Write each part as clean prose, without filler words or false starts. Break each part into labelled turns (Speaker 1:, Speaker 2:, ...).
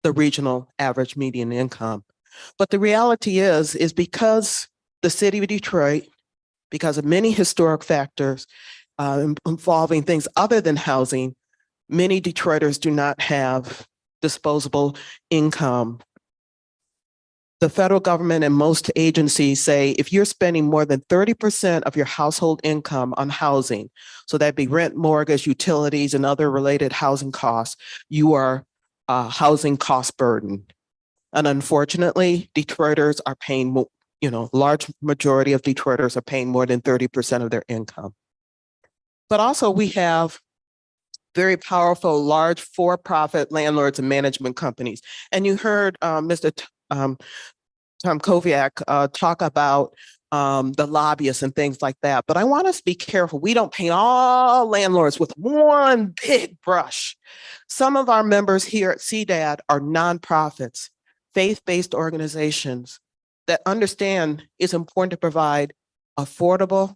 Speaker 1: the regional average median income. But the reality is because the city of Detroit, because of many historic factors involving things other than housing, many Detroiters do not have disposable income. The federal government and most agencies say if you're spending more than 30% of your household income on housing, so that'd be rent, mortgage, utilities, and other related housing costs, you are housing cost burden. And unfortunately, Detroiters are paying, large majority of Detroiters are paying more than 30% of their income. But also we have very powerful, large for-profit landlords and management companies. And you heard Mr. Tom Koviak talk about the lobbyists and things like that. But I want us to be careful. We don't paint all landlords with one big brush. Some of our members here at CDAD are nonprofits, faith-based organizations that understand it's important to provide affordable,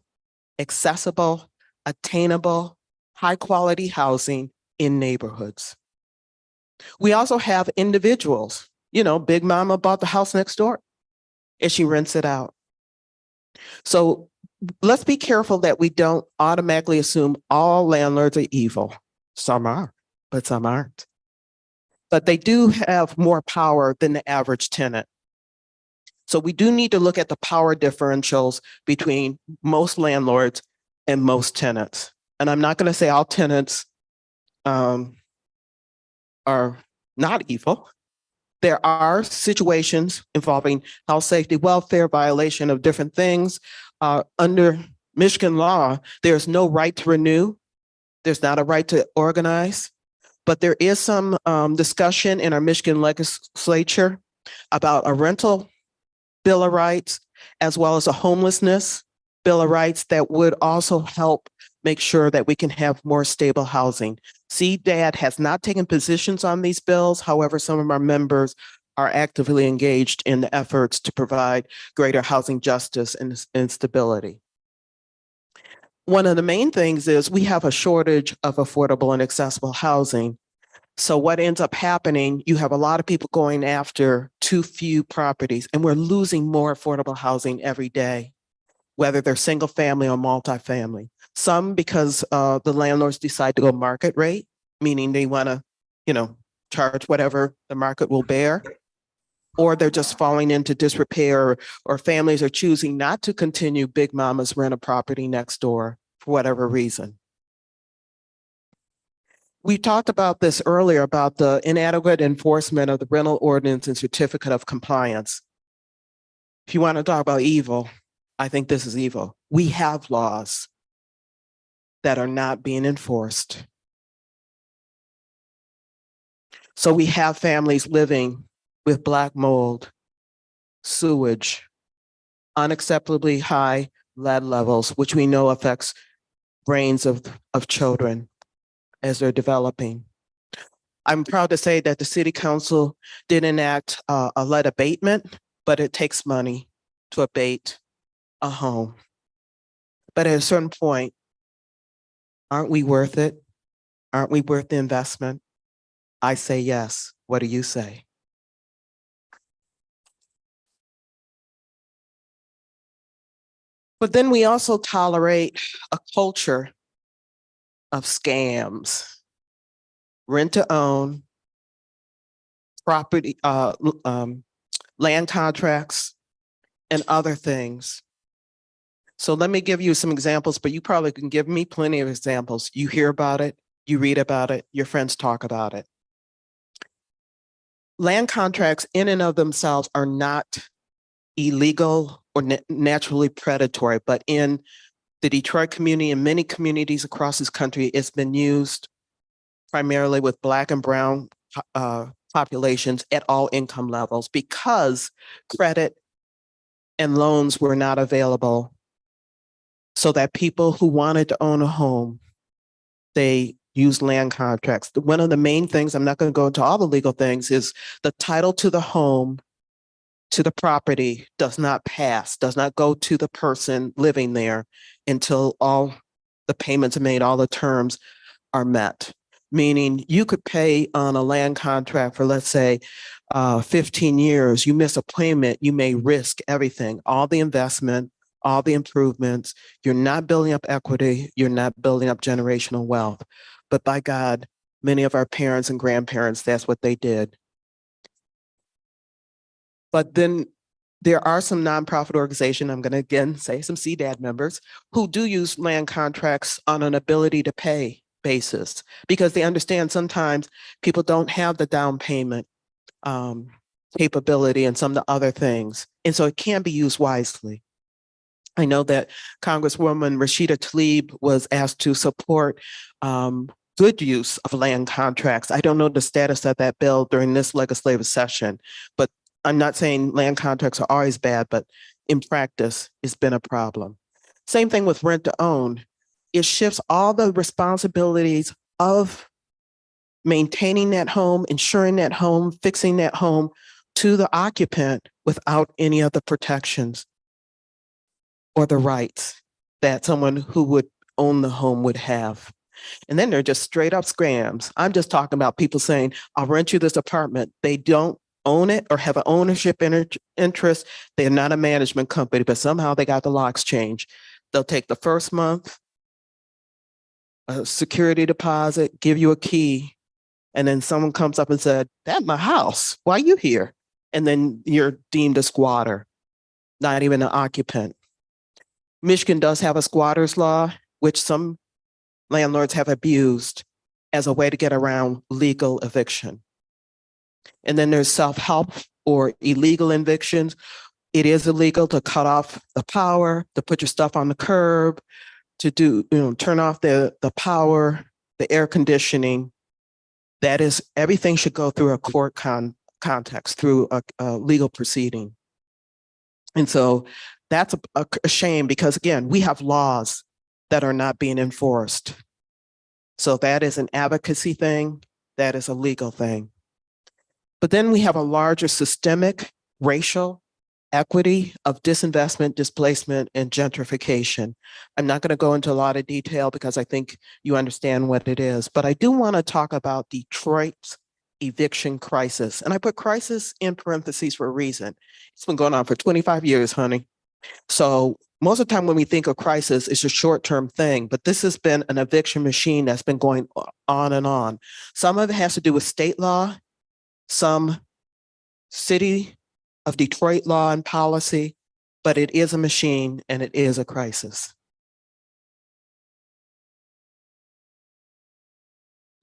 Speaker 1: accessible, attainable, high-quality housing in neighborhoods. We also have individuals. Big Mama bought the house next door and she rents it out. So let's be careful that we don't automatically assume all landlords are evil. Some are, but some aren't. But they do have more power than the average tenant. So we do need to look at the power differentials between most landlords and most tenants. And I'm not going to say all tenants are not evil. There are situations involving health, safety, welfare, violation of different things. Under Michigan law, there's no right to renew. There's not a right to organize. But there is some discussion in our Michigan legislature about a rental bill of rights, as well as a homelessness bill of rights that would also help make sure that we can have more stable housing. CDAD has not taken positions on these bills. However, some of our members are actively engaged in the efforts to provide greater housing justice and stability. One of the main things is we have a shortage of affordable and accessible housing. So what ends up happening, you have a lot of people going after too few properties, and we're losing more affordable housing every day, whether they're single family or multifamily. Some because the landlords decide to go market rate, meaning they want to, charge whatever the market will bear, or they're just falling into disrepair, or families are choosing not to continue Big Mama's rent a property next door for whatever reason. We talked about this earlier about the inadequate enforcement of the rental ordinance and certificate of compliance. If you want to talk about evil, I think this is evil. We have laws that are not being enforced. So we have families living with black mold, sewage, unacceptably high lead levels, which we know affects brains of children as they're developing. I'm proud to say that the City Council did enact a lead abatement, but it takes money to abate a home. But at a certain point, aren't we worth it? Aren't we worth the investment? I say yes. What do you say? But then we also tolerate a culture of scams, rent to own, property, land contracts, and other things. So let me give you some examples, but you probably can give me plenty of examples. You hear about it, you read about it, your friends talk about it. Land contracts in and of themselves are not illegal or naturally predatory, but in the Detroit community and many communities across this country, it's been used primarily with Black and Brown populations at all income levels because credit and loans were not available, so that people who wanted to own a home, they used land contracts. One of the main things, I'm not going to go into all the legal things, is the title to the home, to the property does not pass, does not go to the person living there until all the payments are made, all the terms are met. meaning you could pay on a land contract for, let's say, 15 years. You miss a payment, you may risk everything, all the investment, all the improvements. You're not building up equity, you're not building up generational wealth. But by God, many of our parents and grandparents, that's what they did. But then there are some nonprofit organizations, I'm going to again say some CDAD members, who do use land contracts on an ability to pay basis because they understand sometimes people don't have the down payment capability and some of the other things. And so it can be used wisely. I know that Congresswoman Rashida Tlaib was asked to support good use of land contracts. I don't know the status of that bill during this legislative session, but I'm not saying land contracts are always bad, but in practice, it's been a problem. Same thing with rent to own. It shifts all the responsibilities of maintaining that home, insuring that home, fixing that home to the occupant without any of the protections or the rights that someone who would own the home would have. And then they're just straight up scams. I'm just talking about people saying, I'll rent you this apartment. They don't own it or have an ownership interest. They're not a management company, but somehow they got the locks changed. They'll take the first month, a security deposit, give you a key, and then someone comes up and said, that's my house. Why are you here? And then you're deemed a squatter, not even an occupant. Michigan does have a squatters law, which some landlords have abused as a way to get around legal eviction. And then there's self-help or illegal evictions. It is illegal to cut off the power, to put your stuff on the curb, to do, turn off the power, the air conditioning. That is, everything should go through a court context, through a legal proceeding. And so that's a shame because, again, we have laws that are not being enforced. So that is an advocacy thing, that is a legal thing. But then we have a larger systemic racial equity of disinvestment, displacement, and gentrification. I'm not going to go into a lot of detail because I think you understand what it is, but I do want to talk about Detroit's eviction crisis. And I put crisis in parentheses for a reason. It's been going on for 25 years, honey. So most of the time when we think of crisis, it's a short-term thing, but this has been an eviction machine that's been going on and on. Some of it has to do with state law, some city of Detroit law and policy, but it is a machine and it is a crisis.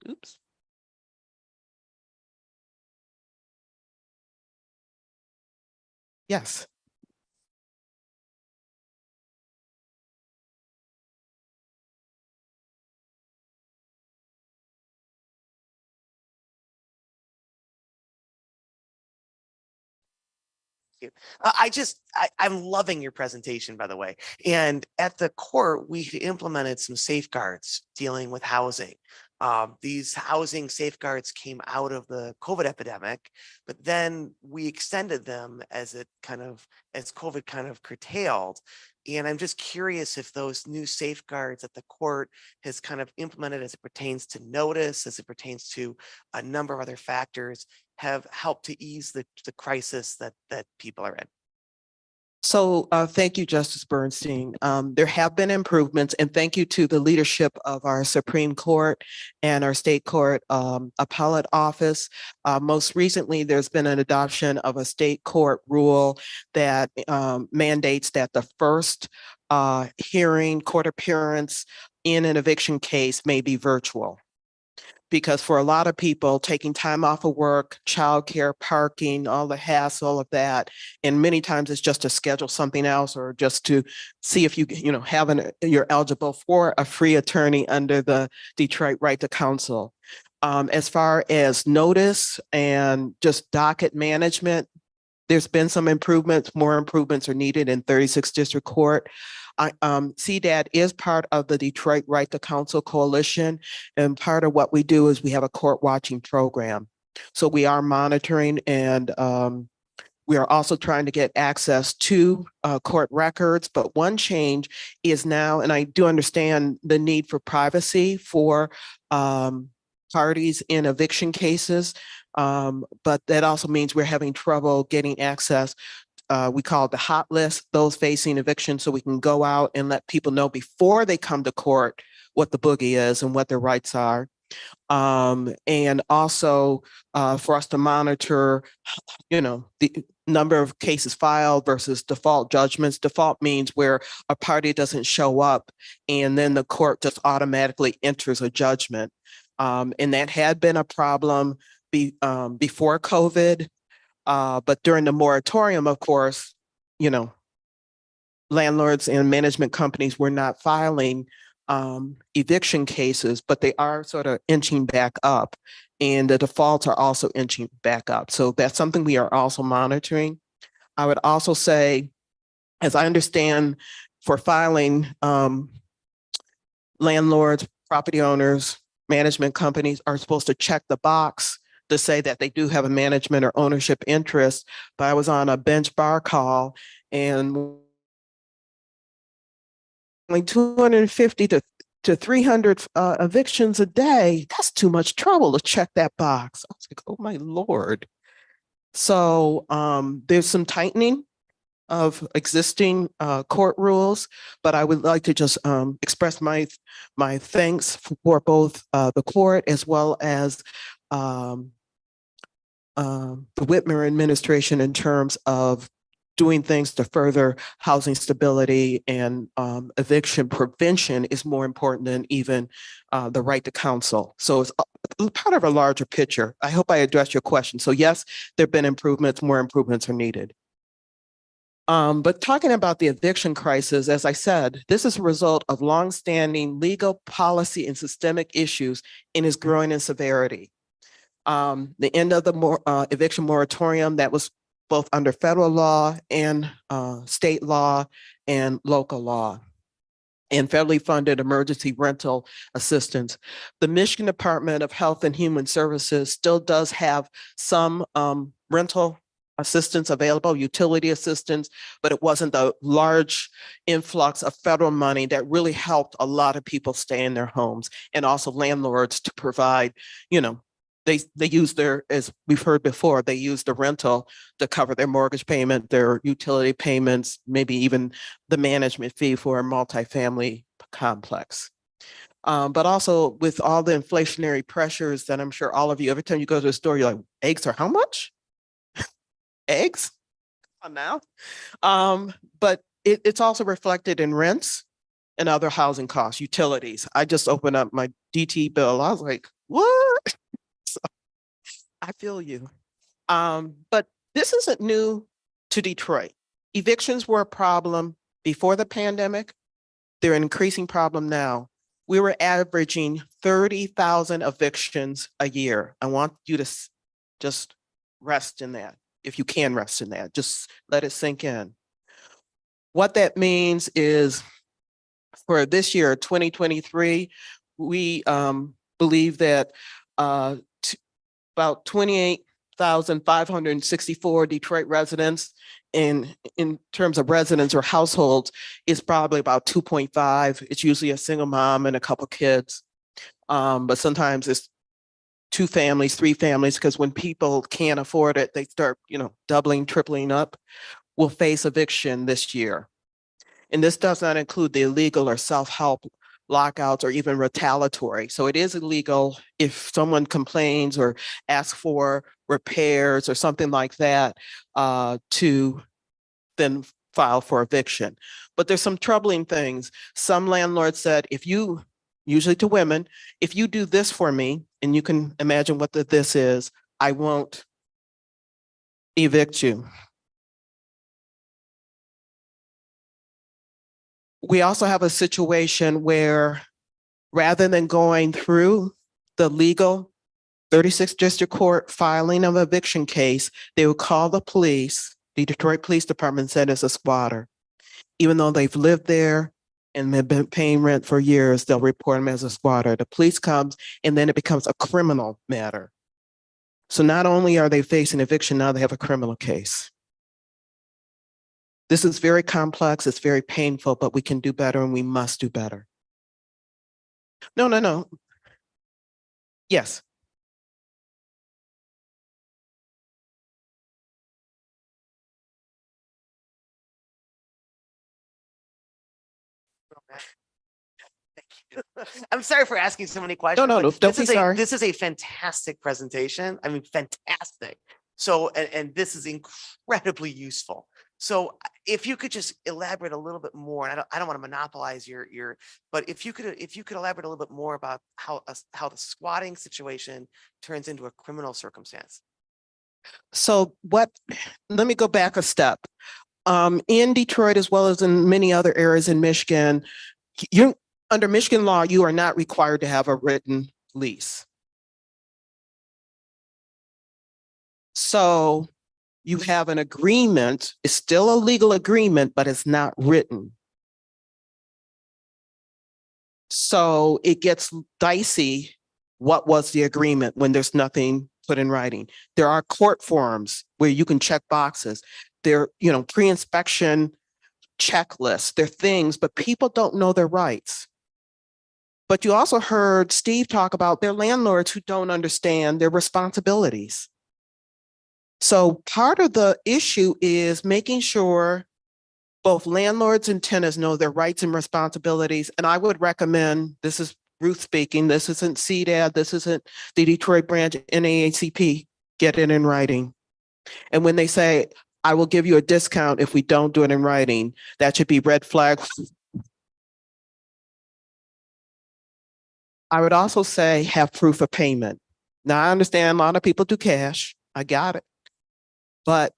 Speaker 1: Oops. Yes.
Speaker 2: You. I'm loving your presentation, by the way. And at the court, we implemented some safeguards dealing with housing. These housing safeguards came out of the COVID epidemic, but then we extended them as COVID kind of curtailed. And I'm just curious if those new safeguards that the court has kind of implemented as it pertains to notice, as it pertains to a number of other factors, have helped to ease the crisis that people are in.
Speaker 1: So thank you, Justice Bernstein. There have been improvements, and thank you to the leadership of our Supreme Court and our state court appellate office. Most recently, there's been an adoption of a state court rule that mandates that the first hearing, court appearance in an eviction case may be virtual. Because for a lot of people, taking time off of work, childcare, parking, all the hassle of that, and many times it's just to schedule something else or just to see if you're eligible for a free attorney under the Detroit Right to Counsel. As far as notice and just docket management, there's been some improvements. More improvements are needed in 36th District Court. CDAD is part of the Detroit Right to Counsel Coalition, and part of what we do is we have a court watching program. So we are monitoring, and we are also trying to get access to court records. But one change is now, and I do understand the need for privacy for parties in eviction cases, but that also means we're having trouble getting access. We call it the hot list, those facing eviction, so we can go out and let people know before they come to court what the boogie is and what their rights are. And also for us to monitor, the number of cases filed versus default judgments. Default means where a party doesn't show up and then the court just automatically enters a judgment. And that had been a problem before COVID. But during the moratorium, of course, landlords and management companies were not filing eviction cases, but they are sort of inching back up, and the defaults are also inching back up. So that's something we are also monitoring. I would also say, as I understand, for filing, landlords, property owners, management companies are supposed to check the box to say that they do have a management or ownership interest. But I was on a bench bar call, and like 250 to 300 evictions a day, that's too much trouble to check that box. I was like, oh my Lord. So there's some tightening of existing court rules, but I would like to just express my thanks for both the court as well as the Whitmer administration in terms of doing things to further housing stability, and eviction prevention is more important than even the right to counsel. So it's part of a larger picture. I hope I addressed your question. So yes, there have been improvements, more improvements are needed. But talking about the eviction crisis, as I said, this is a result of longstanding legal policy and systemic issues and is growing in severity. The end of the eviction moratorium that was both under federal law and state law and local law, and federally funded emergency rental assistance. The Michigan Department of Health and Human Services still does have some rental assistance available, utility assistance, but it wasn't the large influx of federal money that really helped a lot of people stay in their homes, and also landlords to provide, they use as we've heard before, they use the rental to cover their mortgage payment, their utility payments, maybe even the management fee for a multifamily complex. But also with all the inflationary pressures that I'm sure all of you, every time you go to a store, you're like, eggs are how much? Eggs? Come on now. But it's also reflected in rents and other housing costs, utilities. I just opened up my DT bill. I was like, what? I feel you. But this isn't new to Detroit. Evictions were a problem before the pandemic. They're an increasing problem now. We were averaging 30,000 evictions a year. I want you to just rest in that. If you can rest in that, just let it sink in. What that means is for this year, 2023, we believe that about 28,564 Detroit residents in terms of residents or households is probably about 2.5. It's usually a single mom and a couple kids. But sometimes it's 2 families, 3 families, because when people can't afford it, they start, doubling, tripling up. Will face eviction this year. And this does not include the illegal or self-help lockouts or even retaliatory. So it is illegal if someone complains or asks for repairs or something like that to then file for eviction. But there's some troubling things. Some landlords said, usually to women, if you do this for me, and you can imagine what this is, I won't evict you. We also have a situation where rather than going through the legal 36th District Court filing of eviction case, they would call the police. The Detroit Police Department said it's a squatter. Even though they've lived there and have been paying rent for years, they'll report them as a squatter. The police comes and then it becomes a criminal matter. So not only are they facing eviction, now they have a criminal case. This is very complex, it's very painful, but we can do better and we must do better. No. Yes.
Speaker 2: I'm sorry for asking so many
Speaker 1: No,
Speaker 2: questions,
Speaker 1: no,
Speaker 2: but
Speaker 1: no, don't be sorry.
Speaker 2: this is a fantastic presentation. I mean, fantastic. So, and this is incredibly useful. So if you could just elaborate a little bit more, and I don't want to monopolize but if you could elaborate a little bit more about how the squatting situation turns into a criminal circumstance.
Speaker 1: So let me go back a step. In Detroit, as well as in many other areas in Michigan, you under Michigan law, you are not required to have a written lease. So you have an agreement, it's still a legal agreement, but it's not written. So it gets dicey. What was the agreement when there's nothing put in writing? There are court forms where you can check boxes. There, pre-inspection checklists, they're things, but people don't know their rights. But you also heard Steve talk about their landlords who don't understand their responsibilities. So part of the issue is making sure both landlords and tenants know their rights and responsibilities. And I would recommend, this is Ruth speaking, this isn't CDAD, this isn't the Detroit branch NAACP, get it in writing. And when they say, I will give you a discount if we don't do it in writing, that should be red flag. I would also say have proof of payment. Now, I understand a lot of people do cash. I got it. But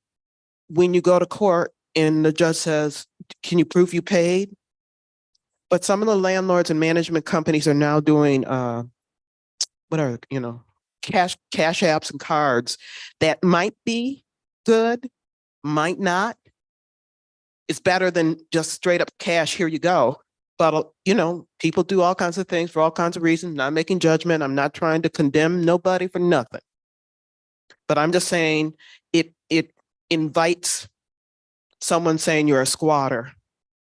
Speaker 1: when you go to court and the judge says, can you prove you paid? But some of the landlords and management companies are now doing cash apps and cards that might be good, might not. It's better than just straight up cash, here you go. But people do all kinds of things for all kinds of reasons. Not making judgment. I'm not trying to condemn nobody for nothing. But I'm just saying it invites someone saying you're a squatter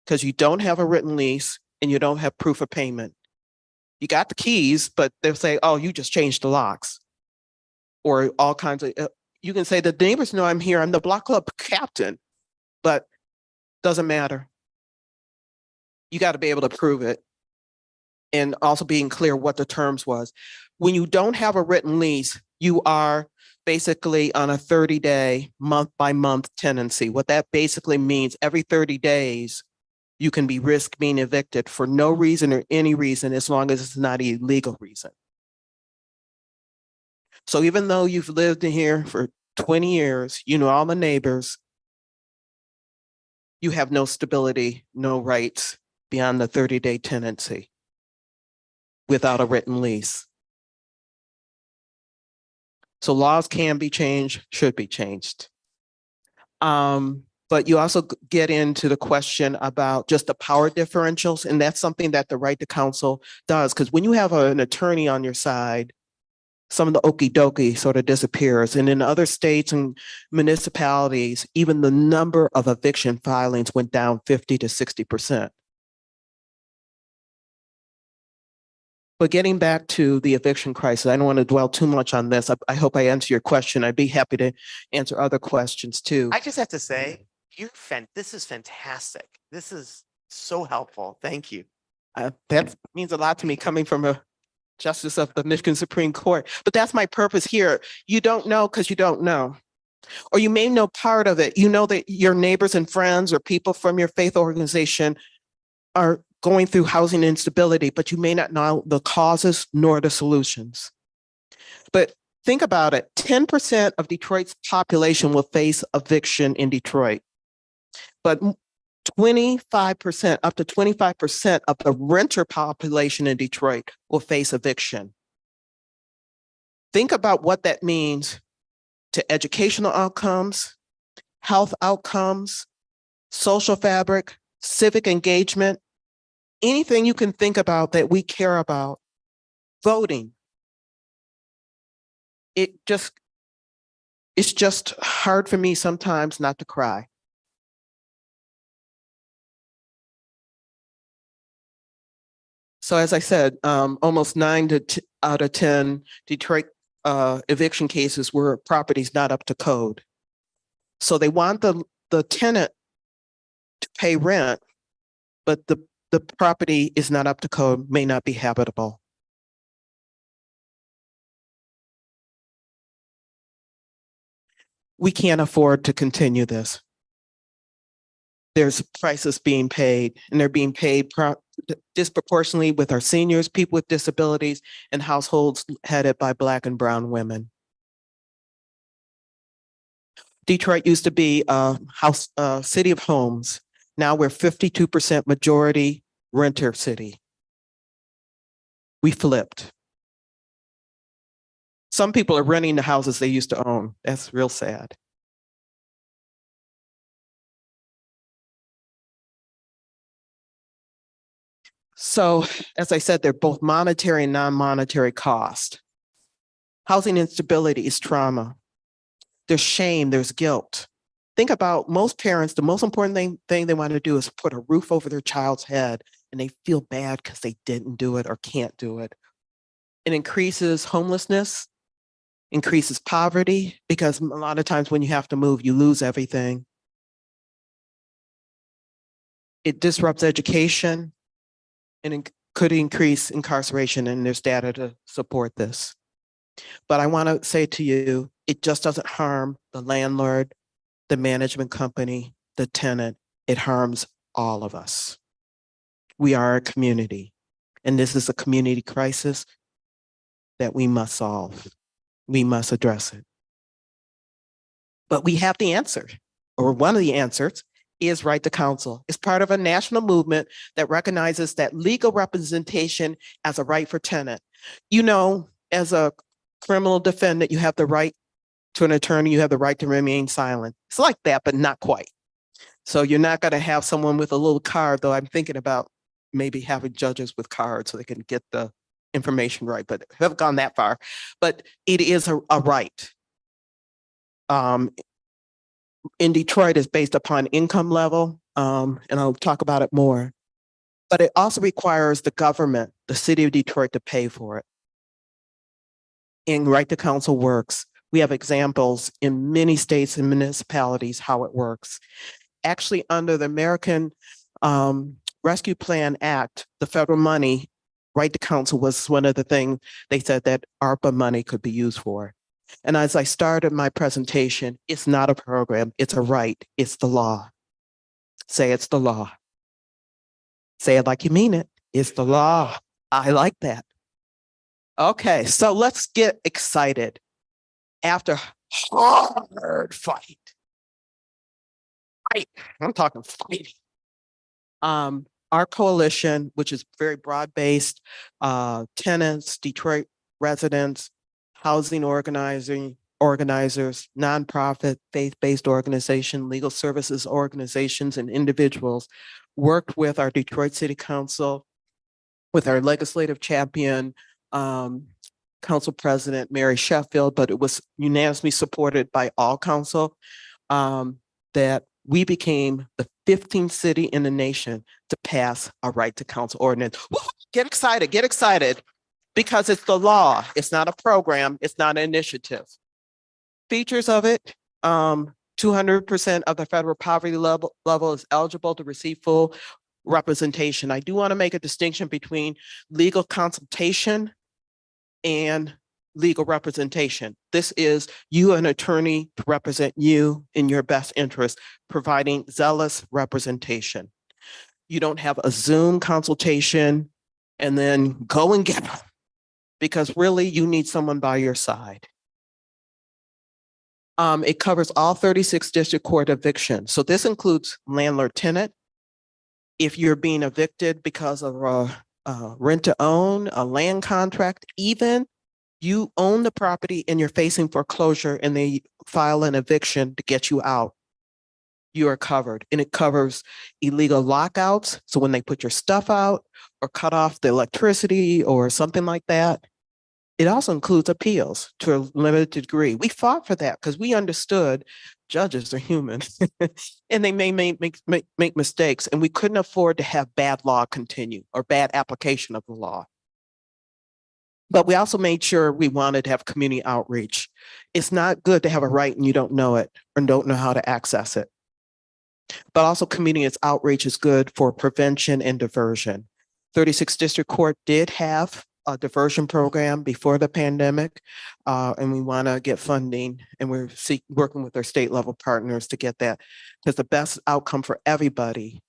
Speaker 1: because you don't have a written lease and you don't have proof of payment. You got the keys, but they'll say, oh, you just changed the locks. Or all kinds of, you can say the neighbors know I'm here. I'm the block club captain, but doesn't matter. You got to be able to prove it. And also being clear what the terms was. When you don't have a written lease, you are basically on a 30-day month by month tenancy. What that basically means, every 30 days, you can be risk being evicted for no reason or any reason, as long as it's not a legal reason. So even though you've lived in here for 20 years, you know all the neighbors, you have no stability, no rights beyond the 30-day tenancy without a written lease. So laws can be changed, should be changed. But you also get into the question about just the power differentials, and that's something that the right to counsel does. Because when you have an attorney on your side, some of the okie dokie sort of disappears. And in other states and municipalities, even the number of eviction filings went down 50 to 60%. But getting back to the eviction crisis, I don't want to dwell too much on this. I hope I answer your question. I'd be happy to answer other questions too.
Speaker 2: I just have to say, this is fantastic. This is so helpful. Thank you.
Speaker 1: That means a lot to me coming from a justice of the Michigan Supreme Court. But that's my purpose here. You don't know because you don't know. Or you may know part of it. You know that your neighbors and friends or people from your faith organization are going through housing instability, but you may not know the causes nor the solutions. But think about it, 10% of Detroit's population will face eviction in Detroit. But 25%, up to 25% of the renter population in Detroit will face eviction. Think about what that means to educational outcomes, health outcomes, social fabric, civic engagement, anything you can think about that we care about, voting. It's just hard for me sometimes not to cry. So as I said, almost out of 10 Detroit eviction cases were properties not up to code. So they want the tenant to pay rent, but the property is not up to code, may not be habitable. We can't afford to continue this. There's prices being paid, and they're being paid disproportionately with our seniors, people with disabilities, and households headed by Black and brown women. Detroit used to be a city of homes. Now we're 52% majority renter city. We flipped. Some people are renting the houses they used to own. That's real sad. So, as I said, they're both monetary and non-monetary cost. Housing instability is trauma. There's shame, there's guilt. Think about most parents, the most important thing they want to do is put a roof over their child's head, and they feel bad because they didn't do it or can't do it. It increases homelessness, increases poverty, because a lot of times when you have to move, you lose everything. It disrupts education, and it could increase incarceration, and there's data to support this. But I want to say to you, it just doesn't harm the landlord, the management company, the tenant. It harms all of us. We are a community, and this is a community crisis that we must solve. We must address it. But we have the answer, or one of the answers is right to counsel. It's part of a national movement that recognizes that legal representation as a right for tenant. You know, as a criminal defendant, you have the right to an attorney, you have the right to remain silent. It's like that, but not quite. So you're not going to have someone with a little card, though I'm thinking about maybe having judges with cards so they can get the information right, but haven't gone that far. But it is a right. In Detroit is based upon income level, and I'll talk about it more. But it also requires the government, the city of Detroit, to pay for it. And right to counsel works. We have examples in many states and municipalities how it works. Actually, under the American Rescue Plan Act, the federal money, right to counsel was one of the things they said that ARPA money could be used for. And as I started my presentation, it's not a program, it's a right, it's the law. Say it's the law. Say it like you mean it. It's the law. I like that. Okay, so let's get excited. After hard fight, I'm talking fighting. Our coalition, which is very broad-based, tenants, Detroit residents, housing organizers, nonprofit, faith-based organization, legal services organizations, and individuals worked with our Detroit City Council, with our legislative champion, Council President Mary Sheffield, but it was unanimously supported by all council, that we became the 15th city in the nation to pass a right to counsel ordinance. Woo! Get excited, because it's the law. It's not a program. It's not an initiative. Features of it, 200% of the federal poverty level is eligible to receive full representation. I do want to make a distinction between legal consultation and legal representation. This is you, an attorney, to represent you in your best interest, providing zealous representation. You don't have a Zoom consultation and then go and get them, because really you need someone by your side. It covers all 36 district court evictions. So this includes landlord tenant. If you're being evicted because of a rent to own, a land contract, even you own the property and you're facing foreclosure and they file an eviction to get you out, you are covered. And it covers illegal lockouts. So when they put your stuff out or cut off the electricity or something like that, It also includes appeals to a limited degree. We fought for that because we understood judges are human and they may make mistakes, and we couldn't afford to have bad law continue or bad application of the law. But we also made sure we wanted to have community outreach. It's not good to have a right and you don't know it or don't know how to access it. But also community outreach is good for prevention and diversion. 36th District Court did have a diversion program before the pandemic, and we want to get funding, and we're working with our state level partners to get that, because the best outcome for everybody,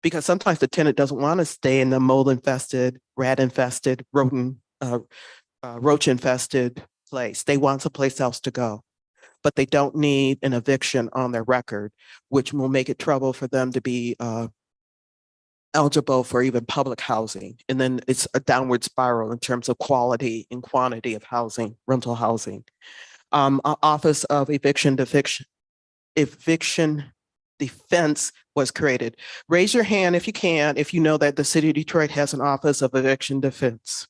Speaker 1: because sometimes the tenant doesn't want to stay in the mold infested, rat infested, rodent, roach infested place. They want someplace else to go, but they don't need an eviction on their record, which will make it trouble for them to be eligible for even public housing. And then it's a downward spiral in terms of quality and quantity of housing, rental housing. Office of Eviction Defense was created. Raise your hand if you can, if you know that the city of Detroit has an Office of Eviction Defense.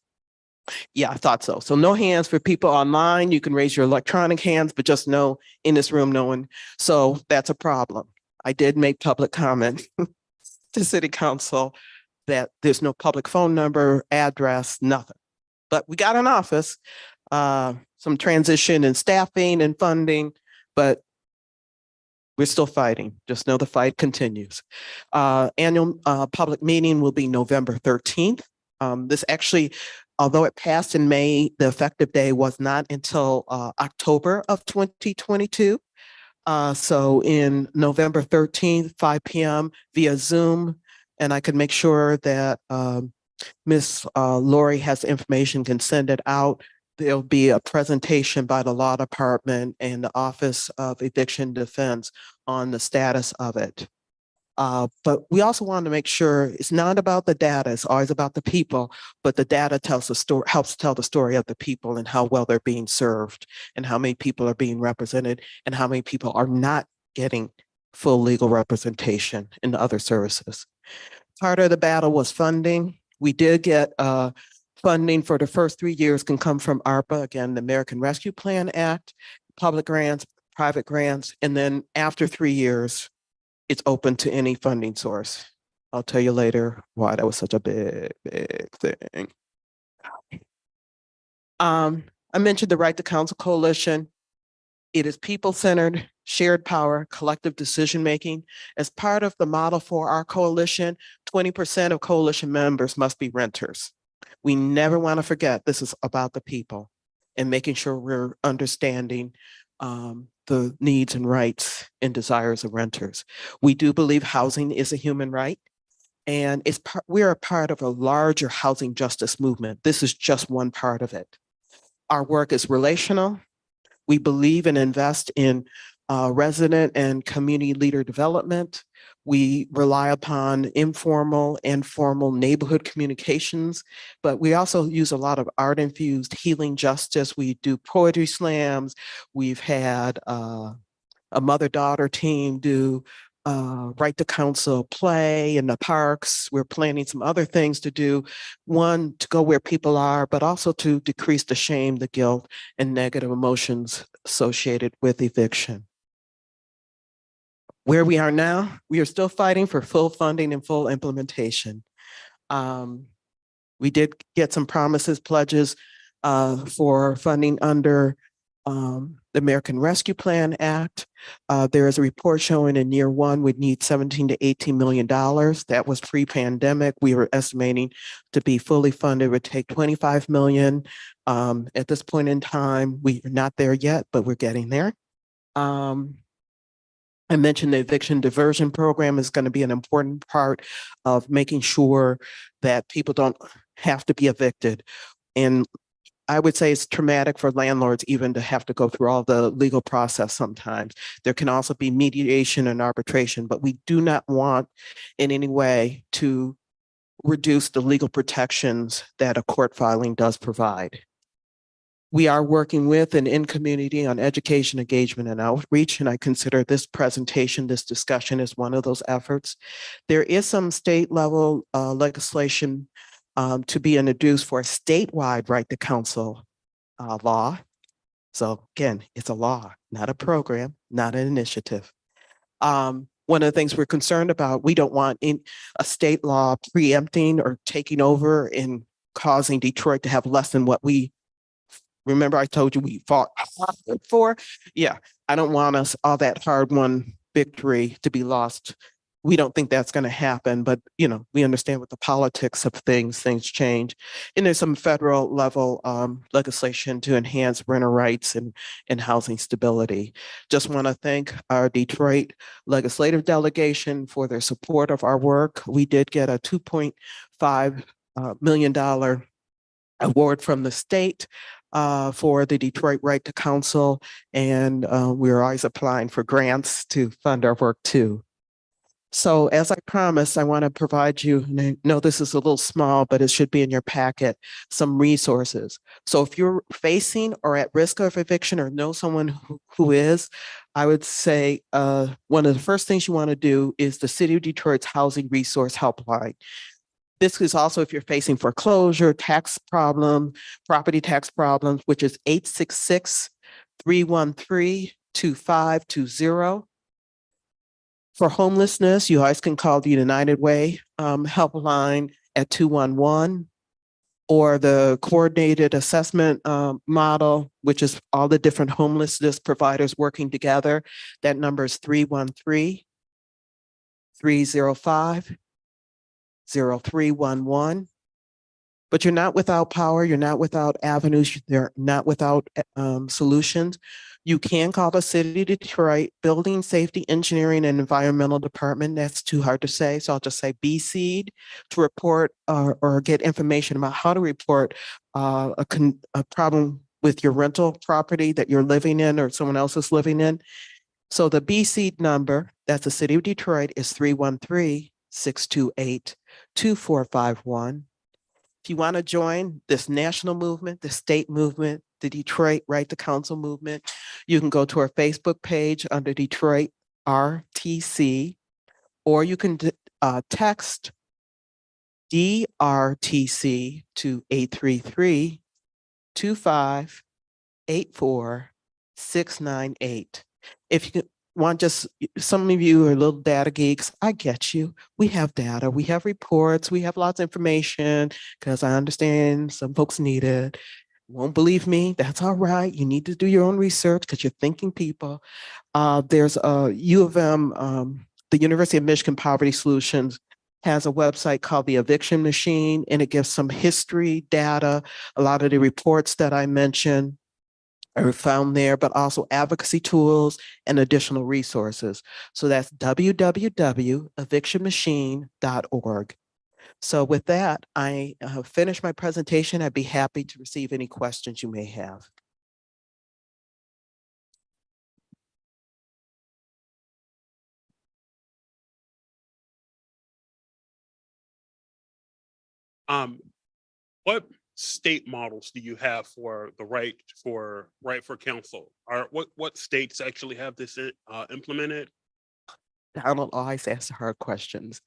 Speaker 1: Yeah, I thought so. So no hands for people online. You can raise your electronic hands, but just know in this room, no one. So that's a problem. I did make public comment to city council that there's no public phone number, address, nothing. But we got an office, some transition in staffing and funding, but we're still fighting. Just know the fight continues. Annual public meeting will be November 13th. This actually, although it passed in May, the effective day was not until October of 2022. So in November 13th, 5 p.m. via Zoom, and I can make sure that Ms. Lori has information, can send it out. There'll be a presentation by the law department and the Office of Eviction Defense on the status of it. But we also want to make sure it's not about the data, it's always about the people, but the data tells the story, helps tell the story of the people and how well they're being served and how many people are being represented and how many people are not getting full legal representation in the other services. Part of the battle was funding. We did get funding for the first 3 years can come from ARPA, again, the American Rescue Plan Act, public grants, private grants, and then after 3 years, it's open to any funding source. I'll tell you later why that was such a big thing. I mentioned the Right to Counsel Coalition. It is people-centered, shared power, collective decision-making. As part of the model for our coalition, 20% of coalition members must be renters. We never want to forget this is about the people and making sure we're understanding the needs and rights and desires of renters. We do believe housing is a human right, and we're a part of a larger housing justice movement. This is just one part of it. Our work is relational. We believe and invest in resident and community leader development. We rely upon informal and formal neighborhood communications, but we also use a lot of art-infused healing justice. We do poetry slams. We've had a mother-daughter team do Right to Counsel play in the parks. We're planning some other things to do. One, to go where people are, but also to decrease the shame, the guilt, and negative emotions associated with eviction. Where we are now, we are still fighting for full funding and full implementation. We did get some promises, pledges for funding under the American Rescue Plan Act. There is a report showing in year one we'd need $17 to $18 million. That was pre-pandemic. We were estimating to be fully funded would take $25 million. At this point in time, we are not there yet, but we're getting there. I mentioned the eviction diversion program is going to be an important part of making sure that people don't have to be evicted. And I would say it's traumatic for landlords even to have to go through all the legal process sometimes. There can also be mediation and arbitration, but we do not want in any way to reduce the legal protections that a court filing does provide. We are working with and in community on education, engagement, and outreach, and I consider this presentation, this discussion as one of those efforts. There is some state level legislation to be introduced for a statewide right to counsel law. So again, it's a law, not a program, not an initiative. One of the things we're concerned about, we don't want a state law preempting or taking over and causing Detroit to have less than what we remember. I told you we fought for. Yeah, I don't want us all that hard-won victory to be lost. We don't think that's going to happen, but we understand with the politics of things change, and there's some federal level legislation to enhance renter rights and housing stability. Just want to thank our Detroit legislative delegation for their support of our work. We did get a $2.5 million award from the state for the Detroit Right to Counsel, and we're always applying for grants to fund our work too. So as I promised, I want to provide you, and I know this is a little small, but it should be in your packet, some resources. So if you're facing or at risk of eviction or know someone who is, I would say one of the first things you want to do is the City of Detroit's Housing Resource Helpline. This is also if you're facing foreclosure, tax problem, property tax problems, which is 866-313-2520. For homelessness, you always can call the United Way helpline at 211, or the coordinated assessment model, which is all the different homelessness providers working together. That number is 313-305-0311. But you're not without power. You're not without avenues. You're not without solutions. You can call the City of Detroit Building Safety, Engineering, and Environmental Department. That's too hard to say, so I'll just say BSEED to report or get information about how to report a problem with your rental property that you're living in or someone else is living in. So the BSEED number, that's the City of Detroit, is 313-628-2451. If you want to join this national movement, the state movement, the Detroit Right to Counsel movement, you can go to our Facebook page under Detroit RTC, or you can text DRTC to 833-2584-698. If you want, just some of you are little data geeks, I get you. We have data, we have reports, we have lots of information, because I understand some folks need it. Won't believe me? That's all right. You need to do your own research because you're thinking people. There's a U of M, the University of Michigan Poverty Solutions has a website called the Eviction Machine, and it gives some history data. A lot of the reports that I mentioned are found there, but also advocacy tools and additional resources. So that's www.evictionmachine.org. So with that, I have finished my presentation. I'd be happy to receive any questions you may have.
Speaker 3: What state models do you have for the right for counsel? What states actually have this implemented?
Speaker 1: Donald always asks hard questions.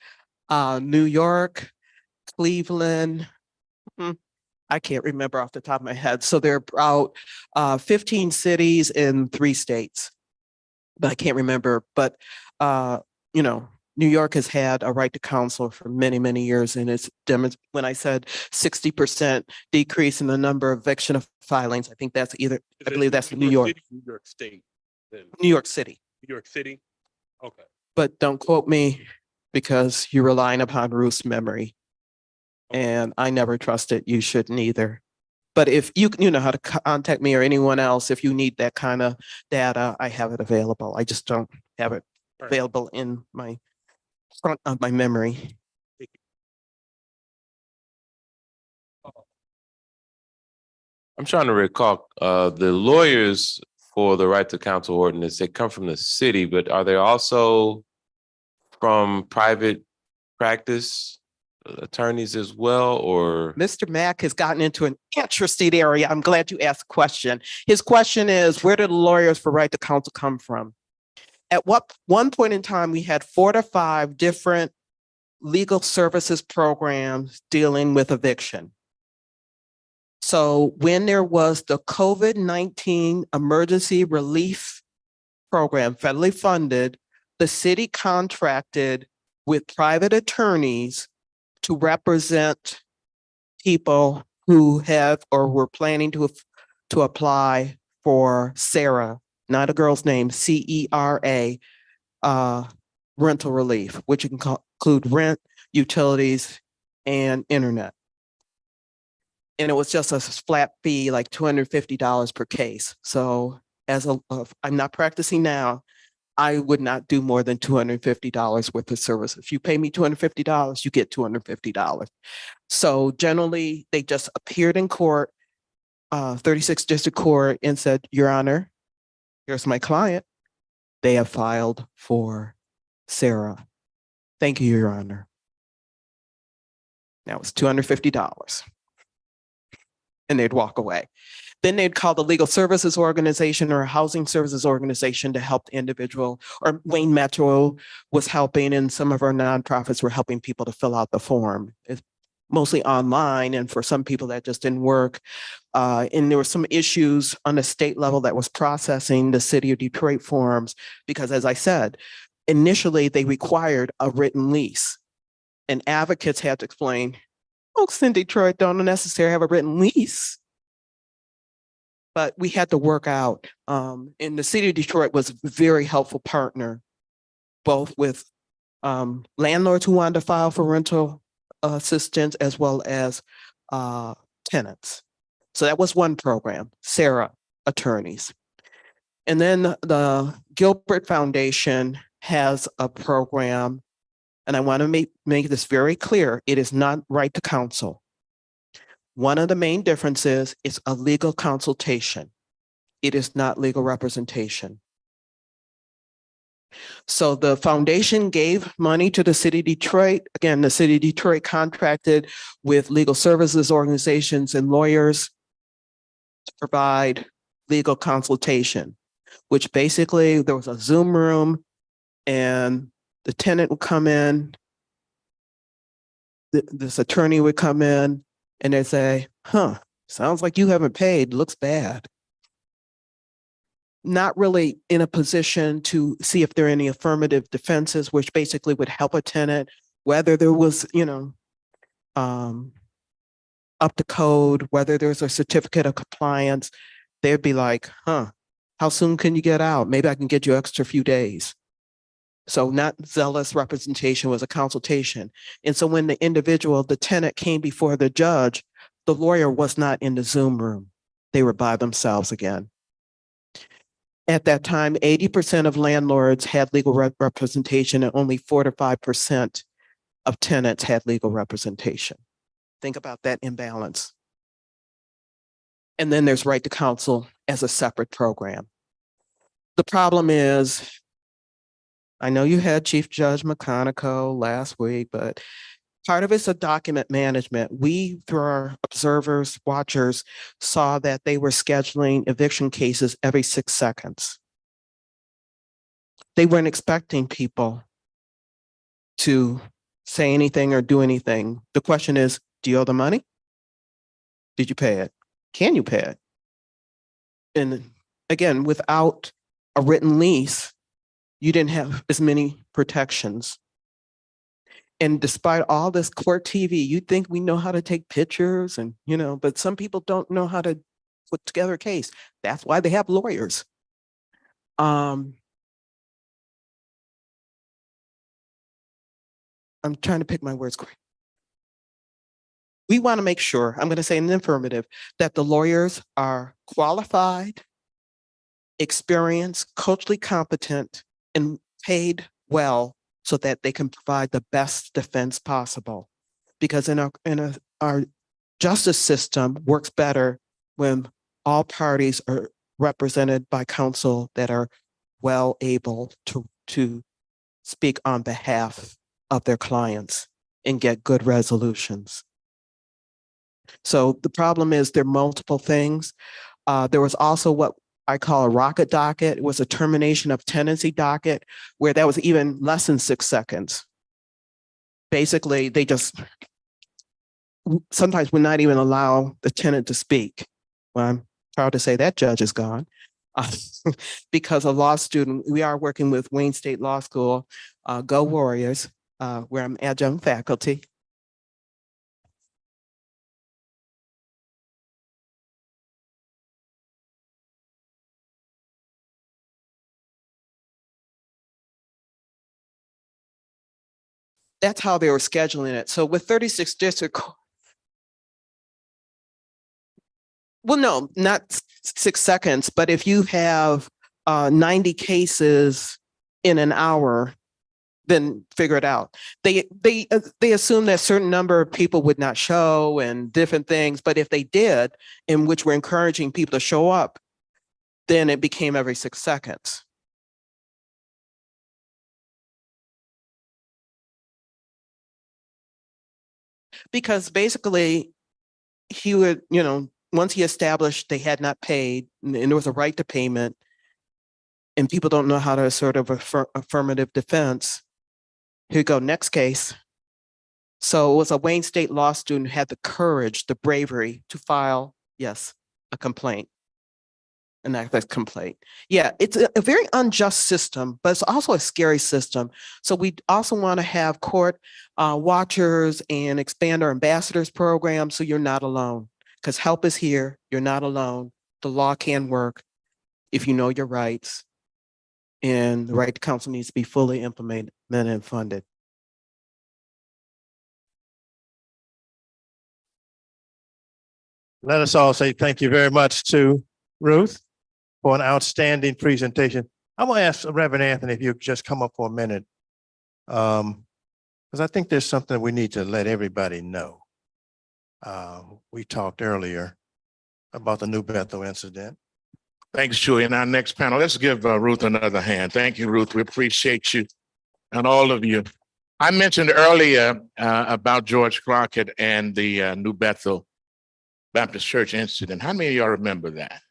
Speaker 1: New York, Cleveland, I can't remember off the top of my head. So there are about 15 cities in 3 states, but I can't remember. But New York has had a right to counsel for many, many years, and it's when I said 60% decrease in the number of eviction filings, I think that's I believe that's New York.
Speaker 3: City, New York State. Then.
Speaker 1: New York City.
Speaker 3: New York City. Okay.
Speaker 1: But don't quote me because you're relying upon Ruth's memory. Okay. And I never trusted. You shouldn't either. But if you know how to contact me or anyone else, if you need that kind of data, I have it available. I just don't have it available in my front of my memory.
Speaker 4: I'm trying to recall the lawyers for the right to counsel ordinance. They come from the city, but are they also from private practice attorneys as well, or?
Speaker 1: Mr. Mack has gotten into an interesting area. I'm glad you asked the question. His question is, where did the lawyers for right to counsel come from? At one point in time, we had 4 to 5 different legal services programs dealing with eviction. So when there was the COVID-19 emergency relief program, federally funded, the city contracted with private attorneys to represent people who have or were planning to apply for SARA, not a girl's name, CERA, rental relief, which include rent, utilities, and internet. And it was just a flat fee, like $250 per case. So I'm not practicing now, I would not do more than $250 worth of service. If you pay me $250, you get $250. So generally, they just appeared in court, 36th District Court, and said, Your Honor, here's my client. They have filed for SARA. Thank you, Your Honor. Now it's $250. And they'd walk away. Then they'd call the legal services organization or a housing services organization to help the individual, or Wayne Metro was helping, and some of our nonprofits were helping people to fill out the form. It's mostly online, and for some people that just didn't work. And there were some issues on the state level that was processing the city of Detroit forms, because as I said, initially they required a written lease, and advocates had to explain, folks in Detroit don't necessarily have a written lease. But we had to work out, and the city of Detroit was a very helpful partner, both with landlords who wanted to file for rental assistance as well as tenants. So that was one program, SARA attorneys. And then the Gilbert Foundation has a program, and I want to make this very clear. It is not right to counsel. One of the main differences is a legal consultation. It is not legal representation. So the foundation gave money to the city of Detroit. Again, the city of Detroit contracted with legal services organizations and lawyers to provide legal consultation, which basically there was a Zoom room and the tenant would come in, this attorney would come in, and they say, sounds like you haven't paid, looks bad. Not really in a position to see if there are any affirmative defenses, which basically would help a tenant, whether there was, up to code, whether there's a certificate of compliance. They'd be like, how soon can you get out? Maybe I can get you extra few days. So not zealous representation, was a consultation. And so when the tenant came before the judge, the lawyer was not in the Zoom room. They were by themselves again. At that time, 80% of landlords had legal representation and only 4 to 5% of tenants had legal representation. Think about that imbalance. And then there's right to counsel as a separate program. The problem is, I know you had Chief Judge McConaughey last week, but part of it's a document management. We, through our observers, watchers, saw that they were scheduling eviction cases every 6 seconds. They weren't expecting people to say anything or do anything. The question is, do you owe the money? Did you pay it? Can you pay it? And again, without a written lease, you didn't have as many protections. And despite all this court TV, you'd think we know how to take pictures and, but some people don't know how to put together a case. That's why they have lawyers. I'm trying to pick my words correct. We want to make sure, I'm going to say in the affirmative, that the lawyers are qualified, experienced, culturally competent, and paid well so that they can provide the best defense possible. Because in our justice system works better when all parties are represented by counsel that are well able to speak on behalf of their clients and get good resolutions. So the problem is there are multiple things. There was also what I call a rocket docket. It was a termination of tenancy docket where that was even less than 6 seconds. Basically, they just sometimes would not even allow the tenant to speak. Well, I'm proud to say that judge is gone. Uh, because a law student, we are working with Wayne State Law School, Go Warriors, where I'm adjunct faculty. That's how they were scheduling it. So with 36 district, well, no, not 6 seconds, but if you have 90 cases in an hour, then figure it out. They assume that a certain number of people would not show and different things, but if they did, in which we're encouraging people to show up, then it became every 6 seconds. Because basically he would, once he established they had not paid and there was a right to payment and people don't know how to sort of affirmative defense, here you go, next case. So it was a Wayne State law student who had the courage, the bravery to file, yes, a complaint. An active complaint. Yeah, it's a very unjust system, but it's also a scary system. So we also want to have court watchers and expand our ambassadors program so you're not alone. Because help is here, you're not alone. The law can work if you know your rights. And the right to counsel needs to be fully implemented and funded.
Speaker 5: Let us all say thank you very much to Ruth for an outstanding presentation. I'm going to ask Reverend Anthony if you just come up for a minute. Because I think there's something we need to let everybody know. We talked earlier about the New Bethel incident.
Speaker 6: Thanks, Julie. In our next panel, let's give Ruth another hand. Thank you, Ruth. We appreciate you and all of you. I mentioned earlier about George Crockett and the New Bethel Baptist Church incident. How many of y'all remember that?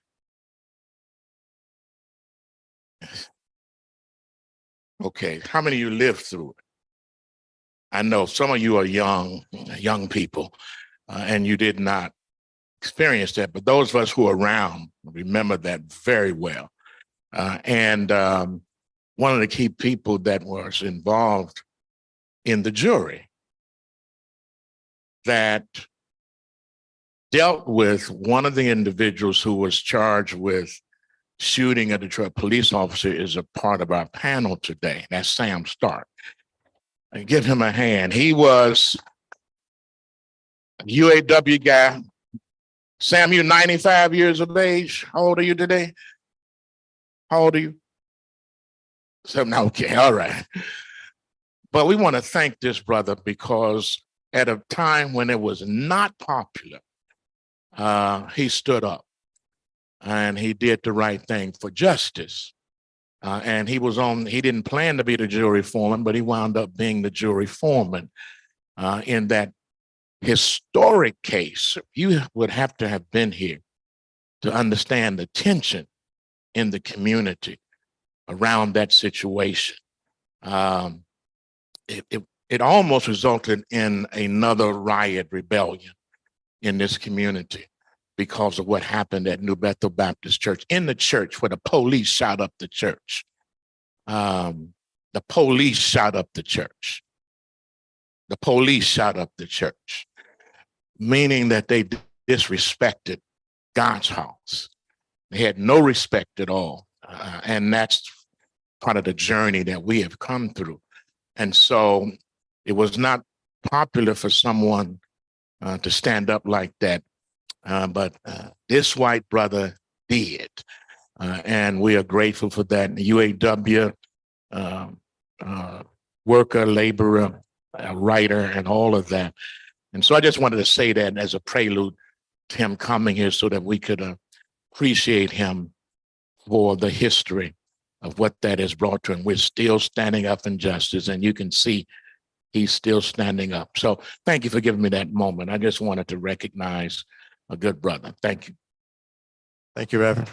Speaker 6: Okay, how many of you lived through it? I know some of you are young people, and you did not experience that, but those of us who are around remember that very well. And one of the key people that was involved in the jury that dealt with one of the individuals who was charged with shooting a Detroit police officer is a part of our panel today. That's Sam Stark. And give him a hand. He was a UAW guy. Sam, you're 95 years of age. How old are you today? How old are you? Okay, all right. But we want to thank this brother because at a time when it was not popular, he stood up and he did the right thing for justice. And he didn't plan to be the jury foreman, but he wound up being the jury foreman in that historic case. You would have to have been here to understand the tension in the community around that situation. It almost resulted in another riot rebellion in this community because of what happened at New Bethel Baptist Church, in the church where the police shot up the church. The police shot up the church. The police shot up the church, meaning that they disrespected God's house. They had no respect at all. And that's part of the journey that we have come through. And so it was not popular for someone to stand up like that. But this white brother did. And we are grateful for that. The UAW worker, laborer, writer, and all of that. And so I just wanted to say that as a prelude to him coming here so that we could appreciate him for the history of what that has brought to him. We're still standing up in justice, and you can see he's still standing up. So thank you for giving me that moment. I just wanted to recognize a good brother. Thank you.
Speaker 5: Thank you, Reverend.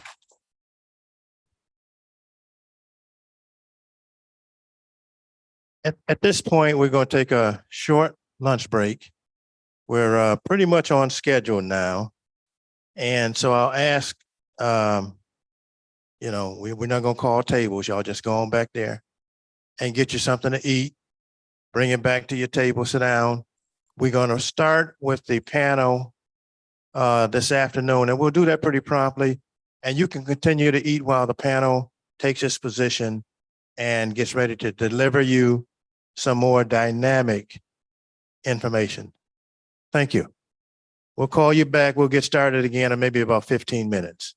Speaker 5: At this point, we're going to take a short lunch break. We're pretty much on schedule now. And so I'll ask, we're not going to call tables. Y'all just go on back there and get you something to eat. Bring it back to your table, sit down. We're going to start with the panel this afternoon, and we'll do that pretty promptly. And you can continue to eat while the panel takes its position and gets ready to deliver you some more dynamic information. Thank you. We'll call you back. We'll get started again in maybe about 15 minutes.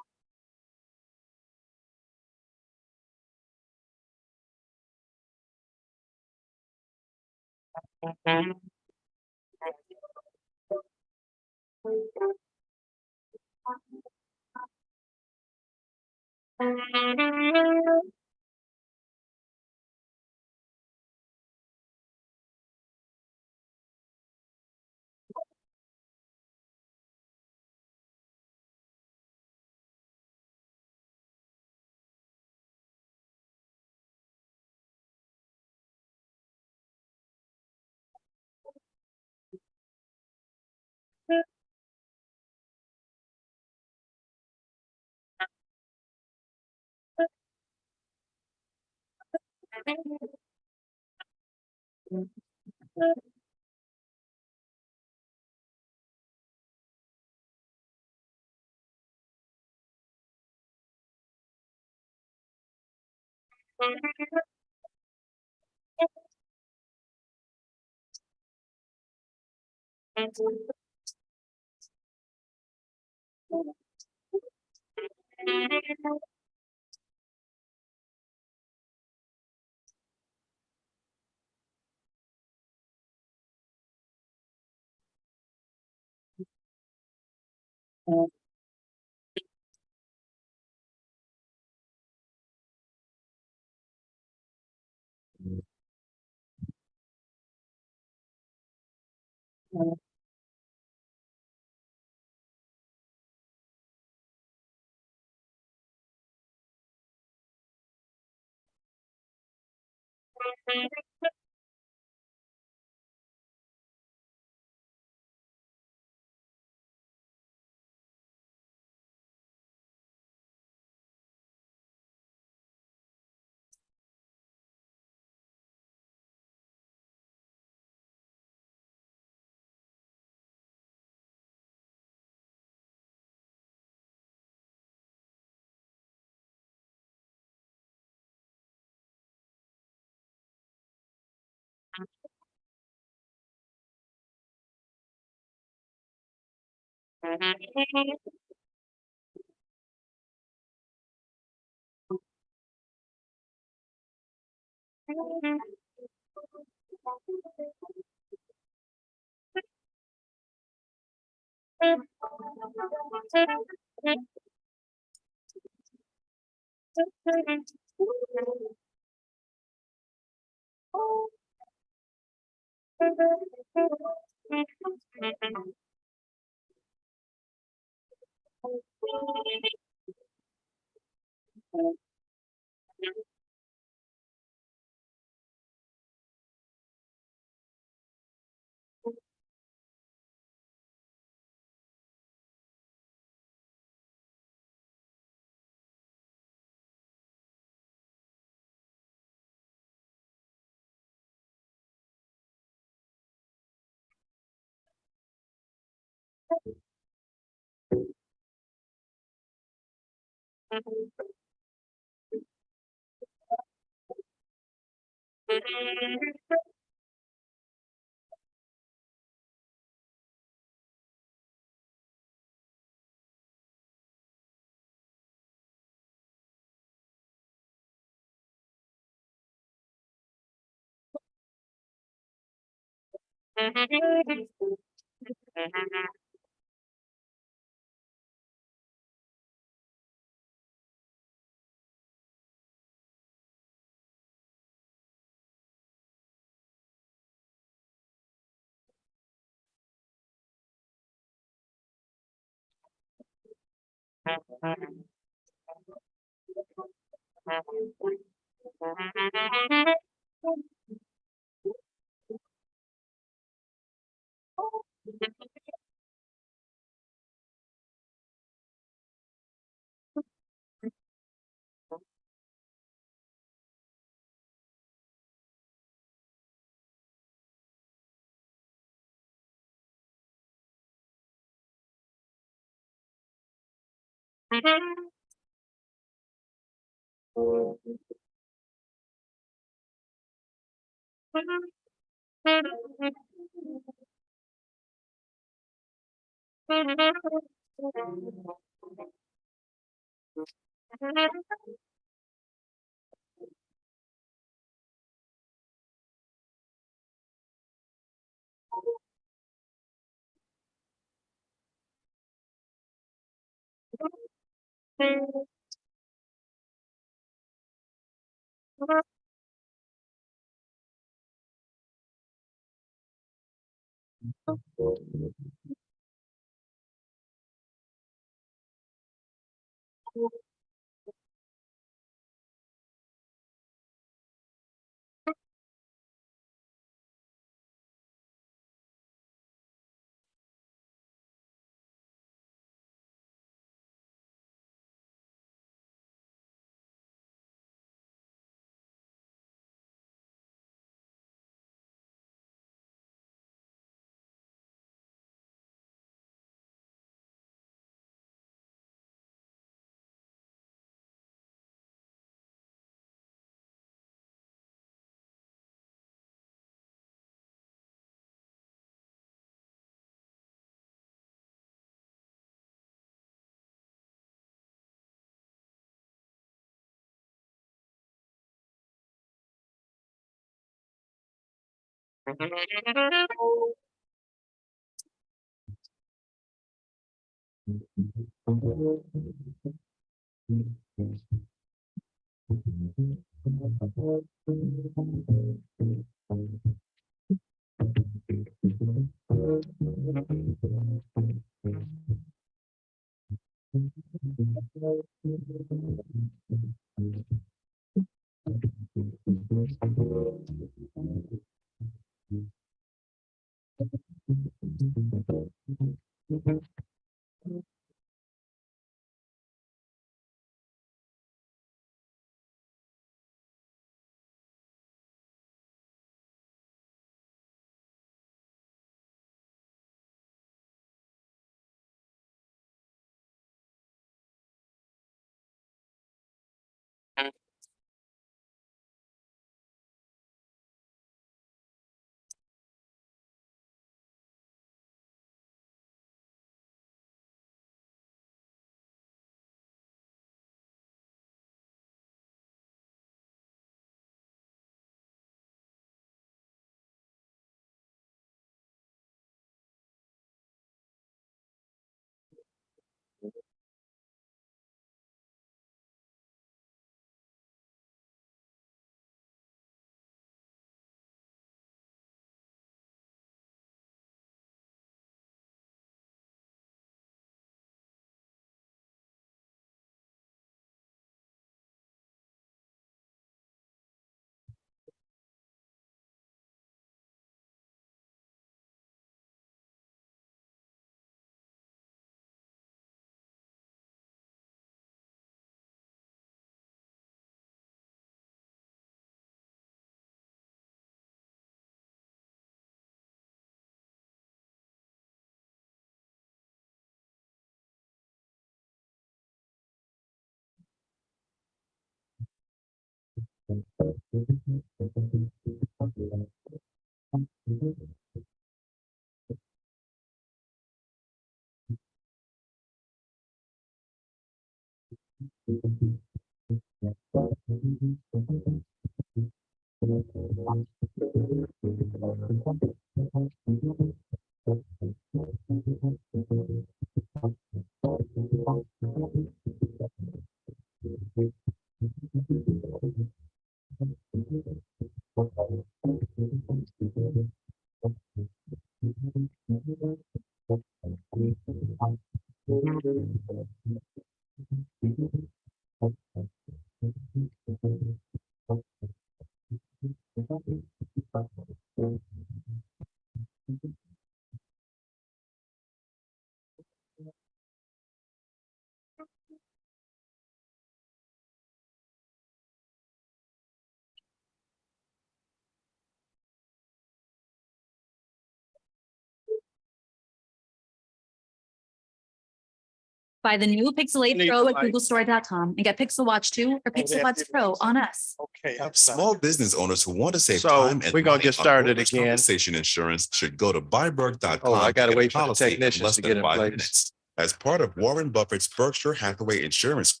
Speaker 7: Buy the new Pixel 8
Speaker 5: Need
Speaker 7: Pro
Speaker 5: the
Speaker 7: at
Speaker 5: mic.
Speaker 7: googlestore.com and get Pixel Watch 2 or Pixel Buds Pro on us.
Speaker 5: Okay, I'm
Speaker 8: Small business owners who want to save
Speaker 5: So,
Speaker 8: time and
Speaker 5: we're gonna
Speaker 8: money
Speaker 5: get
Speaker 8: on
Speaker 5: started
Speaker 8: workers'
Speaker 5: again.
Speaker 8: compensation insurance should go to Byberg.com.
Speaker 5: Oh, I gotta
Speaker 8: to get a
Speaker 5: wait for the
Speaker 8: policy in
Speaker 5: technicians
Speaker 8: less
Speaker 5: to
Speaker 8: than
Speaker 5: get in
Speaker 8: 5
Speaker 5: place.
Speaker 8: minutes. As part of Warren Buffett's Berkshire Hathaway Insurance.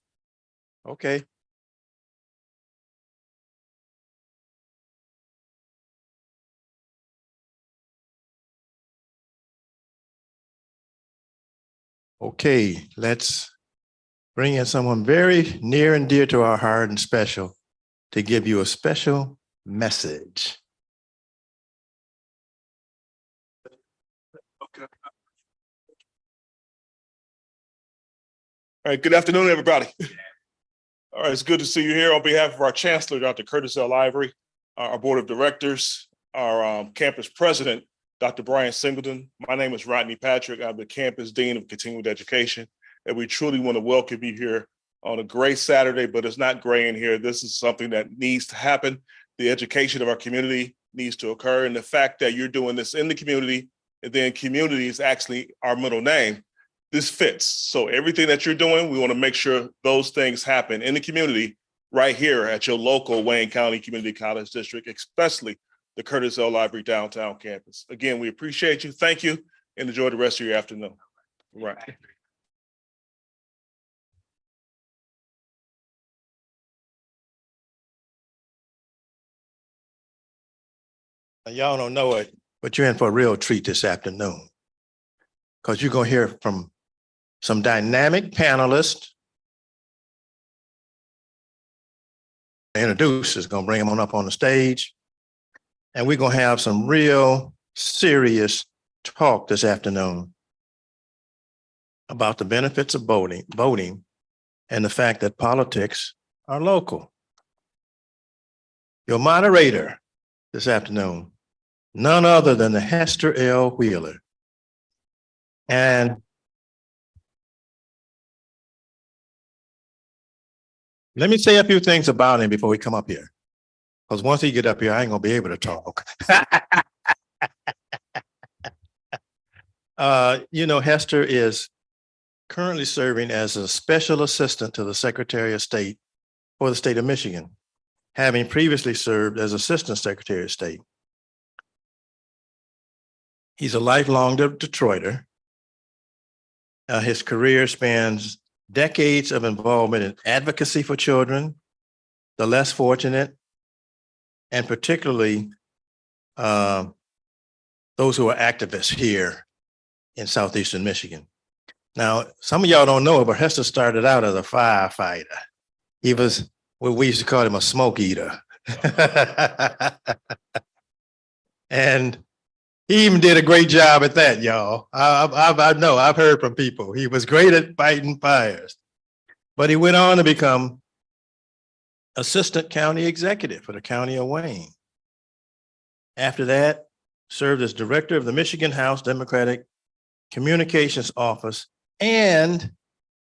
Speaker 5: Okay. Okay, let's bring in someone very near and dear to our heart and special to give you a special message.
Speaker 9: All right, good afternoon, everybody. All right, it's good to see you here on behalf of our Chancellor, Dr. Curtis L. Ivory, our Board of Directors, our campus president, Dr. Brian Singleton. My name is Rodney Patrick. I'm the campus dean of continuing education, and we truly want to welcome you here on a gray Saturday, but it's not gray in here. This is something that needs to happen. The education of our community needs to occur, and the fact that you're doing this in the community, and then community is actually our middle name, this fits. So everything that you're doing, we want to make sure those things happen in the community right here at your local Wayne County Community College District, especially the Curtis L. Ivory downtown campus. Again, we appreciate you. Thank you, and enjoy the rest of your afternoon. Right.
Speaker 5: Y'all don't know it, but you're in for a real treat this afternoon. Because you're going to hear from some dynamic panelists. Introduce is going to bring them on up on the stage. And we're going to have some real serious talk this afternoon about the benefits of voting and the fact that politics are local. Your moderator this afternoon, none other than the Hester L. Wheeler. And let me say a few things about him before we come up here. Because once he get up here, I ain't gonna be able to talk. Hester is currently serving as a special assistant to the Secretary of State for the state of Michigan, having previously served as Assistant Secretary of State. He's a lifelong Detroiter. His career spans decades of involvement in advocacy for children, the less fortunate, and particularly those who are activists here in Southeastern Michigan. Now, some of y'all don't know it, but Hester started out as a firefighter. He was what we used to call him a smoke eater. And he even did a great job at that, y'all. I know, I've heard from people. He was great at fighting fires. But he went on to become Assistant County Executive for the County of Wayne. After that, served as Director of the Michigan House Democratic Communications Office and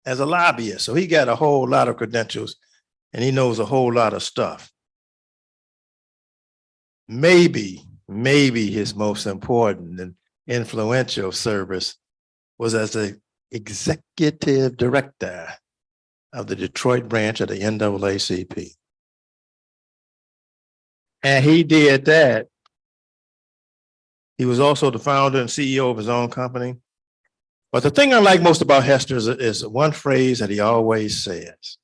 Speaker 5: as a lobbyist. So he got a whole lot of credentials and he knows a whole lot of stuff. Maybe his most important and influential service was as the executive director of the Detroit branch of the NAACP. And he did that. He was also the founder and CEO of his own company. But the thing I like most about Hester is one phrase that he always says.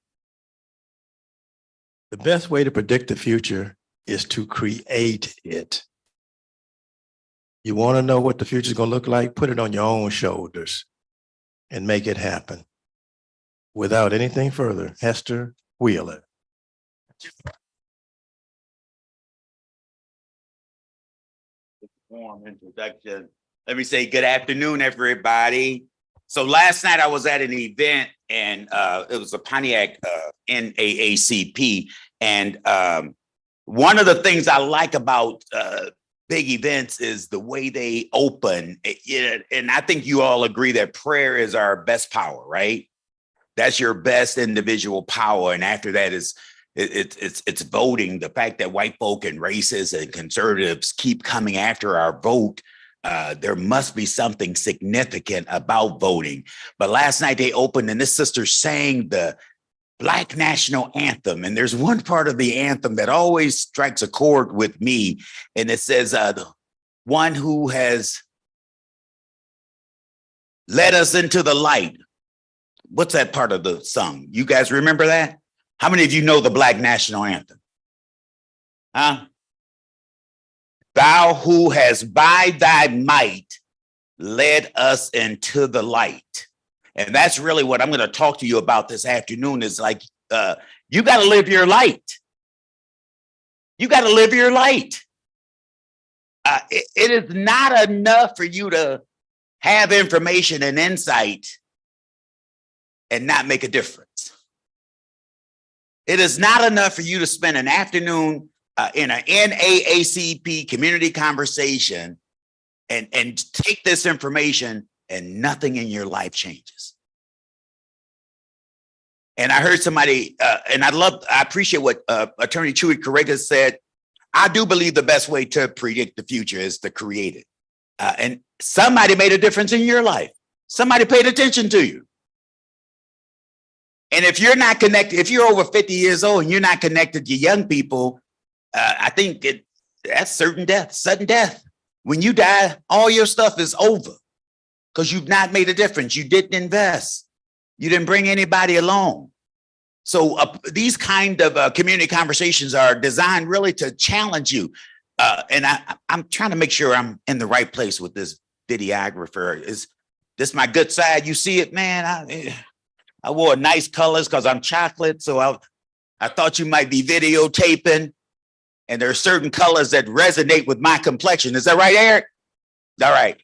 Speaker 5: The best way to predict the future is to create it. You want to know what the future is going to look like? Put it on your own shoulders and make it happen. Without anything further, Hester Wheeler.
Speaker 10: Warm introduction. Let me say good afternoon, everybody. So last night I was at an event and it was a Pontiac NAACP. And one of the things I like about big events is the way they open. And I think you all agree that prayer is our best power, right? That's your best individual power. And after that is it's voting. The fact that white folk and racists and conservatives keep coming after our vote, there must be something significant about voting. But last night they opened and this sister sang the Black national anthem. And there's one part of the anthem that always strikes a chord with me. And it says, the one who has led us into the light. What's that part of the song? You guys remember that? How many of you know the Black national anthem? Huh? Thou who has by thy might led us into the light. And that's really what I'm going to talk to you about this afternoon is like, you got to live your light. You got to live your light. It is not enough for you to have information and insight and not make a difference. It is not enough for you to spend an afternoon in an NAACP community conversation and take this information and nothing in your life changes. And I heard somebody, and I appreciate what Attorney Chewy Correga said. I do believe the best way to predict the future is to create it. And somebody made a difference in your life. Somebody paid attention to you. And if you're not connected, if you're over 50 years old and you're not connected to young people, I think that's sudden death. When you die, all your stuff is over because you've not made a difference. You didn't invest. You didn't bring anybody along. So these kind of community conversations are designed really to challenge you. And I'm trying to make sure I'm in the right place with this videographer. Is this my good side? You see it, man? I wore nice colors because I'm chocolate. So I thought you might be videotaping. And there are certain colors that resonate with my complexion. Is that right, Eric? All right.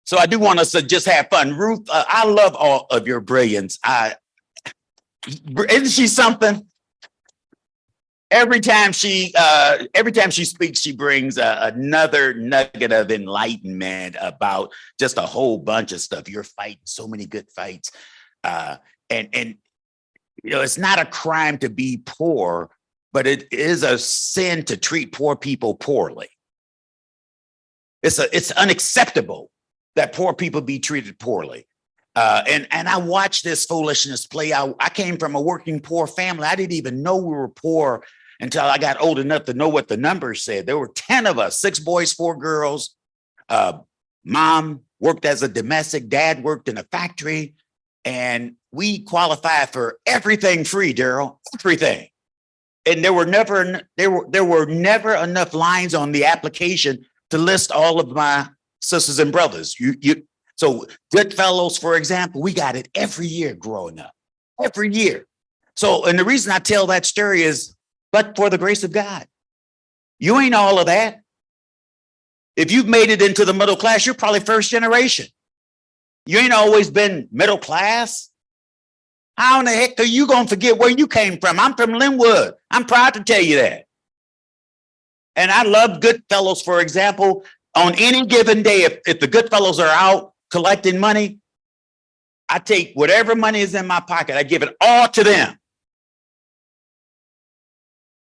Speaker 10: So I do want us to just have fun. Ruth, I love all of your brilliance. Isn't she something? Every time she speaks, she brings another nugget of enlightenment about just a whole bunch of stuff. You're fighting so many good fights, and you know it's not a crime to be poor, but it is a sin to treat poor people poorly. It's unacceptable that poor people be treated poorly. And I watched this foolishness play out. I came from a working poor family. I didn't even know we were poor until I got old enough to know what the numbers said. There were 10 of us, 6 boys, 4 girls. Mom worked as a domestic, dad worked in a factory, and we qualified for everything free, Daryl, everything. And there were never enough lines on the application to list all of my sisters and brothers. So Goodfellows, for example, we got it every year growing up, every year. So, and the reason I tell that story is, but for the grace of God, you ain't all of that. If you've made it into the middle class, you're probably first generation. You ain't always been middle class. How in the heck are you going to forget where you came from? I'm from Linwood. I'm proud to tell you that. And I love Goodfellows, for example. On any given day, if the Goodfellows are out collecting money, I take whatever money is in my pocket, I give it all to them.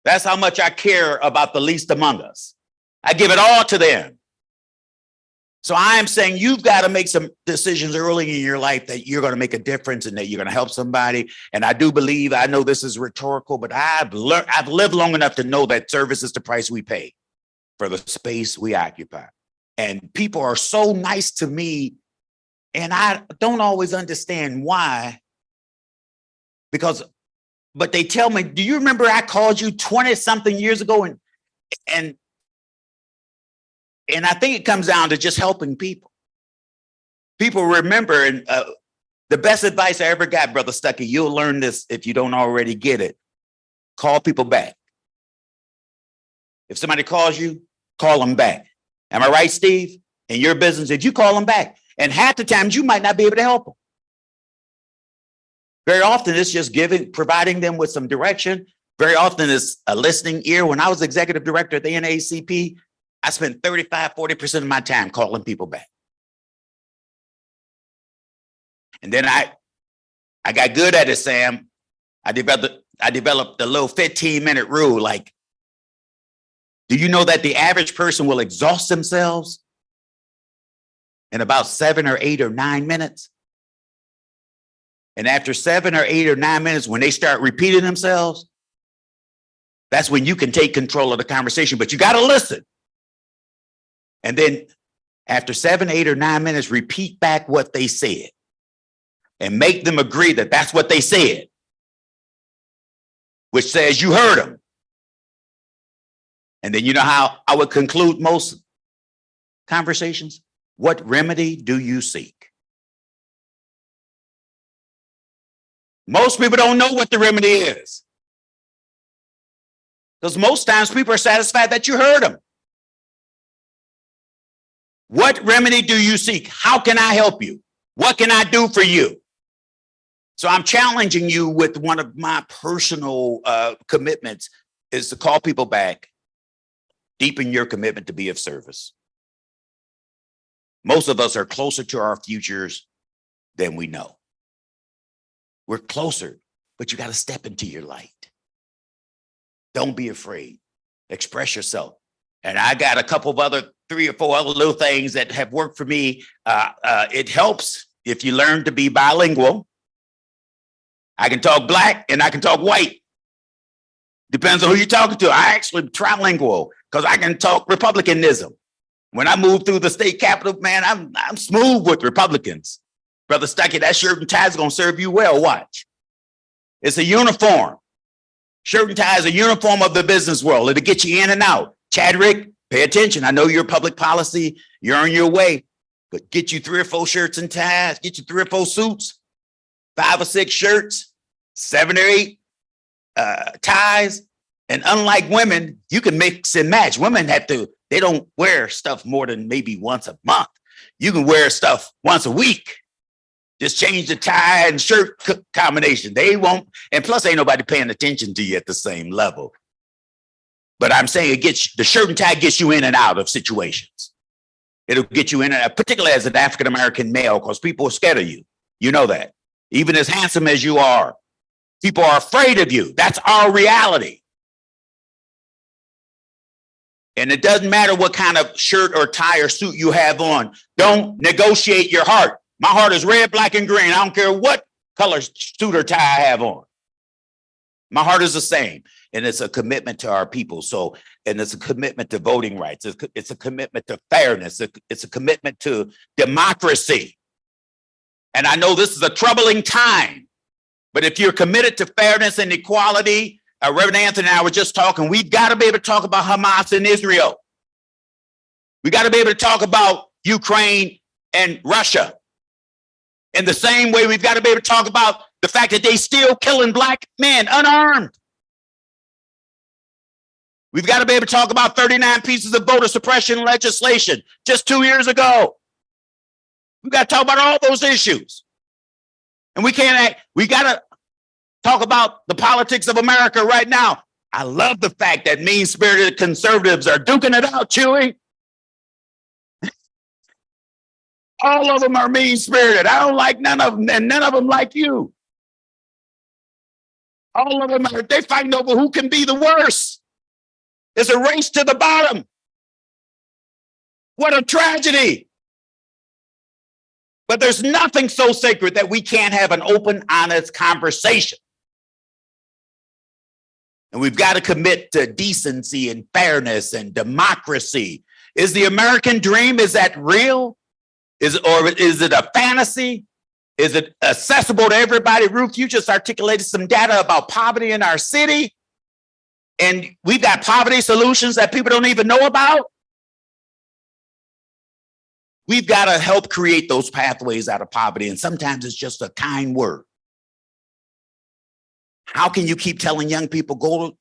Speaker 10: That's how much I care about the least among us. I give it all to them. So I am saying you've got to make some decisions early in your life that you're going to make a difference and that you're going to help somebody. And I do believe, I know this is rhetorical, but I've lived long enough to know that service is the price we pay for the space we occupy. And people are so nice to me, and I don't always understand why, but they tell me, do you remember I called you 20 something years ago? And I think it comes down to just helping people. People remember, and the best advice I ever got, Brother Stuckey, you'll learn this if you don't already get it. Call people back. If somebody calls you, call them back. Am I right, Steve? In your business, if you call them back, and half the times you might not be able to help them. Very often it's just providing them with some direction. Very often it's a listening ear. When I was executive director at the NAACP, I spent 35–40% of my time calling people back. And then I got good at it, Sam. I developed a little 15-minute rule. Like, do you know that the average person will exhaust themselves in about 7 or 8 or 9 minutes? And after 7 or 8 or 9 minutes, when they start repeating themselves, that's when you can take control of the conversation, but you got to listen. And then after 7, 8 or 9 minutes, repeat back what they said and make them agree that that's what they said, which says you heard them. And then you know how I would conclude most conversations? What remedy do you seek? Most people don't know what the remedy is. Because most times people are satisfied that you heard them. What remedy do you seek? How can I help you? What can I do for you? So I'm challenging you with one of my personal commitments is to call people back, deepen your commitment to be of service. Most of us are closer to our futures than we know. We're closer, but you got to step into your light. Don't be afraid. Express yourself. And I got a couple of other 3 or 4 other little things that have worked for me. It helps if you learn to be bilingual. I can talk black and I can talk white. Depends on who you're talking to. I actually trilingual because I can talk Republicanism. When I moved through the state capitol, man, I'm smooth with Republicans. Brother Stuckey, that shirt and tie is going to serve you well. Watch. It's a uniform. Shirt and tie is a uniform of the business world. It'll get you in and out. Chadwick, pay attention. I know you're public policy. You're on your way, but get you 3 or 4 shirts and ties. Get you 3 or 4 suits, 5 or 6 shirts, 7 or 8 ties. And unlike women, you can mix and match. Women they don't wear stuff more than maybe once a month. You can wear stuff once a week. Just change the tie and shirt combination. They won't, and plus ain't nobody paying attention to you at the same level. But I'm saying the shirt and tie gets you in and out of situations. It'll get you in and out, particularly as an African-American male, because people are scared of you. You know that. Even as handsome as you are, people are afraid of you. That's our reality. And it doesn't matter what kind of shirt or tie or suit you have on. Don't negotiate your heart. My heart is red, black, and green. I don't care what color suit or tie I have on. My heart is the same. And it's a commitment to our people. So, and it's a commitment to voting rights. It's a commitment to fairness. It's a commitment to democracy. And I know this is a troubling time, but if you're committed to fairness and equality, Reverend Anthony and I were just talking, we've got to be able to talk about Hamas and Israel. We got to be able to talk about Ukraine and Russia. In the same way, we've got to be able to talk about the fact that they still killing black men unarmed. We've got to be able to talk about 39 pieces of voter suppression legislation just 2 years ago. We've got to talk about all those issues. And we got to talk about the politics of America right now. I love the fact that mean-spirited conservatives are duking it out, Chewy. All of them are mean-spirited. I don't like none of them, and none of them like you. All of them they're fighting over who can be the worst. It's a race to the bottom. What a tragedy. But there's nothing so sacred that we can't have an open, honest conversation. And we've got to commit to decency and fairness and democracy. Is the American dream, is that real? Is it a fantasy? Is it accessible to everybody? Ruth, you just articulated some data about poverty in our city. And we've got poverty solutions that people don't even know about. We've got to help create those pathways out of poverty. And sometimes it's just a kind word. How can you keep telling young people, go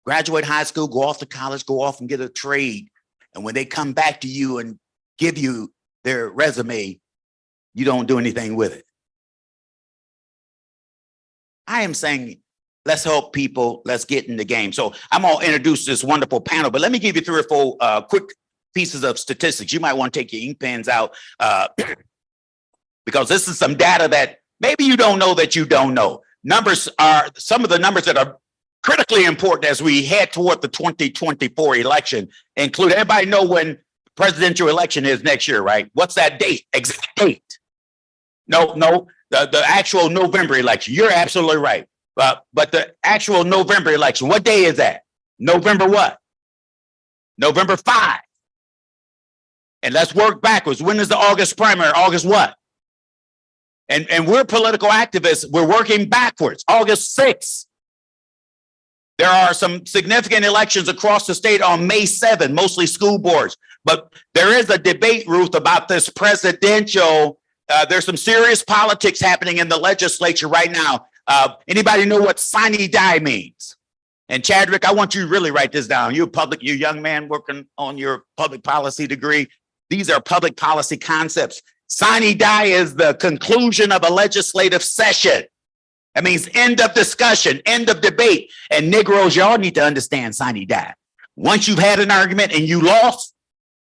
Speaker 10: graduate high school, go off to college, go off and get a trade. And when they come back to you and give you their resume, you don't do anything with it. I am saying, let's help people. Let's get in the game. So I'm going to introduce this wonderful panel, but let me give you 3 or 4 quick pieces of statistics. You might want to take your ink pens out because this is some data that maybe you don't know that you don't know. Numbers are some of the numbers that are critically important as we head toward the 2024 election. Include, everybody know when presidential election is next year, right? What's that date? Exact date? No, the actual November election. You're absolutely right. But the actual November election, what day is that? November what? November 5. And let's work backwards. When is the August primary? August what? And we're political activists. We're working backwards. August 6th. There are some significant elections across the state on May 7, mostly school boards. But there is a debate, Ruth, about this presidential. There's some serious politics happening in the legislature right now. Anybody know what sine die means? And Chadwick, I want you to really write this down. You're a young man working on your public policy degree. These are public policy concepts. Sine die is the conclusion of a legislative session. That means end of discussion, end of debate. And Negroes, y'all need to understand sine die. Once you've had an argument and you lost,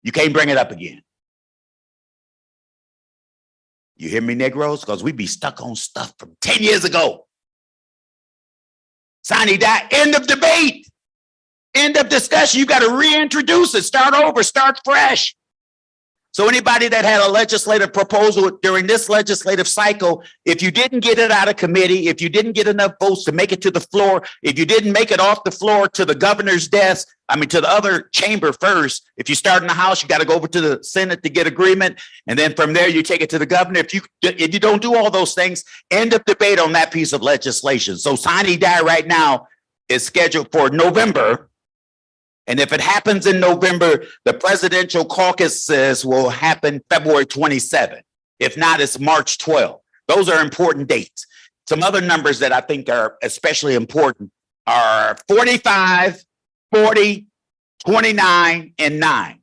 Speaker 10: you can't bring it up again. You hear me, Negroes? Because we be stuck on stuff from 10 years ago. Sine die, end of debate, end of discussion. You got to reintroduce it, start over, start fresh. So anybody that had a legislative proposal during this legislative cycle, if you didn't get it out of committee, if you didn't get enough votes to make it to the floor, if you didn't make it off the floor to the governor's desk, to the other chamber first, if you start in the House, you got to go over to the Senate to get agreement. And then from there, you take it to the governor. If you don't do all those things, end of debate on that piece of legislation. So sine die right now is scheduled for November. And if it happens in November, the presidential caucuses will happen February 27th. If not, it's March 12th. Those are important dates. Some other numbers that I think are especially important are 45, 40, 29, and 9.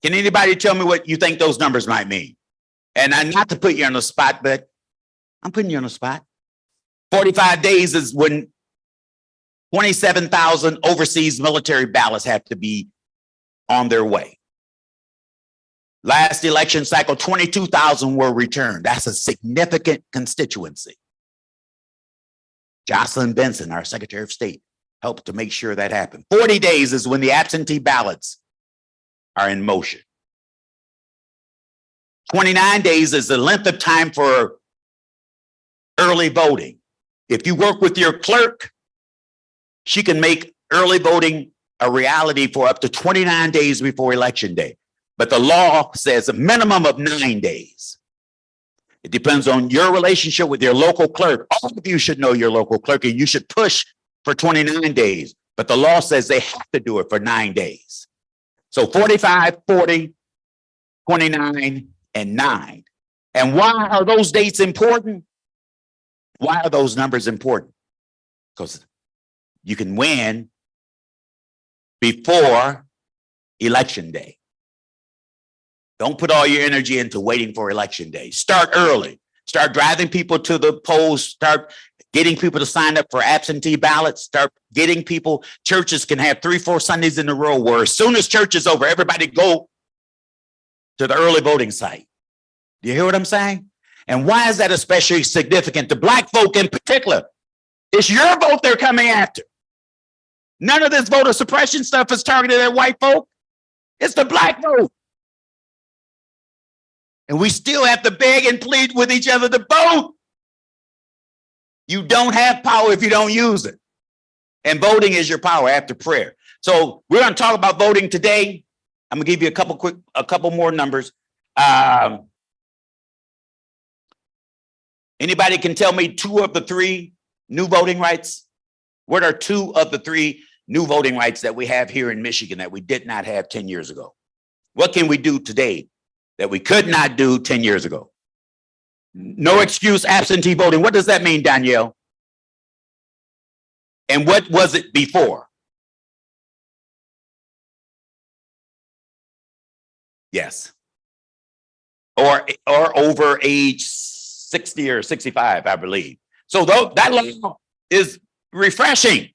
Speaker 10: Can anybody tell me what you think those numbers might mean? And not to put you on the spot, but I'm putting you on the spot. 45 days is when 27,000 overseas military ballots have to be on their way. Last election cycle, 22,000 were returned. That's a significant constituency. Jocelyn Benson, our Secretary of State, helped to make sure that happened. 40 days is when the absentee ballots are in motion. 29 days is the length of time for early voting. If you work with your clerk, she can make early voting a reality for up to 29 days before election day. But the law says a minimum of 9 days. It depends on your relationship with your local clerk. All of you should know your local clerk, and you should push for 29 days. But the law says they have to do it for 9 days. So 45, 40, 29, and 9. And why are those dates important? Why are those numbers important? Because you can win before election day. Don't put all your energy into waiting for election day. Start early. Start driving people to the polls. Start getting people to sign up for absentee ballots. Start getting people. Churches can have 3-4 Sundays in a row where as soon as church is over, everybody go to the early voting site. Do you hear what I'm saying? And why is that especially significant to Black folk in particular? It's your vote they're coming after. None of this voter suppression stuff is targeted at white folk. It's the Black vote. And we still have to beg and plead with each other to vote. You don't have power if you don't use it. And voting is your power after prayer. So we're going to talk about voting today. I'm going to give you a couple more numbers. Anybody can tell me 2 of the 3 new voting rights? What are 2 of the 3 new voting rights that we have here in Michigan that we did not have 10 years ago? What can we do today that we could not do 10 years ago? No excuse absentee voting. What does that mean, Danielle? And what was it before? Yes. Or over age 60 or 65, I believe. So that law is refreshing.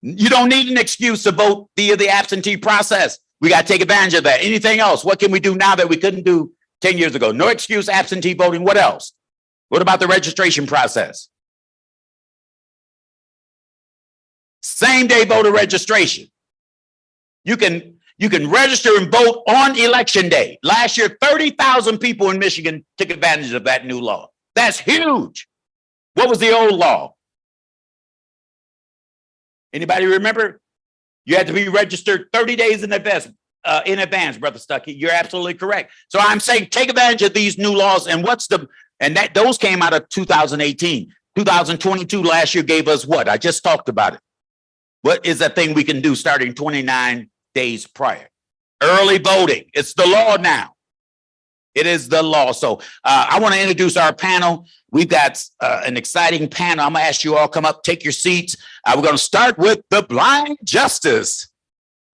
Speaker 10: You don't need an excuse to vote via the absentee process. We got to take advantage of that. Anything else? What can we do now that we couldn't do 10 years ago? No excuse absentee voting. What else? What about the registration process? Same day voter registration. You can register and vote on election day. Last year, 30,000 people in Michigan took advantage of that new law. That's huge. What was the old law? Anybody remember? You had to be registered 30 days in advance, Brother Stuckey. You're absolutely correct. So I'm saying take advantage of these new laws. And those came out of 2018. 2022 last year gave us what? I just talked about it. What is that thing we can do starting 29 days prior? Early voting. It's the law now. It is the law. So I want to introduce our panel. We've got an exciting panel. I'm going to ask you all come up, take your seats. We're going to start with the blind justice,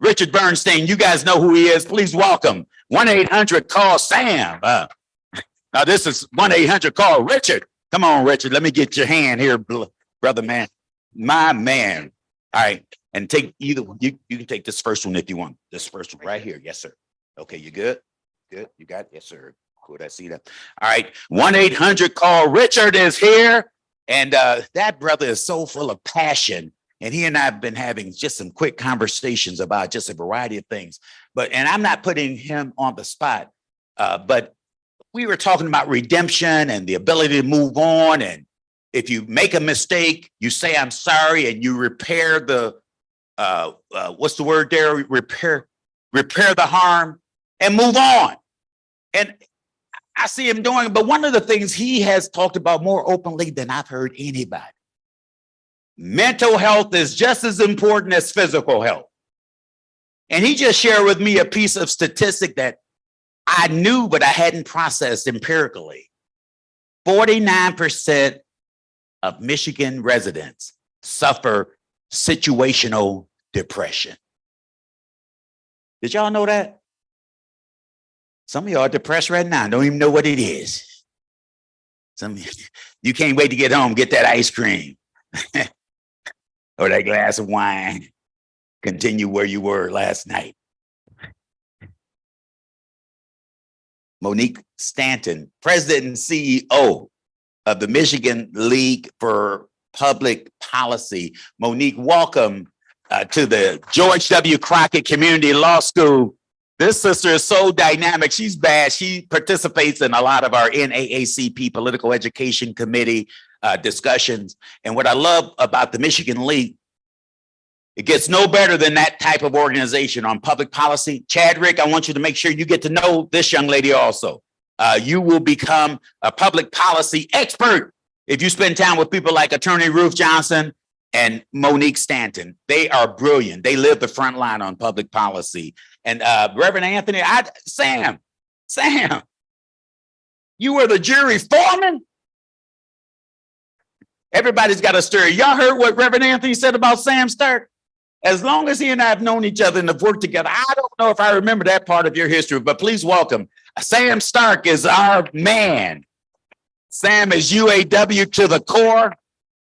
Speaker 10: Richard Bernstein. You guys know who he is. Please welcome 1-800-CALL-SAM. Now this is 1-800-CALL Richard. Come on, Richard. Let me get your hand here, brother man. My man. All right. And take either one. You can take this first one if you want. This first one right here. Yes, sir. Okay, you good? Good. You got it? Yes, sir. Cool. I see that. All right. 1-800-CALL Richard is here. And that brother is so full of passion. And he and I have been having just some quick conversations about just a variety of things. And I'm not putting him on the spot. But we were talking about redemption and the ability to move on. And if you make a mistake, you say, I'm sorry, and you repair the, what's the word there? Repair the harm and move on. And I see him doing it. But one of the things he has talked about more openly than I've heard anybody, mental health is just as important as physical health. And he just shared with me a piece of statistic that I knew, but I hadn't processed empirically. 49% of Michigan residents suffer situational depression. Did y'all know that? Some of y'all are depressed right now, don't even know what it is. Some of you can't wait to get home, get that ice cream or that glass of wine, continue where you were last night. Monique Stanton, President and CEO of the Michigan League for Public Policy. Monique, welcome to the George W. Crockett Community Law School. This sister is so dynamic. She's bad. She participates in a lot of our NAACP Political Education Committee discussions. And what I love about the Michigan League, it gets no better than that type of organization on public policy. Chadrick, I want you to make sure you get to know this young lady also. You will become a public policy expert if you spend time with people like Attorney Ruth Johnson and Monique Stanton. They are brilliant. They live the front line on public policy. And Reverend Anthony, Sam, you were the jury foreman? Everybody's got a story. Y'all heard what Reverend Anthony said about Sam Stark? As long as he and I have known each other and have worked together, I don't know if I remember that part of your history, but please welcome. Sam Stark is our man. Sam is UAW to the core.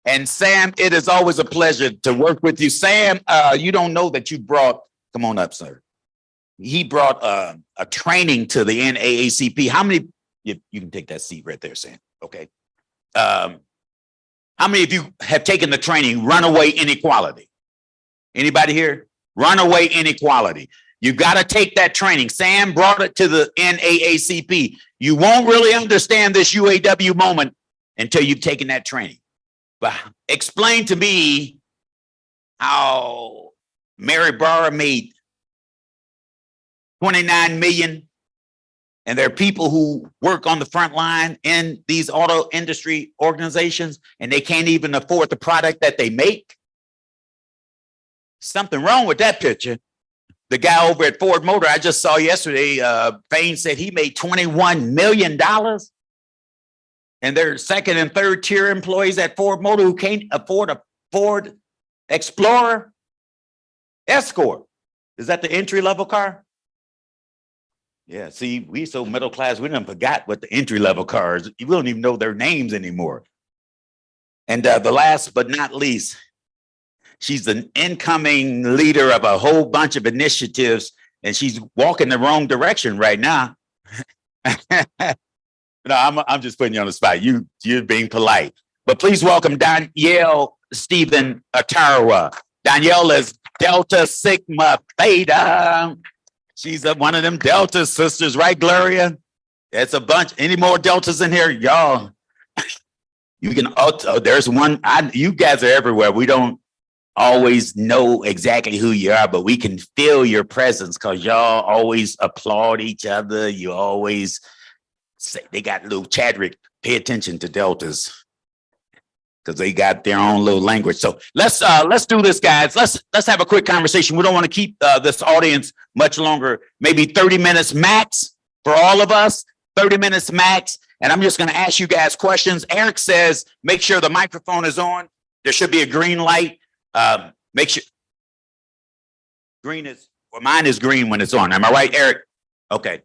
Speaker 10: And Sam, it is always a pleasure to work with you. Sam, you don't know that you brought, come on up, sir. He brought a training to the NAACP. How many, you can take that seat right there, Sam, okay. How many of you have taken the training, Runaway Inequality? Anybody here? Runaway Inequality. You've got to take that training. Sam brought it to the NAACP. You won't really understand this UAW moment until you've taken that training. But explain to me how Mary Barra made 29 million, and there are people who work on the front line in these auto industry organizations, and they can't even afford the product that they make. Something wrong with that picture. The guy over at Ford Motor, I just saw yesterday, Fain said he made $21 million. And there are second and third tier employees at Ford Motor who can't afford a Ford Explorer Escort. Is that the entry level car? Yeah, see, we so middle class, we done forgot what the entry level cars, we don't even know their names anymore. And the last but not least, she's an incoming leader of a whole bunch of initiatives, and she's walking the wrong direction right now. No, I'm just putting you on the spot. You're being polite. But please welcome Danielle Stephen Atarawa. Danielle is Delta Sigma Theta. She's one of them Delta sisters, right, Gloria? It's a bunch. Any more Deltas in here? Y'all, you can, there's one. You guys are everywhere. We don't always know exactly who you are, but we can feel your presence because y'all always applaud each other. You always say, they got little Chadrick, pay attention to Deltas because they got their own little language. So let's do this, guys. Let's have a quick conversation. We don't want to keep this audience much longer, maybe 30 minutes max for all of us, 30 minutes max. And I'm just going to ask you guys questions. Eric says, make sure the microphone is on. There should be a green light. Make sure green is, well, mine is green when it's on. Am I right, Eric? Okay.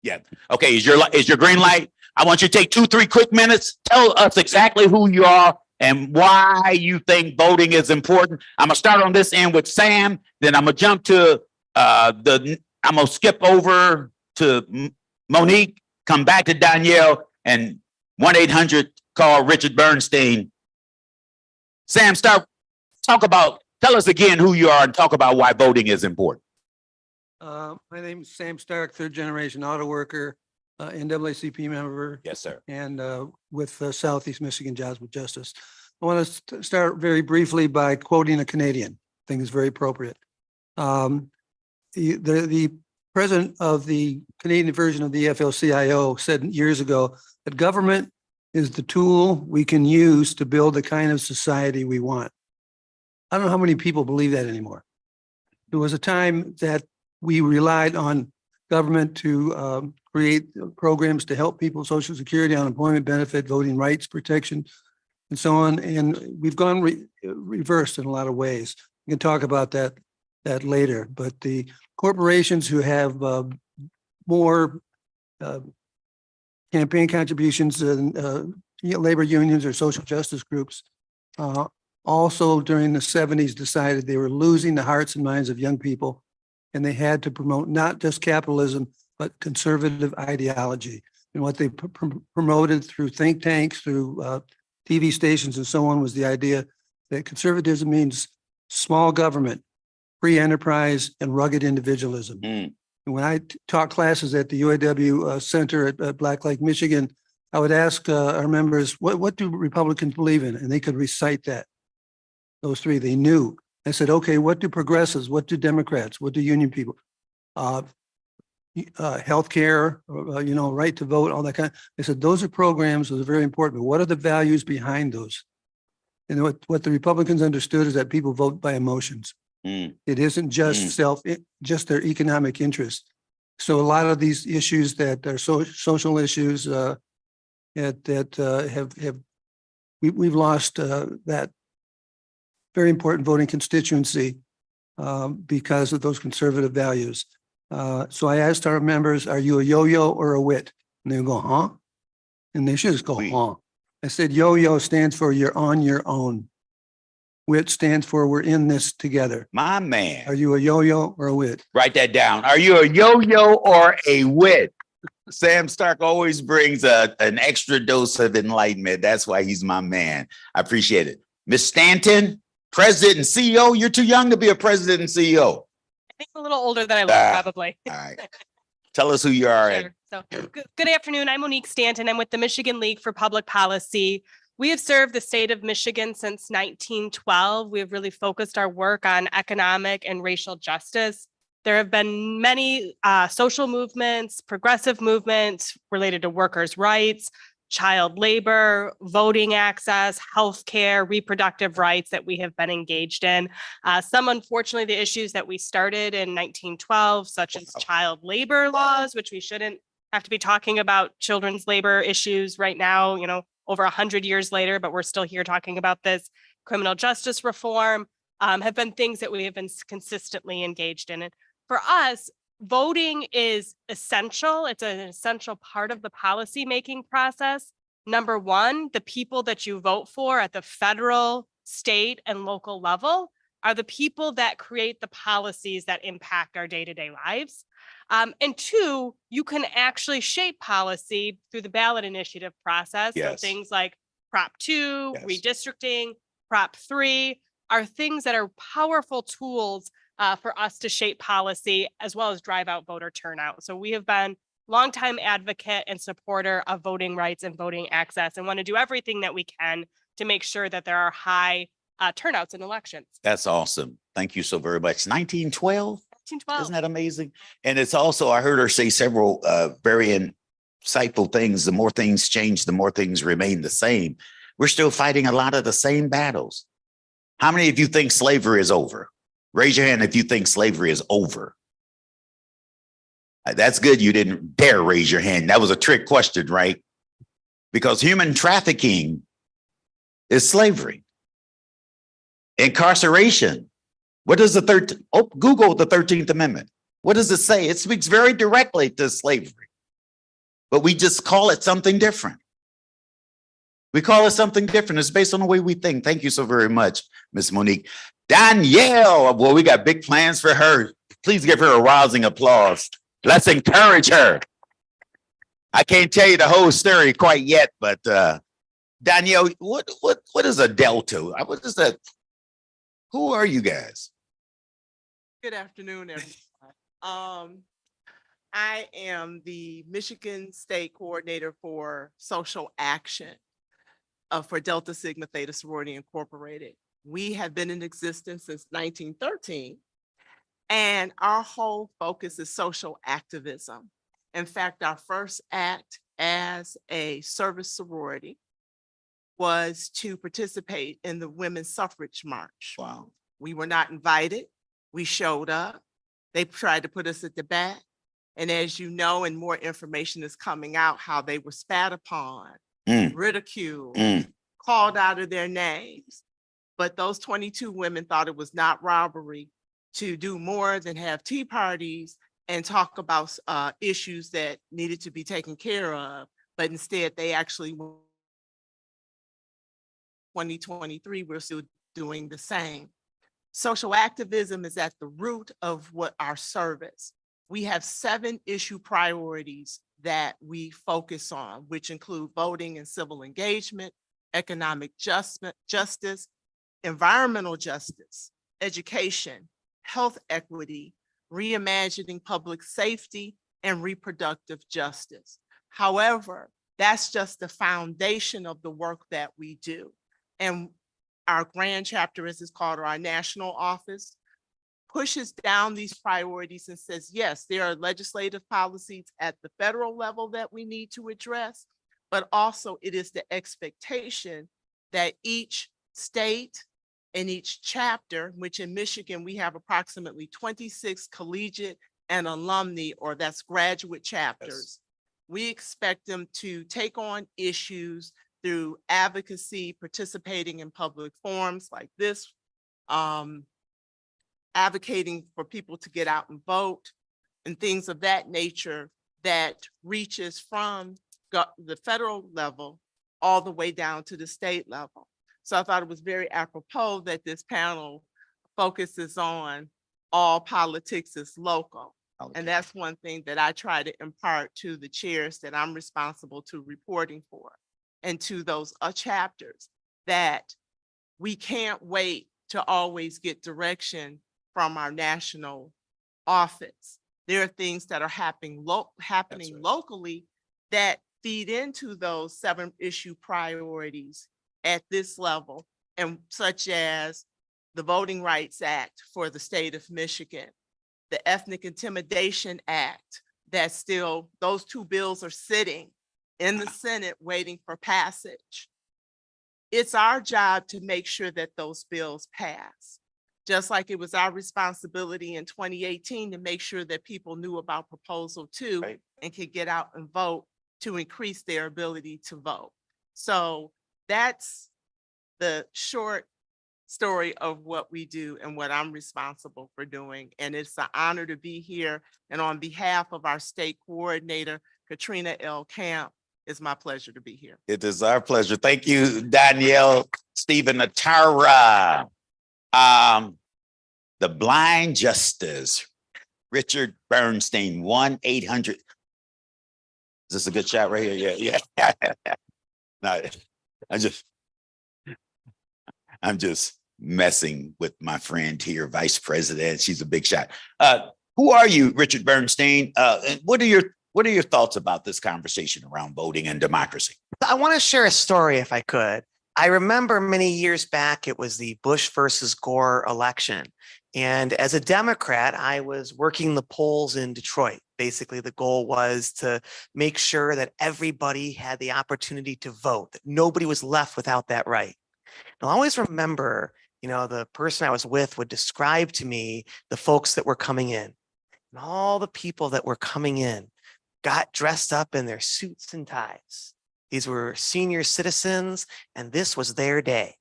Speaker 10: Yeah. Okay. Is your green light? I want you to take 2-3 quick minutes. Tell us exactly who you are and why you think voting is important. I'm gonna start on this end with Sam. Then I'm gonna jump to I'm gonna skip over to Monique, come back to Danielle, and 1-800 call Richard Bernstein. Sam, tell us again who you are and talk about why voting is important.
Speaker 11: My name is Sam Stark, third generation auto worker, NAACP member,
Speaker 10: Yes, sir.
Speaker 11: and with Southeast Michigan Jobs with Justice. I want to start very briefly by quoting a Canadian. I think it's very appropriate. The president of the Canadian version of the AFL-CIO said years ago that government is the tool we can use to build the kind of society we want. I don't know how many people believe that anymore. There was a time that we relied on government to create programs to help people, Social Security, unemployment benefit, voting rights protection, and so on. And we've gone reversed in a lot of ways. We can talk about that later. But the corporations who have more campaign contributions and labor unions or social justice groups also during the 70s decided they were losing the hearts and minds of young people, and they had to promote not just capitalism, but conservative ideology. And what they promoted through think tanks, through TV stations and so on, was the idea that conservatism means small government, free enterprise, and rugged individualism. And when I taught classes at the UAW Center at Black Lake, Michigan, I would ask our members, what do Republicans believe in? And they could recite that. Those three, they knew. I said, okay, what do progressives, what do Democrats, what do union people? Healthcare, right to vote, all that kind. I said, those are programs that are very important. But what are the values behind those? And what the Republicans understood is that people vote by emotions. It isn't just just their economic interest. So a lot of these issues that are social issues we've lost that very important voting constituency because of those conservative values. So I asked our members, are you a yo-yo or a wit? And they go, huh? And they should just go, huh? I said, yo-yo stands for you're on your own. WIT stands for we're in this together.
Speaker 10: My man.
Speaker 11: Are you a yo-yo or a wit?
Speaker 10: Write that down. Are you a yo-yo or a wit? Sam Stark always brings an extra dose of enlightenment. That's why he's my man. I appreciate it. Miss Stanton, president and CEO. You're too young to be a president and CEO.
Speaker 12: I think a little older than I look, probably.
Speaker 10: All right. Tell us who you are.
Speaker 12: Sure. So, good afternoon. I'm Monique Stanton. I'm with the Michigan League for Public Policy. We have served the state of Michigan since 1912. We have really focused our work on economic and racial justice. There have been many social movements, progressive movements related to workers' rights, child labor, voting access, healthcare, reproductive rights that we have been engaged in. Some, unfortunately, the issues that we started in 1912, such as child labor laws, which we shouldn't have to be talking about children's labor issues right now, over 100 years later, but we're still here talking about this. Criminal justice reform have been things that we have been consistently engaged in. And for us, voting is essential. It's an essential part of the policy-making process. Number one, the people that you vote for at the federal, state, and local level are the people that create the policies that impact our day-to-day lives. And two, you can actually shape policy through the ballot initiative process.
Speaker 10: Yes.
Speaker 12: So things like Prop 2,
Speaker 10: Yes.
Speaker 12: redistricting, Prop 3 are things that are powerful tools for us to shape policy as well as drive out voter turnout. So we have been longtime advocate and supporter of voting rights and voting access and want to do everything that we can to make sure that there are high turnouts in elections.
Speaker 10: That's awesome. Thank you so very much. 1912.
Speaker 12: 1912.
Speaker 10: Isn't that amazing? And it's also, I heard her say several very insightful things. The more things change, the more things remain the same. We're still fighting a lot of the same battles. How many of you think slavery is over? Raise your hand if you think slavery is over. That's good. You didn't dare raise your hand. That was a trick question, right? Because human trafficking is slavery. Incarceration. What does Google the 13th Amendment. What does it say? It speaks very directly to slavery, but we just call it something different. We call it something different. It's based on the way we think. Thank you so very much, Miss Monique. Danielle, well, we got big plans for her. Please give her a rousing applause. Let's encourage her. I can't tell you the whole story quite yet, but Danielle, what is a Delta? What is that? Who are you guys?
Speaker 13: Good afternoon, everyone. I am the Michigan State Coordinator for Social Action for Delta Sigma Theta Sorority Incorporated. We have been in existence since 1913, and our whole focus is social activism. In fact, our first act as a service sorority was to participate in the Women's Suffrage March.
Speaker 10: Wow.
Speaker 13: We were not invited. We showed up. They tried to put us at the back. And as you know, and more information is coming out, how they were spat upon, ridiculed, called out of their names. But those 22 women thought it was not robbery to do more than have tea parties and talk about issues that needed to be taken care of. But instead, they actually, 2023, we're still doing the same. Social activism is at the root of what our service. We have 7 issue priorities that we focus on, which include voting and civil engagement, economic justice, environmental justice, education, health equity, reimagining public safety, and reproductive justice. However, that's just the foundation of the work that we do. And our grand chapter, as it's called, or our national office, pushes down these priorities and says, yes, there are legislative policies at the federal level that we need to address, but also it is the expectation that each state and each chapter, which in Michigan, we have approximately 26 collegiate and alumni, or that's graduate chapters. We expect them to take on issues through advocacy, participating in public forums like this, advocating for people to get out and vote, and things of that nature that reaches from the federal level all the way down to the state level. So I thought it was very apropos that this panel focuses on all politics is local. And that's one thing that I try to impart to the chairs that I'm responsible to reporting for, and to those chapters, that we can't wait to always get direction from our national office. There are things that are happening locally that feed into those 7 issue priorities at this level, and such as the Voting Rights Act for the state of Michigan, the Ethnic Intimidation Act, that still, those 2 bills are sitting in the Senate waiting for passage. It's our job to make sure that those bills pass. Just like it was our responsibility in 2018 to make sure that people knew about Proposal 2 and could get out and vote to increase their ability to vote. So that's the short story of what we do and what I'm responsible for doing. And it's an honor to be here. And on behalf of our state coordinator, Katrina L. Camp, it's my pleasure to be here.
Speaker 10: It is our pleasure. Thank you, Danielle, Stephen Atara. The Blind Justice, Richard Bernstein, 1-800. Is this a good shot right here? Yeah. No, I'm just messing with my friend here, Vice President. She's a big shot. Who are you, Richard Bernstein? And what are your thoughts about this conversation around voting and democracy?
Speaker 2: I want to share a story if I could. I remember many years back, it was the Bush versus Gore election. And as a Democrat, I was working the polls in Detroit. Basically, the goal was to make sure that everybody had the opportunity to vote, that nobody was left without that right. And I always remember, the person I was with would describe to me the folks that were coming in. And all the people that were coming in got dressed up in their suits and ties. These were senior citizens, and this was their day.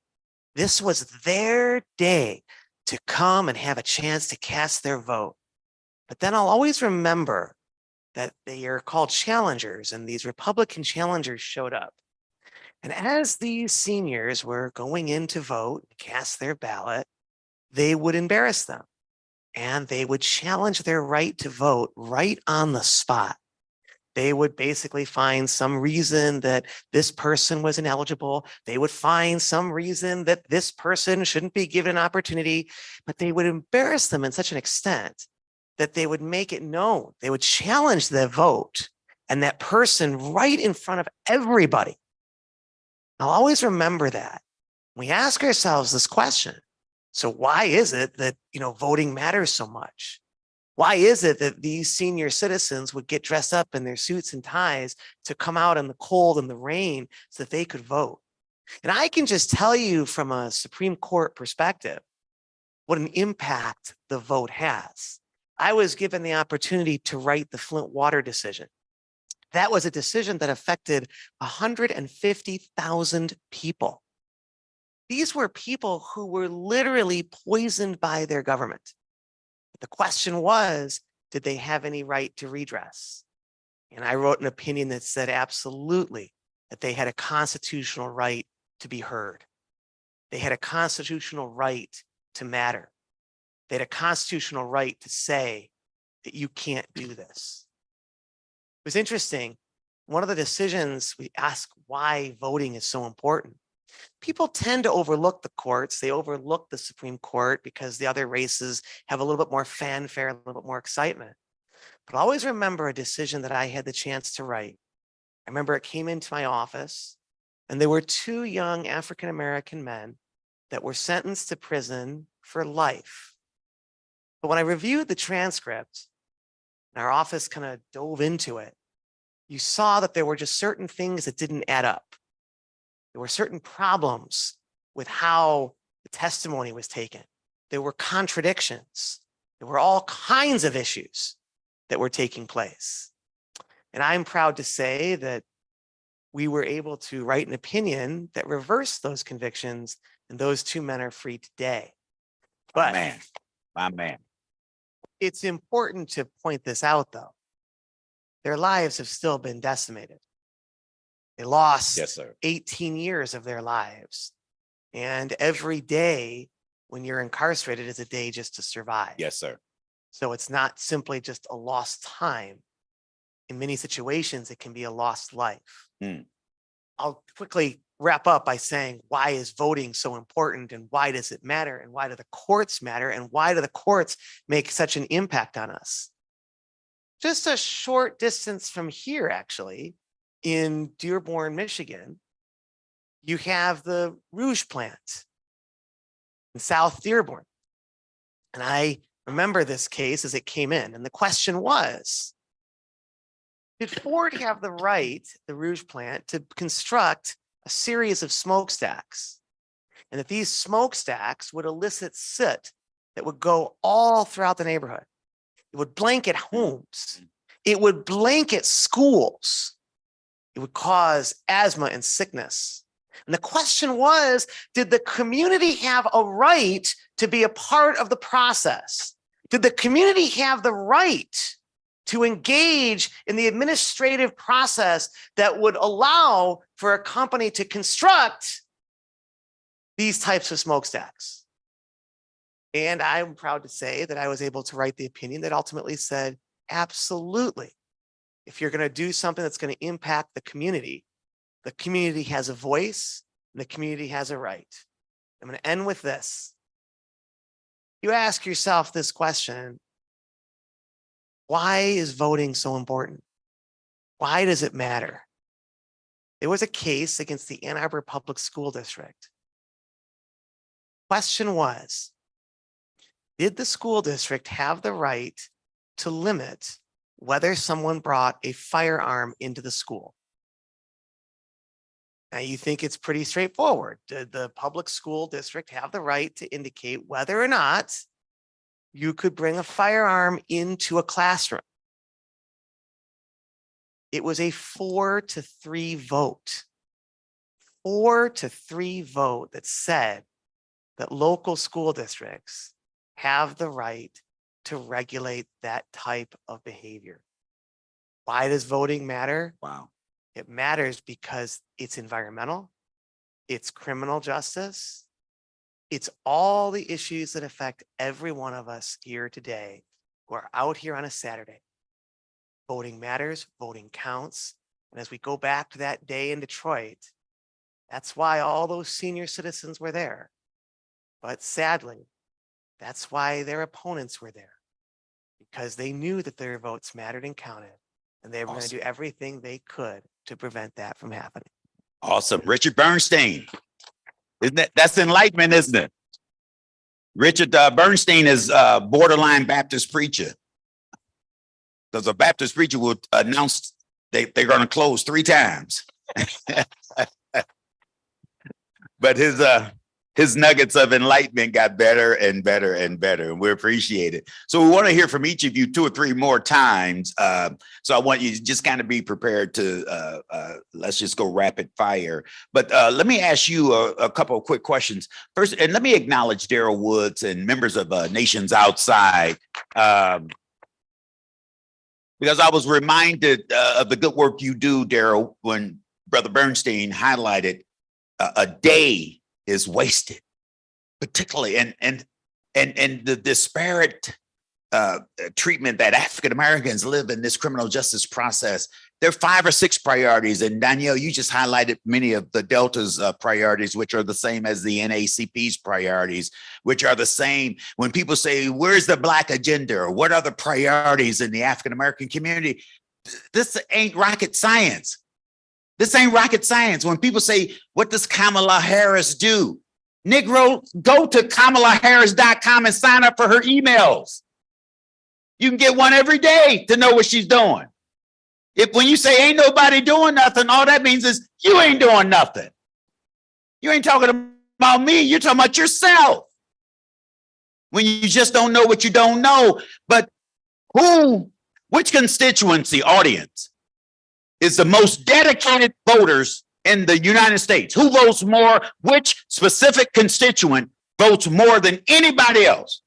Speaker 2: This was their day to come and have a chance to cast their vote. But then I'll always remember that they are called challengers, and these Republican challengers showed up. And as these seniors were going in to vote, cast their ballot, they would embarrass them, and they would challenge their right to vote right on the spot. They would basically find some reason that this person was ineligible. They would find some reason that this person shouldn't be given an opportunity, but they would embarrass them in such an extent that they would make it known, they would challenge their vote and that person right in front of everybody. I'll always remember that. We ask ourselves this question. So why is it that, voting matters so much? Why is it that these senior citizens would get dressed up in their suits and ties to come out in the cold and the rain so that they could vote? And I can just tell you from a Supreme Court perspective what an impact the vote has. I was given the opportunity to write the Flint water decision. That was a decision that affected 150,000 people. These were people who were literally poisoned by their government. But the question was, did they have any right to redress? And I wrote an opinion that said absolutely that they had a constitutional right to be heard. They had a constitutional right to matter. They had a constitutional right to say that you can't do this. It was interesting. One of the decisions we ask why voting is so important. People tend to overlook the courts. They overlook the Supreme Court because the other races have a little bit more fanfare, a little bit more excitement. But always remember a decision that I had the chance to write. I remember it came into my office and there were two young African-American men that were sentenced to prison for life. But when I reviewed the transcript and our office kind of dove into it, you saw that there were just certain things that didn't add up. There were certain problems with how the testimony was taken. There were contradictions. There were all kinds of issues that were taking place. And I'm proud to say that we were able to write an opinion that reversed those convictions, and those two men are free today. But
Speaker 10: My man.
Speaker 2: it's important to point this out, though. Their lives have still been decimated. They lost
Speaker 10: Yes, sir.
Speaker 2: 18 years of their lives. And every day when you're incarcerated is a day just to survive.
Speaker 10: Yes, sir.
Speaker 2: So it's not simply just a lost time. In many situations, it can be a lost life. I'll quickly wrap up by saying, why is voting so important and why does it matter? And why do the courts matter? And why do the courts make such an impact on us? Just a short distance from here, actually, in Dearborn, Michigan, you have the Rouge plant in South Dearborn. And I remember this case as it came in. And the question was, did Ford have the right, the Rouge plant, to construct a series of smokestacks? And that these smokestacks would elicit soot that would go all throughout the neighborhood. It would blanket homes. It would blanket schools. It would cause asthma and sickness. And the question was, did the community have a right to be a part of the process? Did the community have the right to engage in the administrative process that would allow for a company to construct these types of smokestacks? And I'm proud to say that I was able to write the opinion that ultimately said, absolutely. If you're going to do something that's going to impact the community has a voice and the community has a right. I'm going to end with this. You ask yourself this question, why is voting so important? Why does it matter? There was a case against the Ann Arbor Public School District. Question was, did the school district have the right to limit whether someone brought a firearm into the school? Now you think it's pretty straightforward. Did the public school district have the right to indicate whether or not you could bring a firearm into a classroom? It was a 4-3 vote. 4-3 vote that said that local school districts have the right to regulate that type of behavior. Why does voting matter?
Speaker 10: Wow.
Speaker 2: It matters because it's environmental, it's criminal justice, it's all the issues that affect every one of us here today who are out here on a Saturday. Voting matters, voting counts. And as we go back to that day in Detroit, that's why all those senior citizens were there. But sadly, that's why their opponents were there. because they knew that their votes mattered and counted. And they were going to do everything they could to prevent that from happening.
Speaker 10: Awesome. Richard Bernstein. That's enlightenment, isn't it? Richard Bernstein is a borderline Baptist preacher. Because a Baptist preacher will announce they're going to close 3 times. But his nuggets of enlightenment got better and better and better, and we appreciate it. So we want to hear from each of you 2 or 3 more times. So I want you to just kind of be prepared to, let's just go rapid fire. But let me ask you a couple of quick questions. First, and let me acknowledge Daryl Woods and members of Nations Outside, because I was reminded of the good work you do, Daryl, when Brother Bernstein highlighted a day is wasted, particularly and the disparate treatment that African Americans live in this criminal justice process. There are 5 or 6 priorities, and Danielle, you just highlighted many of the Delta's priorities, which are the same as the NAACP's priorities, which are the same. When people say, "Where's the Black agenda?" or "What are the priorities in the African American community?" This ain't rocket science. This ain't rocket science. When people say, "What does Kamala Harris do?" Negro, go to KamalaHarris.com and sign up for her emails. You can get one every day to know what she's doing. When you say ain't nobody doing nothing, all that means is you ain't doing nothing. You ain't talking about me. You're talking about yourself. When you just don't know what you don't know. But which constituency audience is the most dedicated voters in the United States? Who votes more? Which specific constituent votes more than anybody else?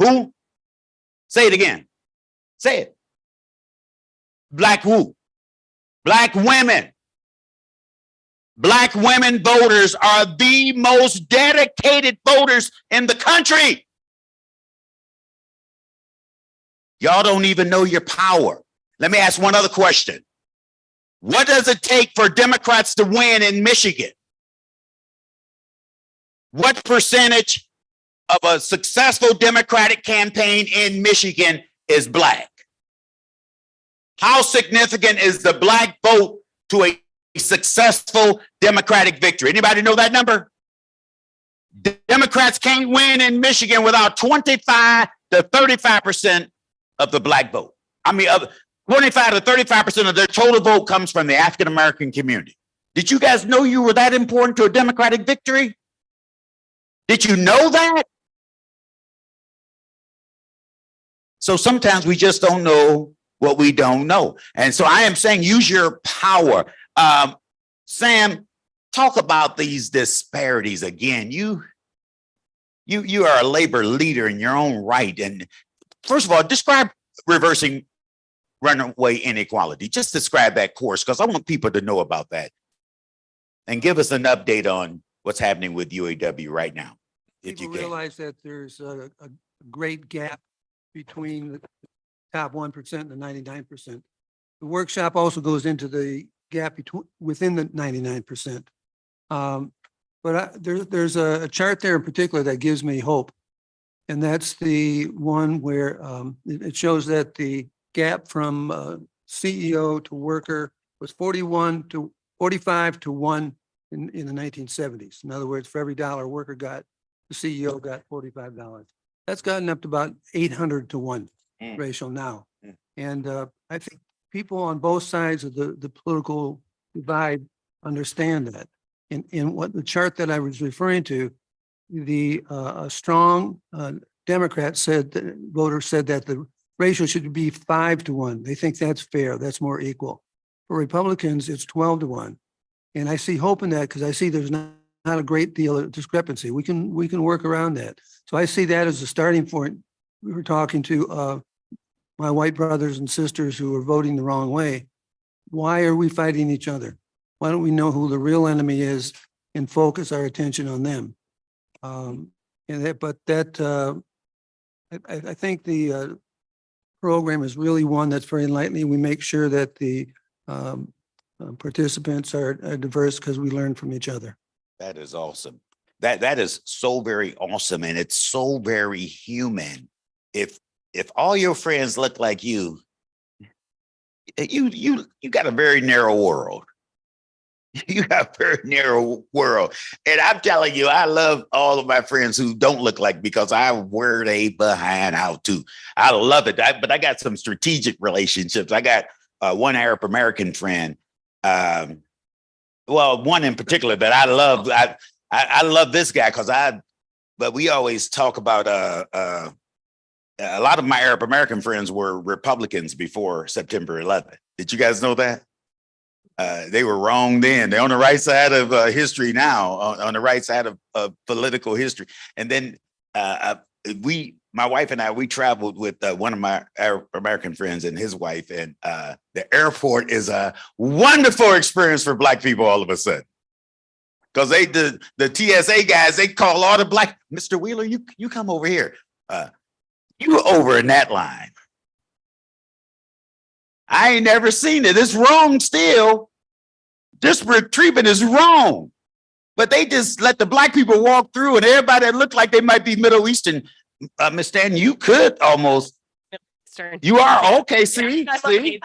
Speaker 10: Who? Say it again. Say it. Black who? Black women. Black women voters are the most dedicated voters in the country. Y'all don't even know your power. Let me ask one other question. What does it take for Democrats to win in Michigan? What percentage of a successful Democratic campaign in Michigan is Black? How significant is the Black vote to a successful Democratic victory? Anybody know that number? Democrats can't win in Michigan without 25 to 35% of the Black vote. 25 to 35% of their total vote comes from the African American community. Did you guys know you were that important to a Democratic victory? Did you know that? So sometimes we just don't know what we don't know. And so I am saying use your power. Sam, talk about these disparities again. You are a labor leader in your own right. And first of all, describe reversing runaway inequality. Just describe that course, because I want people to know about that. And give us an update on what's happening with UAW right now.
Speaker 11: People realize that there's a great gap between the top 1% and the 99%. The workshop also goes into the gap within the 99%. But there's a chart there in particular that gives me hope. And that's the one where it shows that the gap from CEO to worker was 45 to 1 in the 1970s. In other words, for every dollar a worker got, the CEO got $45. That's gotten up to about 800 to 1 ratio now. And I think people on both sides of the political divide understand that. And what the chart that I was referring to, a strong Democrat voter said that the ratio should be 5 to 1. They think that's fair. That's more equal. For Republicans, it's 12 to 1. And I see hope in that because I see there's not a great deal of discrepancy. We can work around that. So I see that as a starting point. We were talking to my white brothers and sisters who are voting the wrong way. Why are we fighting each other? Why don't we know who the real enemy is and focus our attention on them? I think the program is really one that's very enlightening. We make sure that the participants are diverse because we learn from each other.
Speaker 10: That is awesome. That is so very awesome, and it's so very human. If if all your friends look like you got a very narrow world. You got a very narrow world. And I'm telling you, I love all of my friends who don't look like, because I wear they behind out too. I love it. But I got some strategic relationships. I got one Arab American friend. Well, one in particular that I love. I love this guy but we always talk about a lot of my Arab American friends were Republicans before September 11th. Did you guys know that? They were wrong then. They're on the right side of history now, on the right side of political history. And then my wife and I, we traveled with one of my Arab American friends and his wife, and the airport is a wonderful experience for Black people all of a sudden. Because the TSA guys, they call all the Black, Mr. Wheeler, you come over here. You over in that line. I ain't never seen it. It's wrong still. Disparate treatment is wrong. But they just let the Black people walk through, and everybody that looked like they might be Middle Eastern. Miss Stanton, you could almost. You are? Okay, see? See?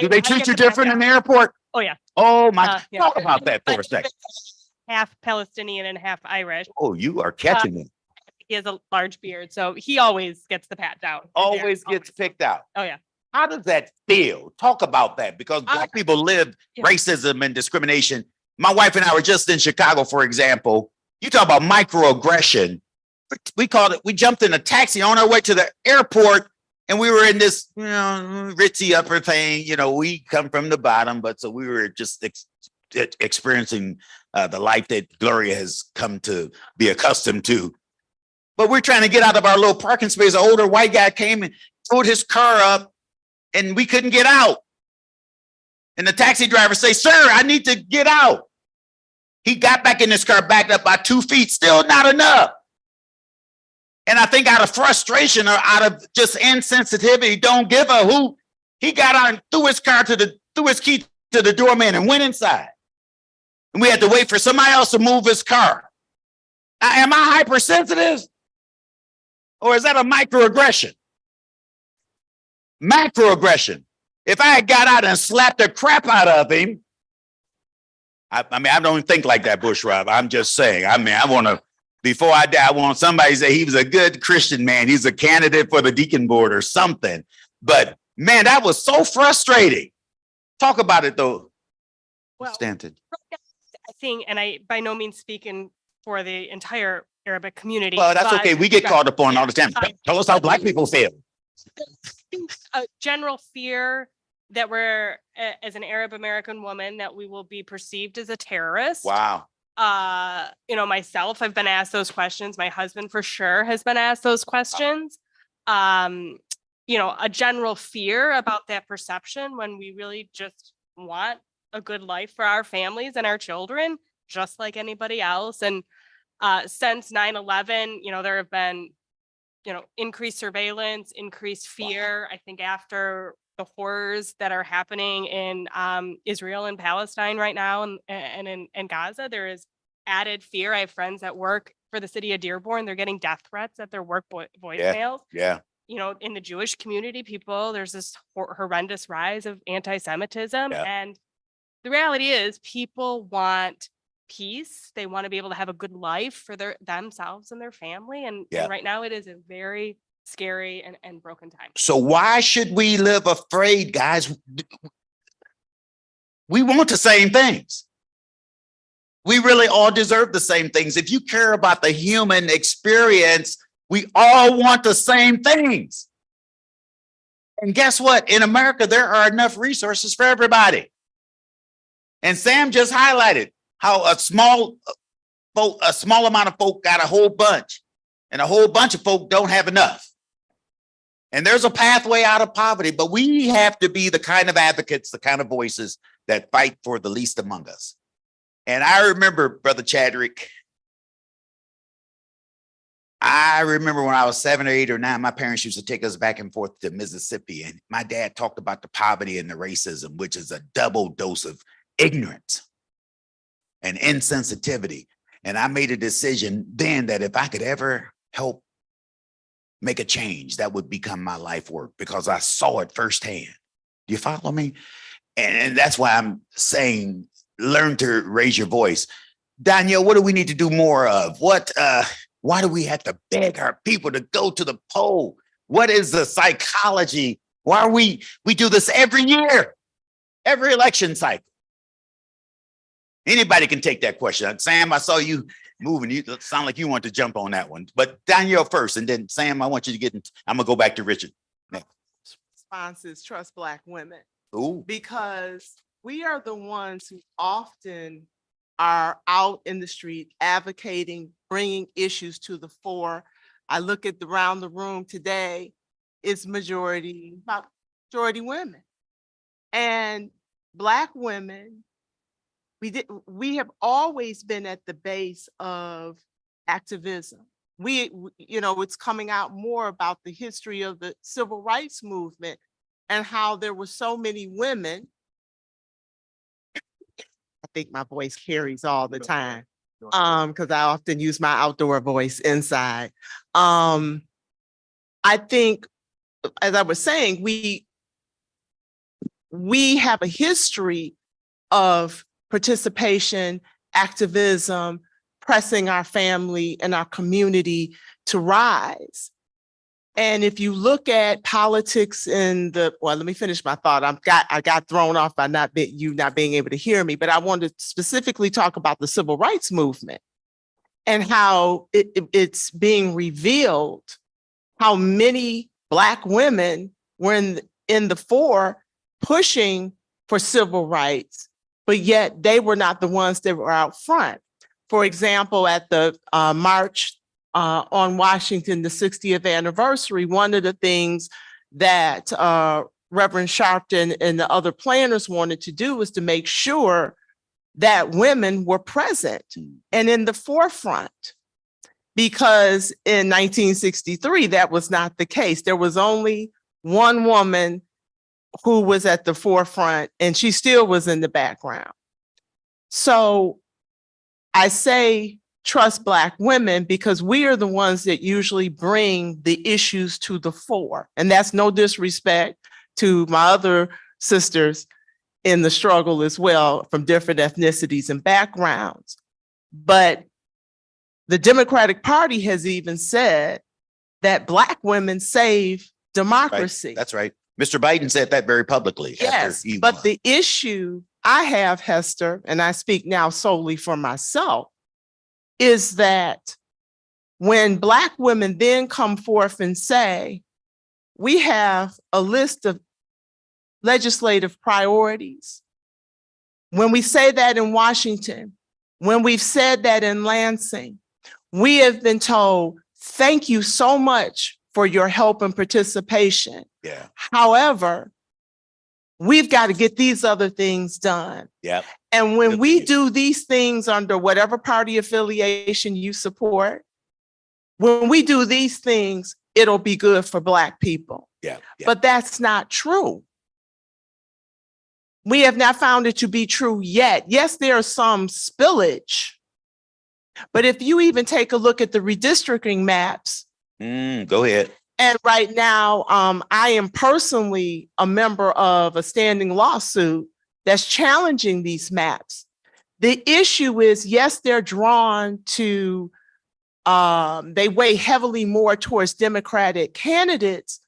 Speaker 10: Do they treat you different in the airport?
Speaker 12: Oh, yeah.
Speaker 10: Oh, my. Talk about that for a second.
Speaker 12: Half Palestinian and half Irish.
Speaker 10: Oh, you are catching it.
Speaker 12: He has a large beard, so he always gets the pat down.
Speaker 10: Always gets picked out.
Speaker 12: Oh, yeah.
Speaker 10: How does that feel? Talk about that, because Black people live racism and discrimination. My wife and I were just in Chicago, for example. You talk about microaggression. We called it, we jumped in a taxi on our way to the airport, and we were in this, ritzy upper thing. We come from the bottom, but so we were just experiencing the life that Gloria has come to be accustomed to. But we're trying to get out of our little parking space. An older white guy came and pulled his car up, and we couldn't get out. And the taxi driver say, "Sir, I need to get out." He got back in his car, backed up by 2 feet, still not enough. And I think out of frustration or out of just insensitivity, don't give a hoot, he got out and threw his key to the doorman and went inside. And we had to wait for somebody else to move his car. Now, am I hypersensitive? Or is that a microaggression? Macroaggression. If I had got out and slapped the crap out of him, I don't think like that, Bush Rob. I'm just saying. I want to, before I die, I want somebody to say he was a good Christian man. He's a candidate for the deacon board or something. But man, that was so frustrating. Talk about it though, Stanton.
Speaker 12: I think, and I by no means speaking for the entire Arabic community.
Speaker 10: Well, that's okay. We get called upon all the time. Tell us how Black people feel.
Speaker 12: A general fear that we're, as an Arab American woman, that we will be perceived as a terrorist.
Speaker 10: Wow.
Speaker 12: Myself, I've been asked those questions. My husband for sure has been asked those questions. A general fear about that perception when we really just want a good life for our families and our children, just like anybody else. And since 9/11, there have been, increased surveillance, increased fear. I think after the horrors that are happening in Israel and Palestine right now and in Gaza, there is added fear. I have friends that work for the city of Dearborn. They're getting death threats at their work voicemails.
Speaker 10: Yeah.
Speaker 12: In the Jewish community, there's this horrendous rise of anti-Semitism.
Speaker 10: Yeah.
Speaker 12: And the reality is people want peace. They want to be able to have a good life for themselves and their family. And right now it is a very scary and broken time.
Speaker 10: So why should we live afraid, guys? We want the same things. We really all deserve the same things. If you care about the human experience, we all want the same things. And guess what? In America, there are enough resources for everybody. And Sam just highlighted how a small amount of folk got a whole bunch, and a whole bunch of folk don't have enough. And there's a pathway out of poverty, but we have to be the kind of advocates, the kind of voices that fight for the least among us. And I remember, Brother Chadrick, I remember when I was 7 or 8 or 9, my parents used to take us back and forth to Mississippi. And my dad talked about the poverty and the racism, which is a double dose of ignorance and insensitivity. And I made a decision then that if I could ever help make a change. That would become my life work because I saw it firsthand. Do you follow me? And that's why I'm saying, learn to raise your voice. Danielle, what do we need to do more of? Why do we have to beg our people to go to the poll? What is the psychology? Why are we do this every year, every election cycle? Anybody can take that question. Sam, I saw you moving. You sound like you want to jump on that one. But Danielle first, and then Sam, I want you to get into, I'm gonna go back to Richard.
Speaker 13: Response is trust Black women.
Speaker 10: Ooh.
Speaker 13: Because we are the ones who often are out in the street advocating, bringing issues to the fore. I look at around the room today, it's majority women. And Black women, we have always been at the base of activism. It's coming out more about the history of the civil rights movement and how there were so many women. I think my voice carries all the time, because I often use my outdoor voice inside. I think, as I was saying, we have a history of participation, activism, pressing our family and our community to rise. And if you look at politics let me finish my thought. I got thrown off by you not being able to hear me, but I wanted to specifically talk about the civil rights movement and how it's being revealed how many Black women were in the fore pushing for civil rights, but yet they were not the ones that were out front. For example, at the March on Washington, the 60th anniversary, one of the things that Reverend Sharpton and the other planners wanted to do was to make sure that women were present and in the forefront. Because in 1963, that was not the case. There was only one woman who was at the forefront, and she still was in the background. So I say trust Black women because we are the ones that usually bring the issues to the fore. And that's no disrespect to my other sisters in the struggle as well from different ethnicities and backgrounds. But the Democratic Party has even said that Black women save democracy.
Speaker 10: Right. That's right. Mr. Biden said that very publicly.
Speaker 13: Yes, but the issue I have, Hester, and I speak now solely for myself, is that when Black women then come forth and say, we have a list of legislative priorities, when we say that in Washington, when we've said that in Lansing, we have been told, thank you so much for your help and participation.
Speaker 10: Yeah.
Speaker 13: However, we've got to get these other things done.
Speaker 10: Yeah.
Speaker 13: And when we do these things under whatever party affiliation you support, when we do these things, it'll be good for Black people.
Speaker 10: Yeah.
Speaker 13: But that's not true. We have not found it to be true yet. Yes, there's some spillage. But if you even take a look at the redistricting maps.
Speaker 10: Go ahead.
Speaker 13: And right now, I am personally a member of a standing lawsuit that's challenging these maps. The issue is, yes, they're drawn to, they weigh heavily more towards Democratic candidates,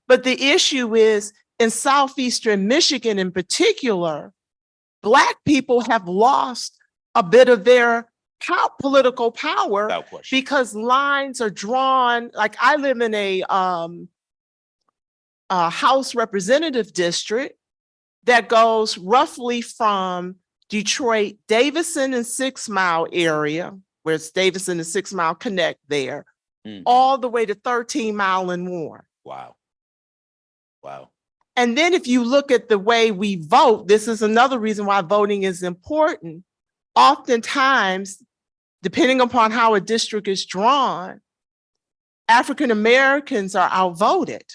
Speaker 13: but the issue is in Southeastern Michigan in particular, Black people have lost a bit of their political power because lines are drawn. Like I live in a House representative district that goes roughly from Detroit, Davison and 6 Mile area, where it's Davison and 6 Mile connect there, all the way to 13 Mile and Warren.
Speaker 10: Wow. Wow.
Speaker 13: And then if you look at the way we vote, this is another reason why voting is important. Oftentimes, depending upon how a district is drawn, African Americans are outvoted.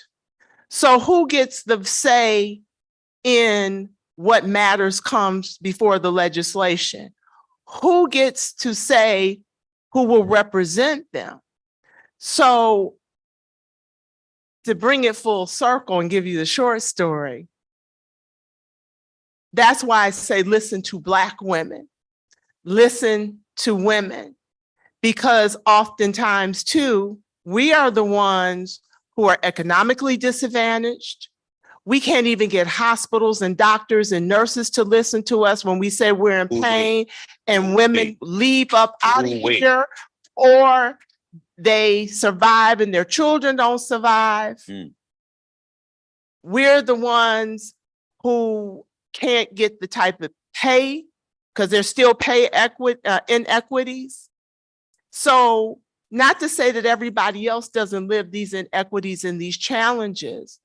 Speaker 13: So who gets the say in what matters comes before the legislation? Who gets to say who will represent them? So to bring it full circle and give you the short story, that's why I say listen to Black women, listen to women, because oftentimes too, we are the ones who are economically disadvantaged. We can't even get hospitals and doctors and nurses to listen to us when we say we're in pain, and women leave up out of here, or they survive and their children don't survive. We're the ones who can't get the type of pay because there's still pay inequities. So not to say that everybody else doesn't live these inequities and these challenges,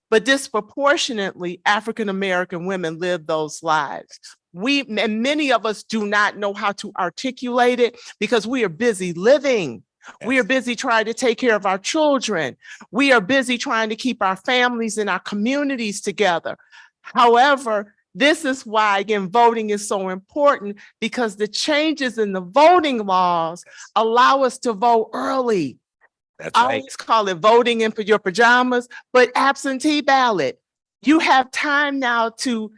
Speaker 13: but disproportionately African-American women live those lives. And many of us do not know how to articulate it because we are busy living. We are busy trying to take care of our children. We are busy trying to keep our families and our communities together. However, this is why, again, voting is so important, because the changes in the voting laws allow us to vote early.
Speaker 10: That's
Speaker 13: I
Speaker 10: right.
Speaker 13: always call it voting in your pajamas, but absentee ballot. You have time now to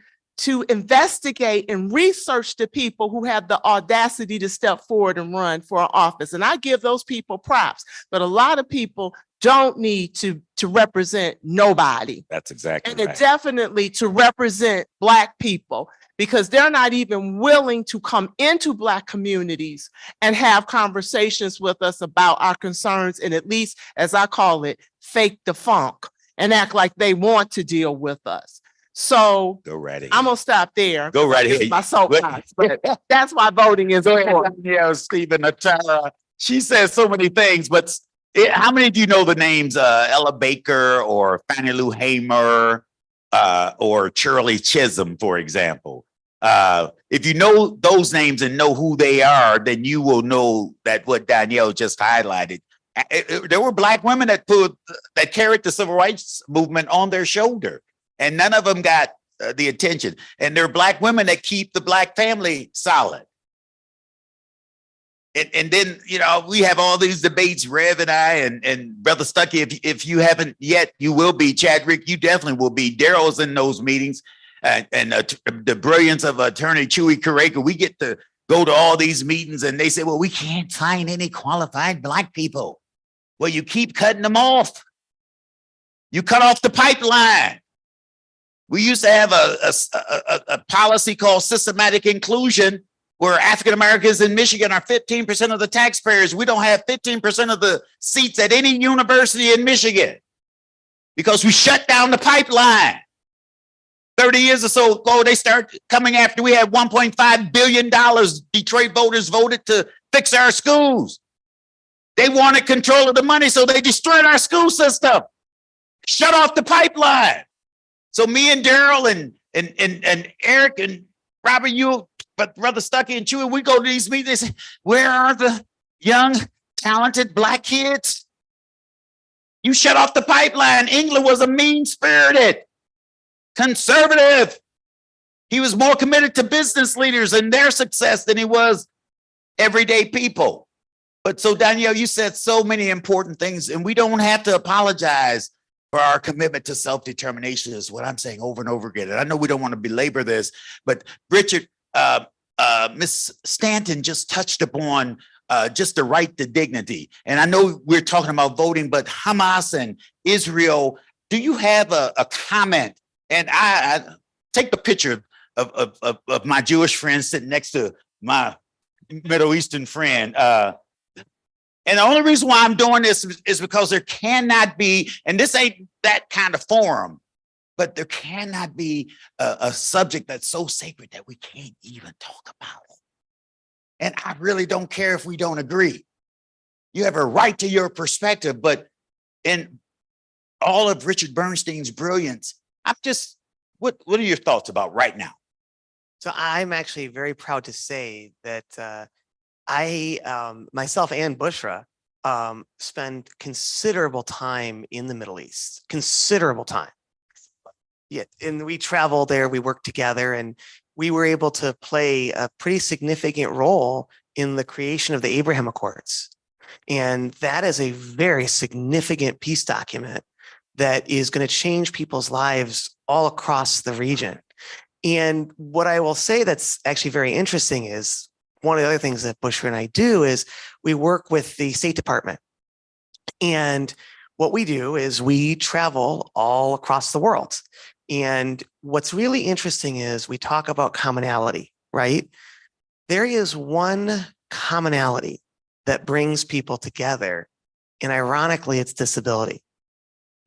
Speaker 13: investigate and research the people who have the audacity to step forward and run for an office. And I give those people props, but a lot of people don't need to represent nobody.
Speaker 10: That's exactly
Speaker 13: And
Speaker 10: right.
Speaker 13: it definitely to represent Black people, because they're not even willing to come into Black communities and have conversations with us about our concerns, and at least, as I call it, fake the funk and act like they want to deal with us. So
Speaker 10: Go right ahead.
Speaker 13: I'm gonna stop there.
Speaker 10: Go right
Speaker 13: This is
Speaker 10: ahead.
Speaker 13: my soapbox, but that's why voting is important.
Speaker 10: Yeah, Stephen Atara. She says so many things, but how many do you know the names Ella Baker or Fannie Lou Hamer or Shirley Chisholm, for example? If you know those names and know who they are, then you will know that what Danielle just highlighted. There were Black women that carried the civil rights movement on their shoulder, and none of them got the attention. And there are Black women that keep the Black family solid. And then, you know, we have all these debates, Rev and I, and Brother Stuckey, if you haven't yet, you will be. Chadrick, you definitely will be. Daryl's in those meetings, and the brilliance of Attorney Chewy Carrega. We get to go to all these meetings, and they say, well, we can't find any qualified Black people. Well, you keep cutting them off. You cut off the pipeline. We used to have a policy called systematic inclusion, where African Americans in Michigan are 15% of the taxpayers. We don't have 15% of the seats at any university in Michigan because we shut down the pipeline. 30 years or so ago, they start coming after. We had $1.5 billion Detroit voters voted to fix our schools. They wanted control of the money, so they destroyed our school system, shut off the pipeline. So me and Daryl and Eric and Robert, but Brother Stuckey and Chewy, we go to these meetings, they say, where are the young, talented Black kids? You shut off the pipeline. England was a mean-spirited conservative. He was more committed to business leaders and their success than he was everyday people. But so Danielle, you said so many important things, and we don't have to apologize for our commitment to self-determination is what I'm saying over and over again. And I know we don't want to belabor this, but Richard, Ms. Stanton just touched upon just the right to dignity. And I know we're talking about voting, but Hamas and Israel, do you have a comment? And I take the picture of my Jewish friend sitting next to my Middle Eastern friend. And the only reason why I'm doing this is because there cannot be, and this ain't that kind of forum, but there cannot be a subject that's so sacred that we can't even talk about it. And I really don't care if we don't agree. You have a right to your perspective, but in all of Richard Bernstein's brilliance, I'm just, what are your thoughts about right now?
Speaker 2: So I'm actually very proud to say that I, myself and Bushra, spend considerable time in the Middle East, considerable time. Yeah, and we travel there, we work together, and we were able to play a pretty significant role in the creation of the Abraham Accords. And that is a very significant peace document that is going to change people's lives all across the region. And what I will say that's actually very interesting is one of the other things that Bushra and I do is we work with the State Department. And what we do is we travel all across the world. And what's really interesting is we talk about commonality, right? There is one commonality that brings people together. And ironically, it's disability.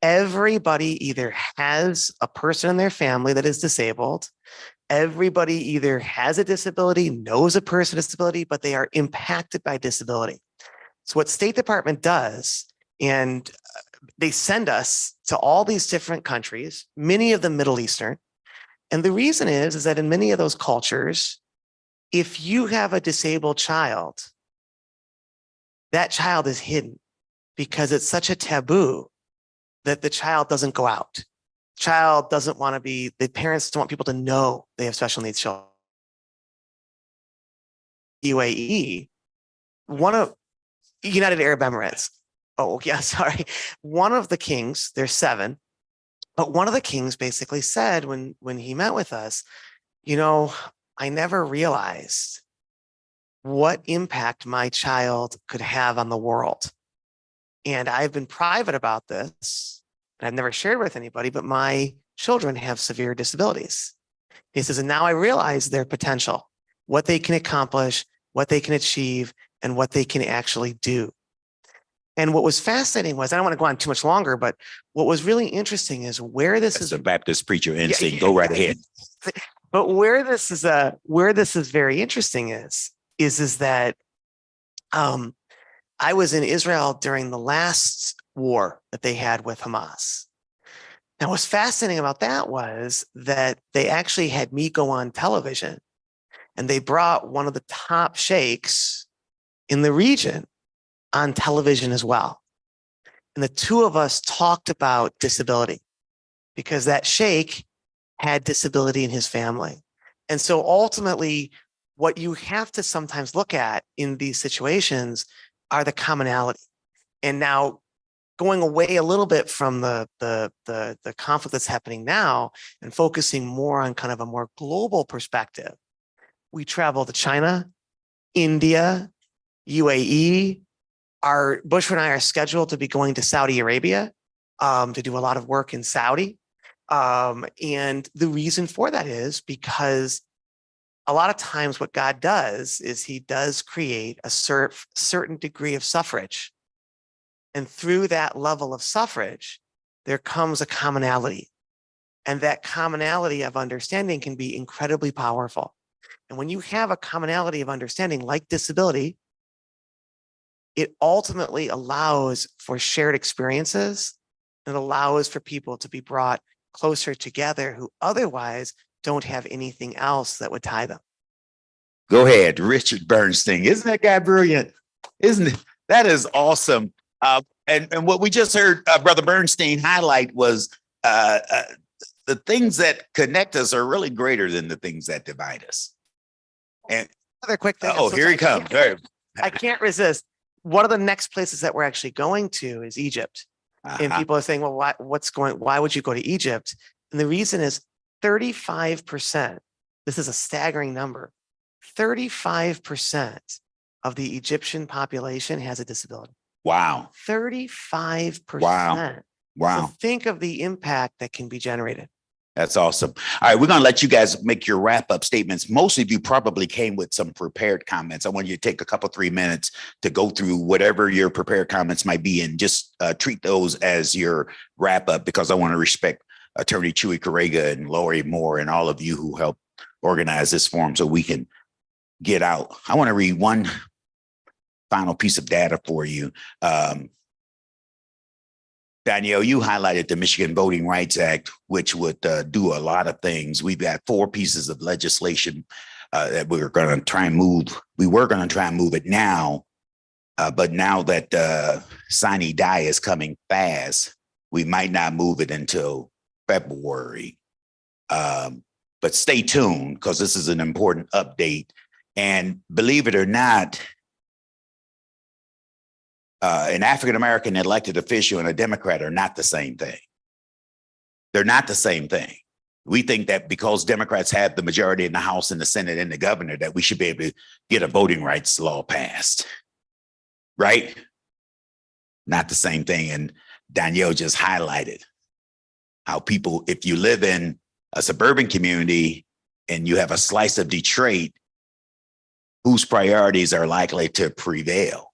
Speaker 2: Everybody either has a person in their family that is disabled. Everybody either has a disability, knows a person with disability, but they are impacted by disability. So what State Department does, and they send us to all these different countries, many of them Middle Eastern. And the reason is that in many of those cultures, if you have a disabled child, that child is hidden because it's such a taboo that the child doesn't go out. Child doesn't want to be, the parents don't want people to know they have special needs children. UAE, one of United Arab Emirates. Oh, yeah, sorry. One of the kings, there's 7, but one of the kings basically said when he met with us, you know, I never realized what impact my child could have on the world. And I've been private about this, and I've never shared with anybody, but my children have severe disabilities. He says, and now I realize their potential, what they can accomplish, what they can achieve, and what they can actually do. And what was fascinating was, I don't want to go on too much longer, but what was really interesting is where this is
Speaker 10: a Baptist preacher instinct. Go right ahead.
Speaker 2: But where this is very interesting is that I was in Israel during the last war that they had with Hamas. Now, what's fascinating about that was that they actually had me go on television, and they brought one of the top sheikhs in the region on television as well. And the two of us talked about disability because that sheikh had disability in his family. And so ultimately, what you have to sometimes look at in these situations are the commonality. And now going away a little bit from the conflict that's happening now and focusing more on kind of a more global perspective, we travel to China, India, UAE. Our Bushra and I are scheduled to be going to Saudi Arabia to do a lot of work in Saudi. And the reason for that is because a lot of times what God does is he does create a certain degree of suffrage. And through that level of suffrage, there comes a commonality. And that commonality of understanding can be incredibly powerful. And when you have a commonality of understanding like disability, it ultimately allows for shared experiences and allows for people to be brought closer together who otherwise don't have anything else that would tie them.
Speaker 10: Go ahead, Richard Bernstein. Isn't that guy brilliant? Isn't it? That is awesome. And what we just heard Brother Bernstein highlight was the things that connect us are really greater than the things that divide us. And
Speaker 2: another quick thing.
Speaker 10: Oh, here he comes.
Speaker 2: I can't resist. One of the next places that we're actually going to is Egypt. And people are saying, well, why would you go to Egypt? And the reason is 35%. This is a staggering number. 35% of the Egyptian population has a disability.
Speaker 10: Wow.
Speaker 2: 35%.
Speaker 10: Wow.
Speaker 2: So think of the impact that can be generated.
Speaker 10: That's awesome. All right, we're going to let you guys make your wrap-up statements. Most of you probably came with some prepared comments. I want you to take a couple, 3 minutes to go through whatever your prepared comments might be and just treat those as your wrap-up, because I want to respect Attorney Chewy Correga and Lori Moore and all of you who helped organize this forum so we can get out. I want to read one final piece of data for you. Danielle, you highlighted the Michigan Voting Rights Act, which would do a lot of things. We've got 4 pieces of legislation that we were going to try and move. We were going to try and move it now, but now that sine die is coming fast, we might not move it until February. But stay tuned, because this is an important update. And believe it or not, an African-American elected official and a Democrat are not the same thing. They're not the same thing. We think that because Democrats have the majority in the House and the Senate and the governor, that we should be able to get a voting rights law passed. Right? Not the same thing. And Danielle just highlighted how people, if you live in a suburban community and you have a slice of Detroit, whose priorities are likely to prevail,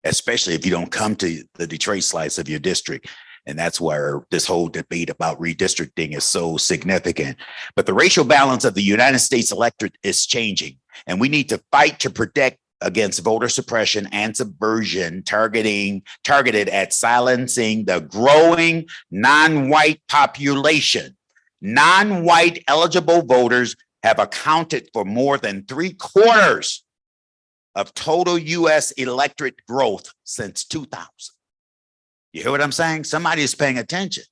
Speaker 10: especially if you don't come to the Detroit slice of your district. And that's where this whole debate about redistricting is so significant. But the racial balance of the United States electorate is changing, and we need to fight to protect against voter suppression and subversion targeted at silencing the growing non-white population. Non-white eligible voters have accounted for more than 3/4 of total US electorate growth since 2000. You hear what I'm saying? Somebody is paying attention.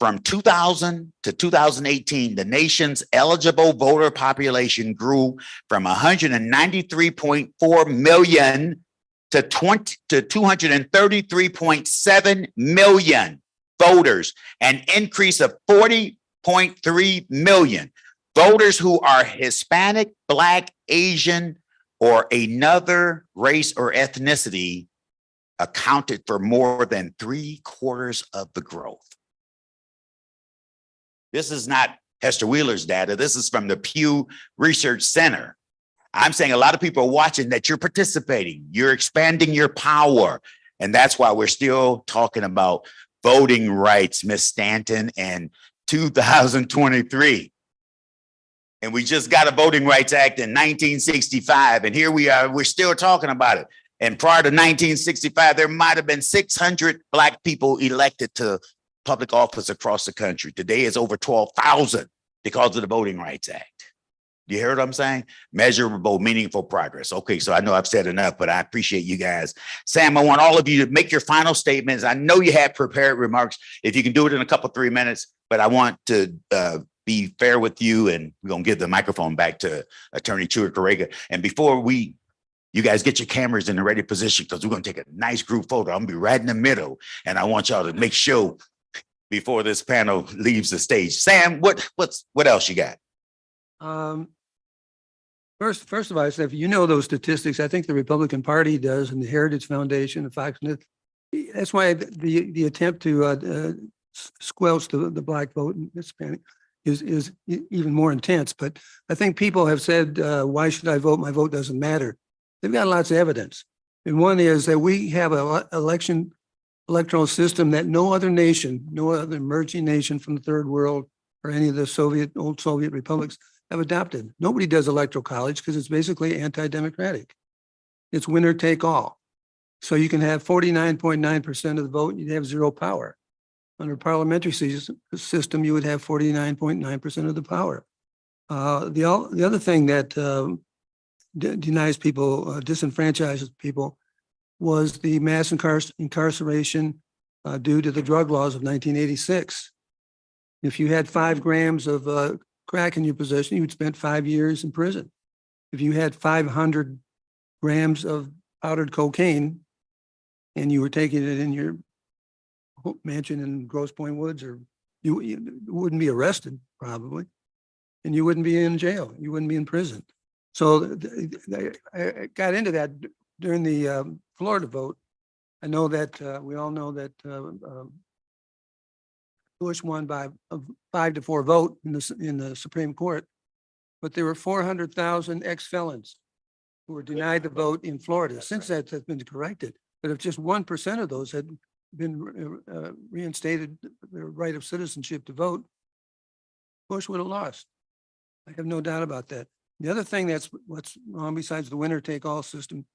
Speaker 10: From 2000 to 2018, the nation's eligible voter population grew from 193.4 million to 233.7 million voters, an increase of 40.3 million. Voters who are Hispanic, Black, Asian, or another race or ethnicity accounted for more than 3/4 of the growth. This is not Hester Wheeler's data. This is from the Pew Research Center. I'm saying a lot of people are watching that you're participating, you're expanding your power. And that's why we're still talking about voting rights, Miss Stanton, and 2023. And we just got a Voting Rights Act in 1965. And here we are, we're still talking about it. And prior to 1965, there might have been 600 Black people elected to public office across the country. Today is over 12,000 because of the Voting Rights Act. You hear what I'm saying? Measurable, meaningful progress. Okay, so I know I've said enough, but I appreciate you guys. Sam, I want all of you to make your final statements. I know you have prepared remarks. If you can do it in a couple, 3 minutes, but I want to be fair with you, and we're going to give the microphone back to Attorney Chua-Correga. And before you guys get your cameras in the ready position, because we're going to take a nice group photo. I'm going to be right in the middle, and I want y'all to make sure before this panel leaves the stage. Sam, what else you got?
Speaker 11: First of all, I said, if you know those statistics, I think the Republican Party does, and the Heritage Foundation, the Fox News. That's why the attempt to squelch the Black vote and Hispanic is even more intense. But I think people have said, why should I vote? My vote doesn't matter. They've got lots of evidence. And one is that we have an electoral system that no other nation, no other emerging nation from the third world or any of the old Soviet republics have adopted. Nobody does electoral college because it's basically anti-democratic. It's winner take all. So you can have 49.9% of the vote and you'd have zero power. Under a parliamentary system, you would have 49.9% of the power. The other thing that denies people, disenfranchises people, was the mass incarceration due to the drug laws of 1986. If you had 5 grams of crack in your possession, you would spend 5 years in prison. If you had 500 grams of powdered cocaine and you were taking it in your mansion in Grosse Pointe Woods, or you wouldn't be arrested probably, and you wouldn't be in jail. You wouldn't be in prison. So I got into that during the Florida vote. I know that we all know that Bush won by a 5-4 vote in the Supreme Court, but there were 400,000 ex-felons who were denied the vote in Florida. Since that has been corrected, but if just 1% of those had been reinstated their right of citizenship to vote, Bush would have lost. I have no doubt about that. The other thing that's what's wrong besides the winner take all system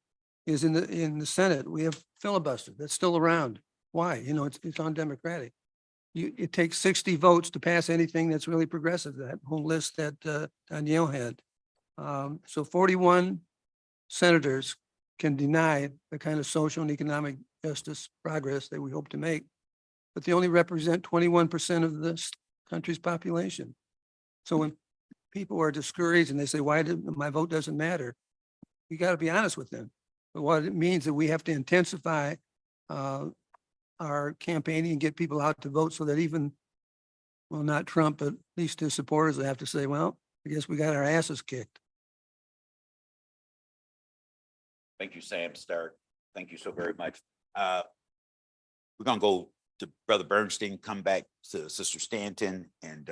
Speaker 11: is in the Senate, we have filibuster that's still around. Why? You know, it's undemocratic. It takes 60 votes to pass anything that's really progressive, that whole list that Danielle had. So 41 senators can deny the kind of social and economic justice progress that we hope to make, but they only represent 21% of this country's population. So when people are discouraged and they say, why did my vote doesn't matter? You got to be honest with them. But what it means that we have to intensify our are campaigning and get people out to vote so that even, well, not Trump, but at least his supporters will have to say, well, I guess we got our asses kicked.
Speaker 10: Thank you, Sam Stark. Thank you so very much. We're gonna go to Brother Bernstein, come back to Sister Stanton and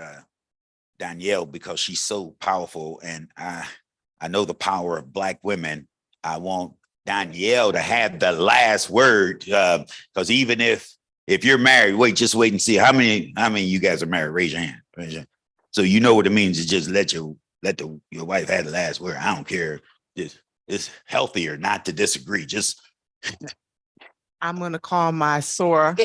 Speaker 10: Danielle, because she's so powerful, and I know the power of Black women. I want Danielle to have the last word, because even if you're married, just wait and see how many of you guys are married. Raise your hand. Raise your hand. So you know what it means to just let your wife have the last word. I don't care. It's healthier not to disagree. Just
Speaker 13: I'm going to call my Sora,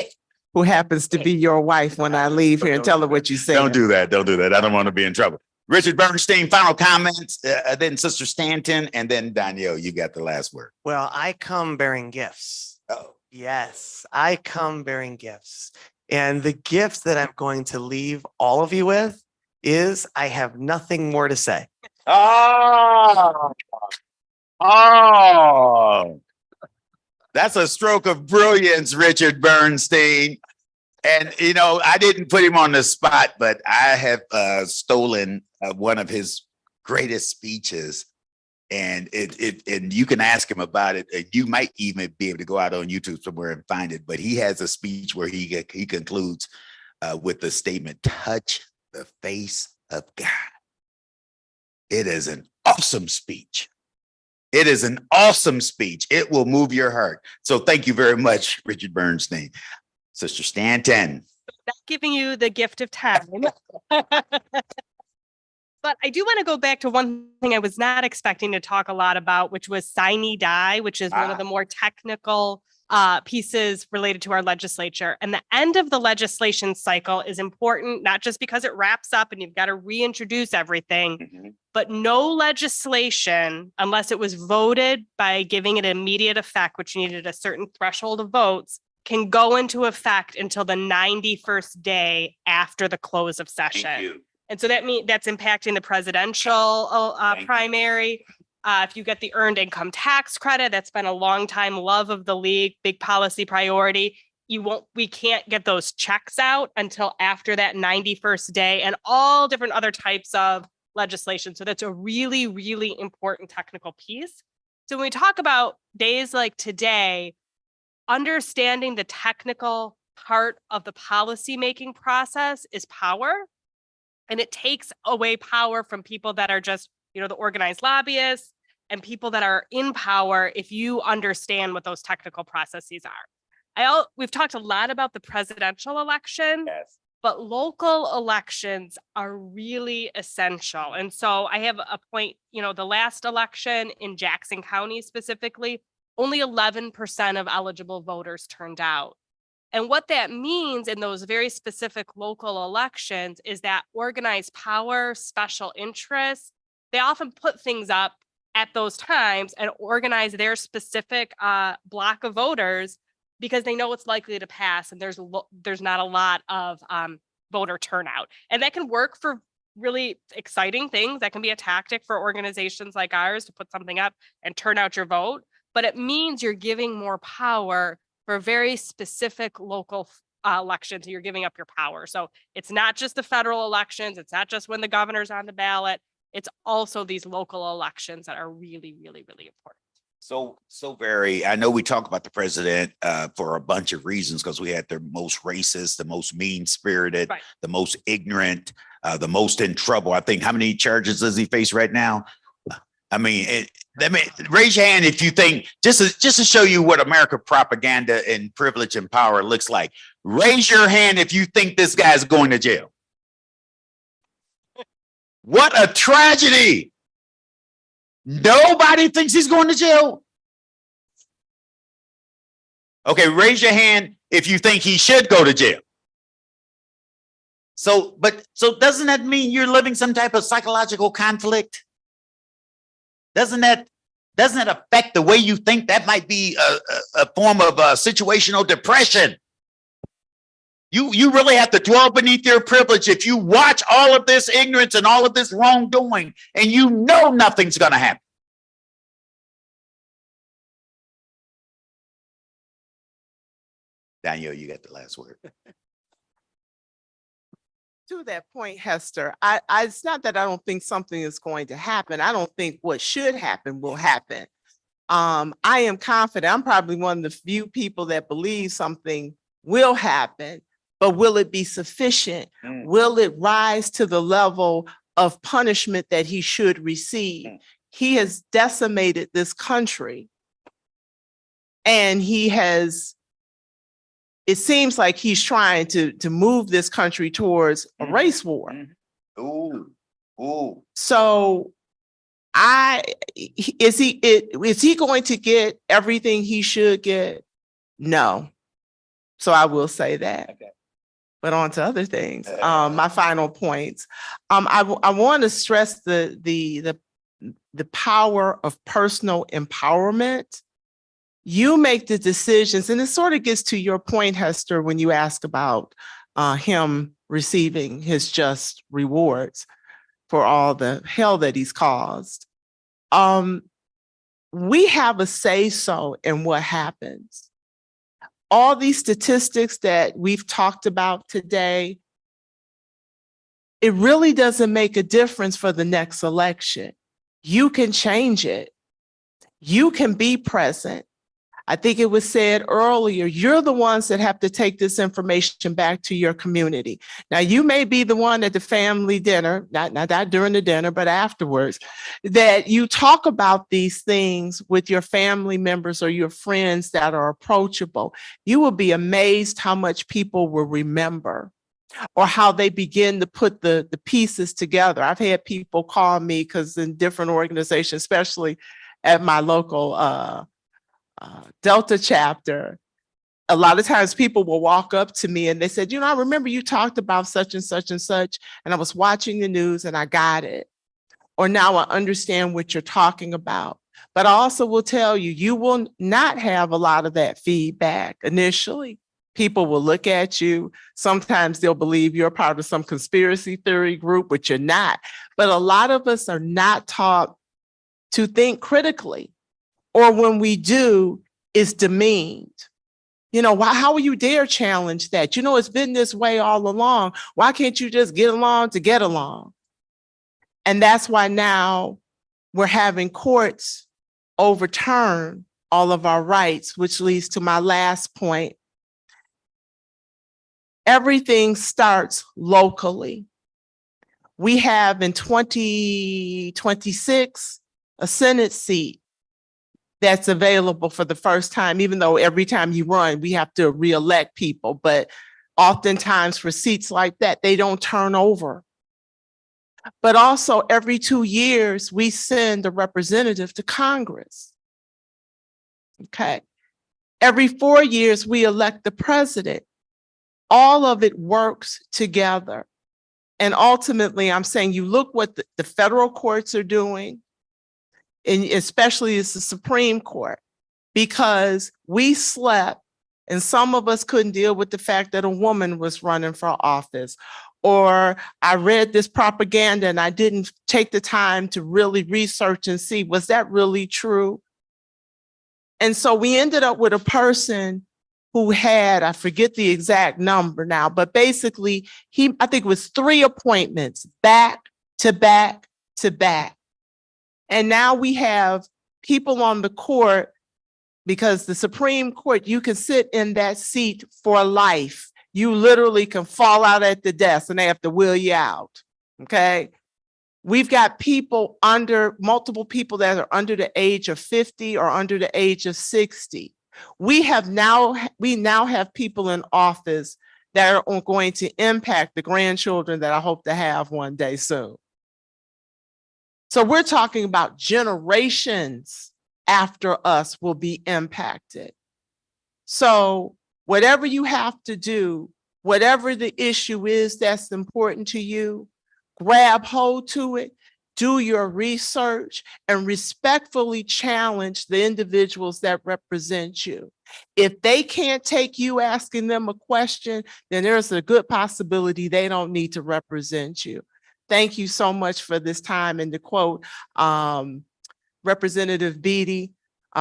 Speaker 13: who happens to be your wife, when I leave here and tell her what you said.
Speaker 10: don't do that. Don't do that. I don't want to be in trouble. Richard Bernstein, final comments, then Sister Stanton, and then Danielle, you got the last word.
Speaker 2: Well, I come bearing gifts.
Speaker 10: Oh,
Speaker 2: Yes, I come bearing gifts. And the gift that I'm going to leave all of you with is I have nothing more to say.
Speaker 10: oh, that's a stroke of brilliance, Richard Bernstein. And, you know, I didn't put him on the spot, but I have stolen one of his greatest speeches. And and you can ask him about it. You might even be able to go out on YouTube somewhere and find it. But he has a speech where he concludes with the statement, "Touch the face of God." It is an awesome speech. It is an awesome speech. It will move your heart. So thank you very much, Richard Bernstein. Sister Stanton.
Speaker 12: Not giving you the gift of time. But I do want to go back to one thing I was not expecting to talk a lot about, which was sine die, which is one of the more technical pieces related to our legislature. And the end of the legislation cycle is important, not just because it wraps up and you've got to reintroduce everything, but no legislation, unless it was voted by giving it immediate effect, which needed a certain threshold of votes, can go into effect until the 91st day after the close of session.
Speaker 10: Thank you.
Speaker 12: And so that means that's impacting the presidential primary. If you get the earned income tax credit, that's been a long time love of the league, big policy priority. We can't get those checks out until after that 91st day, and all different other types of legislation. So that's a really, really important technical piece. So when we talk about days like today, understanding the technical part of the policymaking process is power. And it takes away power from people that are just, the organized lobbyists and people that are in power if you understand what those technical processes are. We've talked a lot about the presidential election,
Speaker 10: Yes.
Speaker 12: but local elections are really essential. And so I have a point, the last election in Jackson County specifically, only 11% of eligible voters turned out. And what that means in those very specific local elections is that organized power, special interests, they often put things up at those times and organize their specific block of voters because they know it's likely to pass and there's not a lot of voter turnout. And that can work for really exciting things. That can be a tactic for organizations like ours to put something up and turn out your vote. But it means you're giving more power for very specific local elections. You're giving up your power. So it's not just the federal elections. It's not just when the governor's on the ballot. It's also these local elections that are really, really, really important.
Speaker 10: I know we talk about the president for a bunch of reasons, because we had the most racist, the most mean-spirited,
Speaker 12: Right.
Speaker 10: the most ignorant, the most in trouble. I think, how many charges does he face right now? I mean, raise your hand if you think, just to show you what American propaganda and privilege and power looks like. Raise your hand if you think this guy's going to jail. What a tragedy. Nobody thinks he's going to jail. Okay, raise your hand if you think he should go to jail. So doesn't that mean you're living some type of psychological conflict? Doesn't that affect the way you think? That might be a form of situational depression. You really have to dwell beneath your privilege if you watch all of this ignorance and all of this wrongdoing and you know nothing's going to happen. Danielle, you got the last word.
Speaker 13: To that point, Hester, it's not that I don't think something is going to happen. I don't think what should happen will happen. I am confident. I'm probably one of the few people that believe something will happen, but will it be sufficient? Will it rise to the level of punishment that he should receive? He has decimated this country, and it seems like he's trying to move this country towards a race war. So is he going to get everything he should get? No. So I will say that. Okay. But on to other things. My final points. I want to stress the power of personal empowerment. You make the decisions, and it sort of gets to your point, Hester, when you ask about him receiving his just rewards for all the hell that he's caused. We have a say-so in what happens. All these statistics that we've talked about today, it really doesn't make a difference for the next election. You can change it. You can be present. I think it was said earlier, you're the ones that have to take this information back to your community. Now, you may be the one at the family dinner, not during the dinner, but afterwards, that you talk about these things with your family members or your friends that are approachable. You will be amazed how much people will remember or how they begin to put the pieces together. I've had people call me because in different organizations, especially at my local Delta chapter, a lot of times people will walk up to me and they said, I remember you talked about such and such and such, and I was watching the news and I got it. Or now I understand what you're talking about. But I also will tell you, you will not have a lot of that feedback initially. People will look at you. Sometimes they'll believe you're part of some conspiracy theory group, which you're not. But a lot of us are not taught to think critically. Or when we do, it's demeaned. How will you dare challenge that? It's been this way all along. Why can't you just get along to get along? And that's why now we're having courts overturn all of our rights, which leads to my last point. Everything starts locally. We have in 2026 a Senate seat that's available for the first time, even though every time you run, we have to reelect people. But oftentimes for seats like that, they don't turn over. But also every 2 years, we send a representative to Congress. Okay. Every 4 years, we elect the president. All of it works together. And ultimately, I'm saying you look what the federal courts are doing, and especially it's the Supreme Court, because we slept and some of us couldn't deal with the fact that a woman was running for office. Or I read this propaganda and I didn't take the time to really research and see, was that really true? And so we ended up with a person who had, I forget the exact number now, but basically I think it was 3 appointments back to back to back. And now we have people on the court, because the Supreme Court, you can sit in that seat for life. You literally can fall out at the desk and they have to wheel you out, okay? We've got multiple people that are under the age of 50 or under the age of 60. We now have people in office that are going to impact the grandchildren that I hope to have one day soon. So we're talking about generations after us will be impacted. So whatever you have to do, whatever the issue is that's important to you, grab hold to it, do your research, and respectfully challenge the individuals that represent you. If they can't take you asking them a question, then there's a good possibility they don't need to represent you. Thank you so much for this time. And to quote Representative Beatty,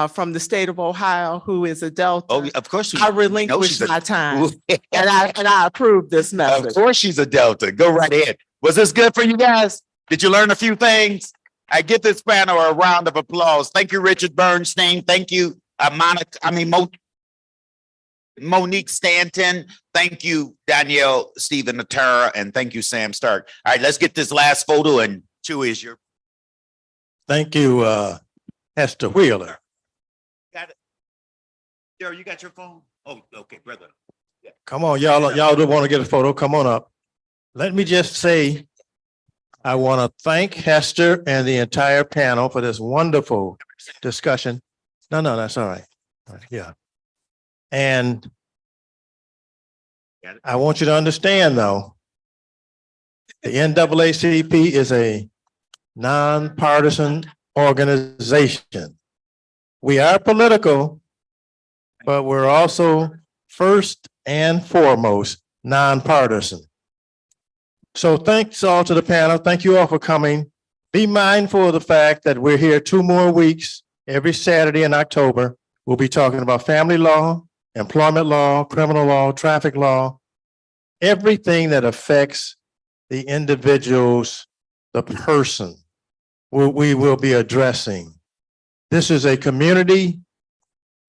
Speaker 13: from the state of Ohio, who is a Delta.
Speaker 10: Oh, of course.
Speaker 13: I relinquished
Speaker 10: she's a-
Speaker 13: my time and I approve this
Speaker 10: Of
Speaker 13: message.
Speaker 10: course she's a Delta. Go right ahead. Was this good for you guys? Did you learn a few things? I give this panel a round of applause. Thank you, Richard Bernstein. Thank you, Monique Stanton. Thank you, Danielle Stephen Natara, and thank you, Sam Stark. All right, let's get this last photo, and Chewy is your.
Speaker 5: Thank you, Hester Wheeler.
Speaker 10: Got it. Daryl, you got your phone? Oh, okay, brother.
Speaker 5: Come on, y'all do want to get a photo? Come on up. Let me just say, I want to thank Hester and the entire panel for this wonderful discussion. No, that's all right. All right, yeah. And I want you to understand, though, the NAACP is a nonpartisan organization. We are political, but we're also first and foremost nonpartisan. So thanks all to the panel. Thank you all for coming. Be mindful of the fact that we're here 2 more weeks. Every Saturday in October, we'll be talking about family law, employment law, criminal law, traffic law, everything that affects the individuals, the person, we will be addressing. This is a community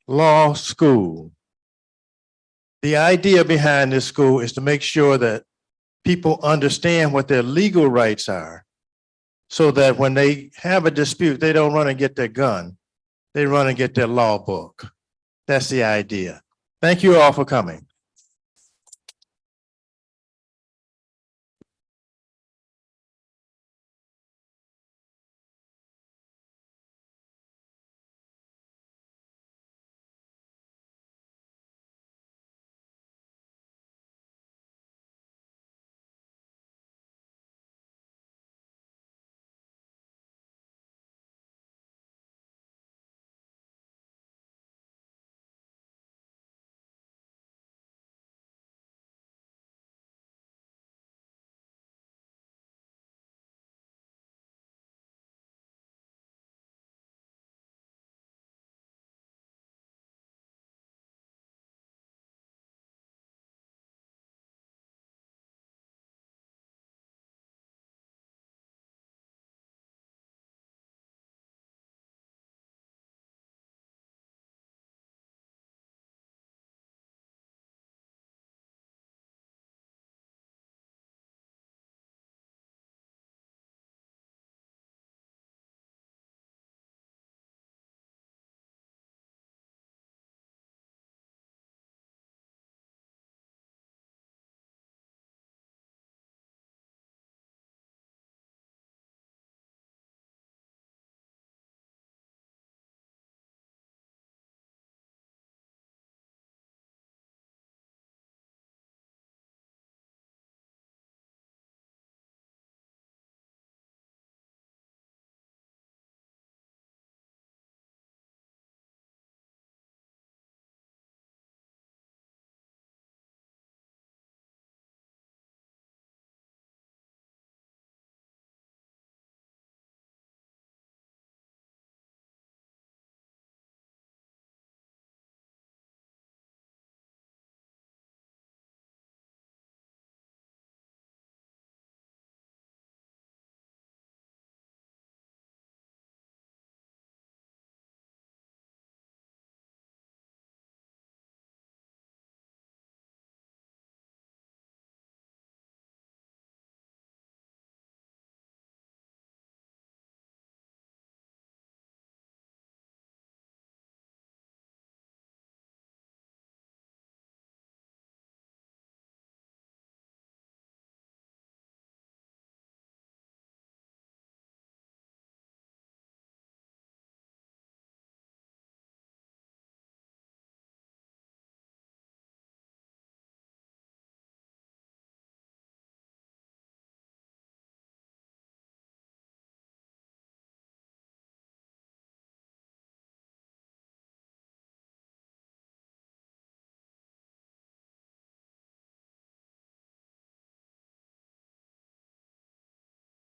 Speaker 5: law school. The idea behind this school is to make sure that people understand what their legal rights are, so that when they have a dispute, they don't run and get their gun. They run and get their law book. That's the idea. Thank you all for coming.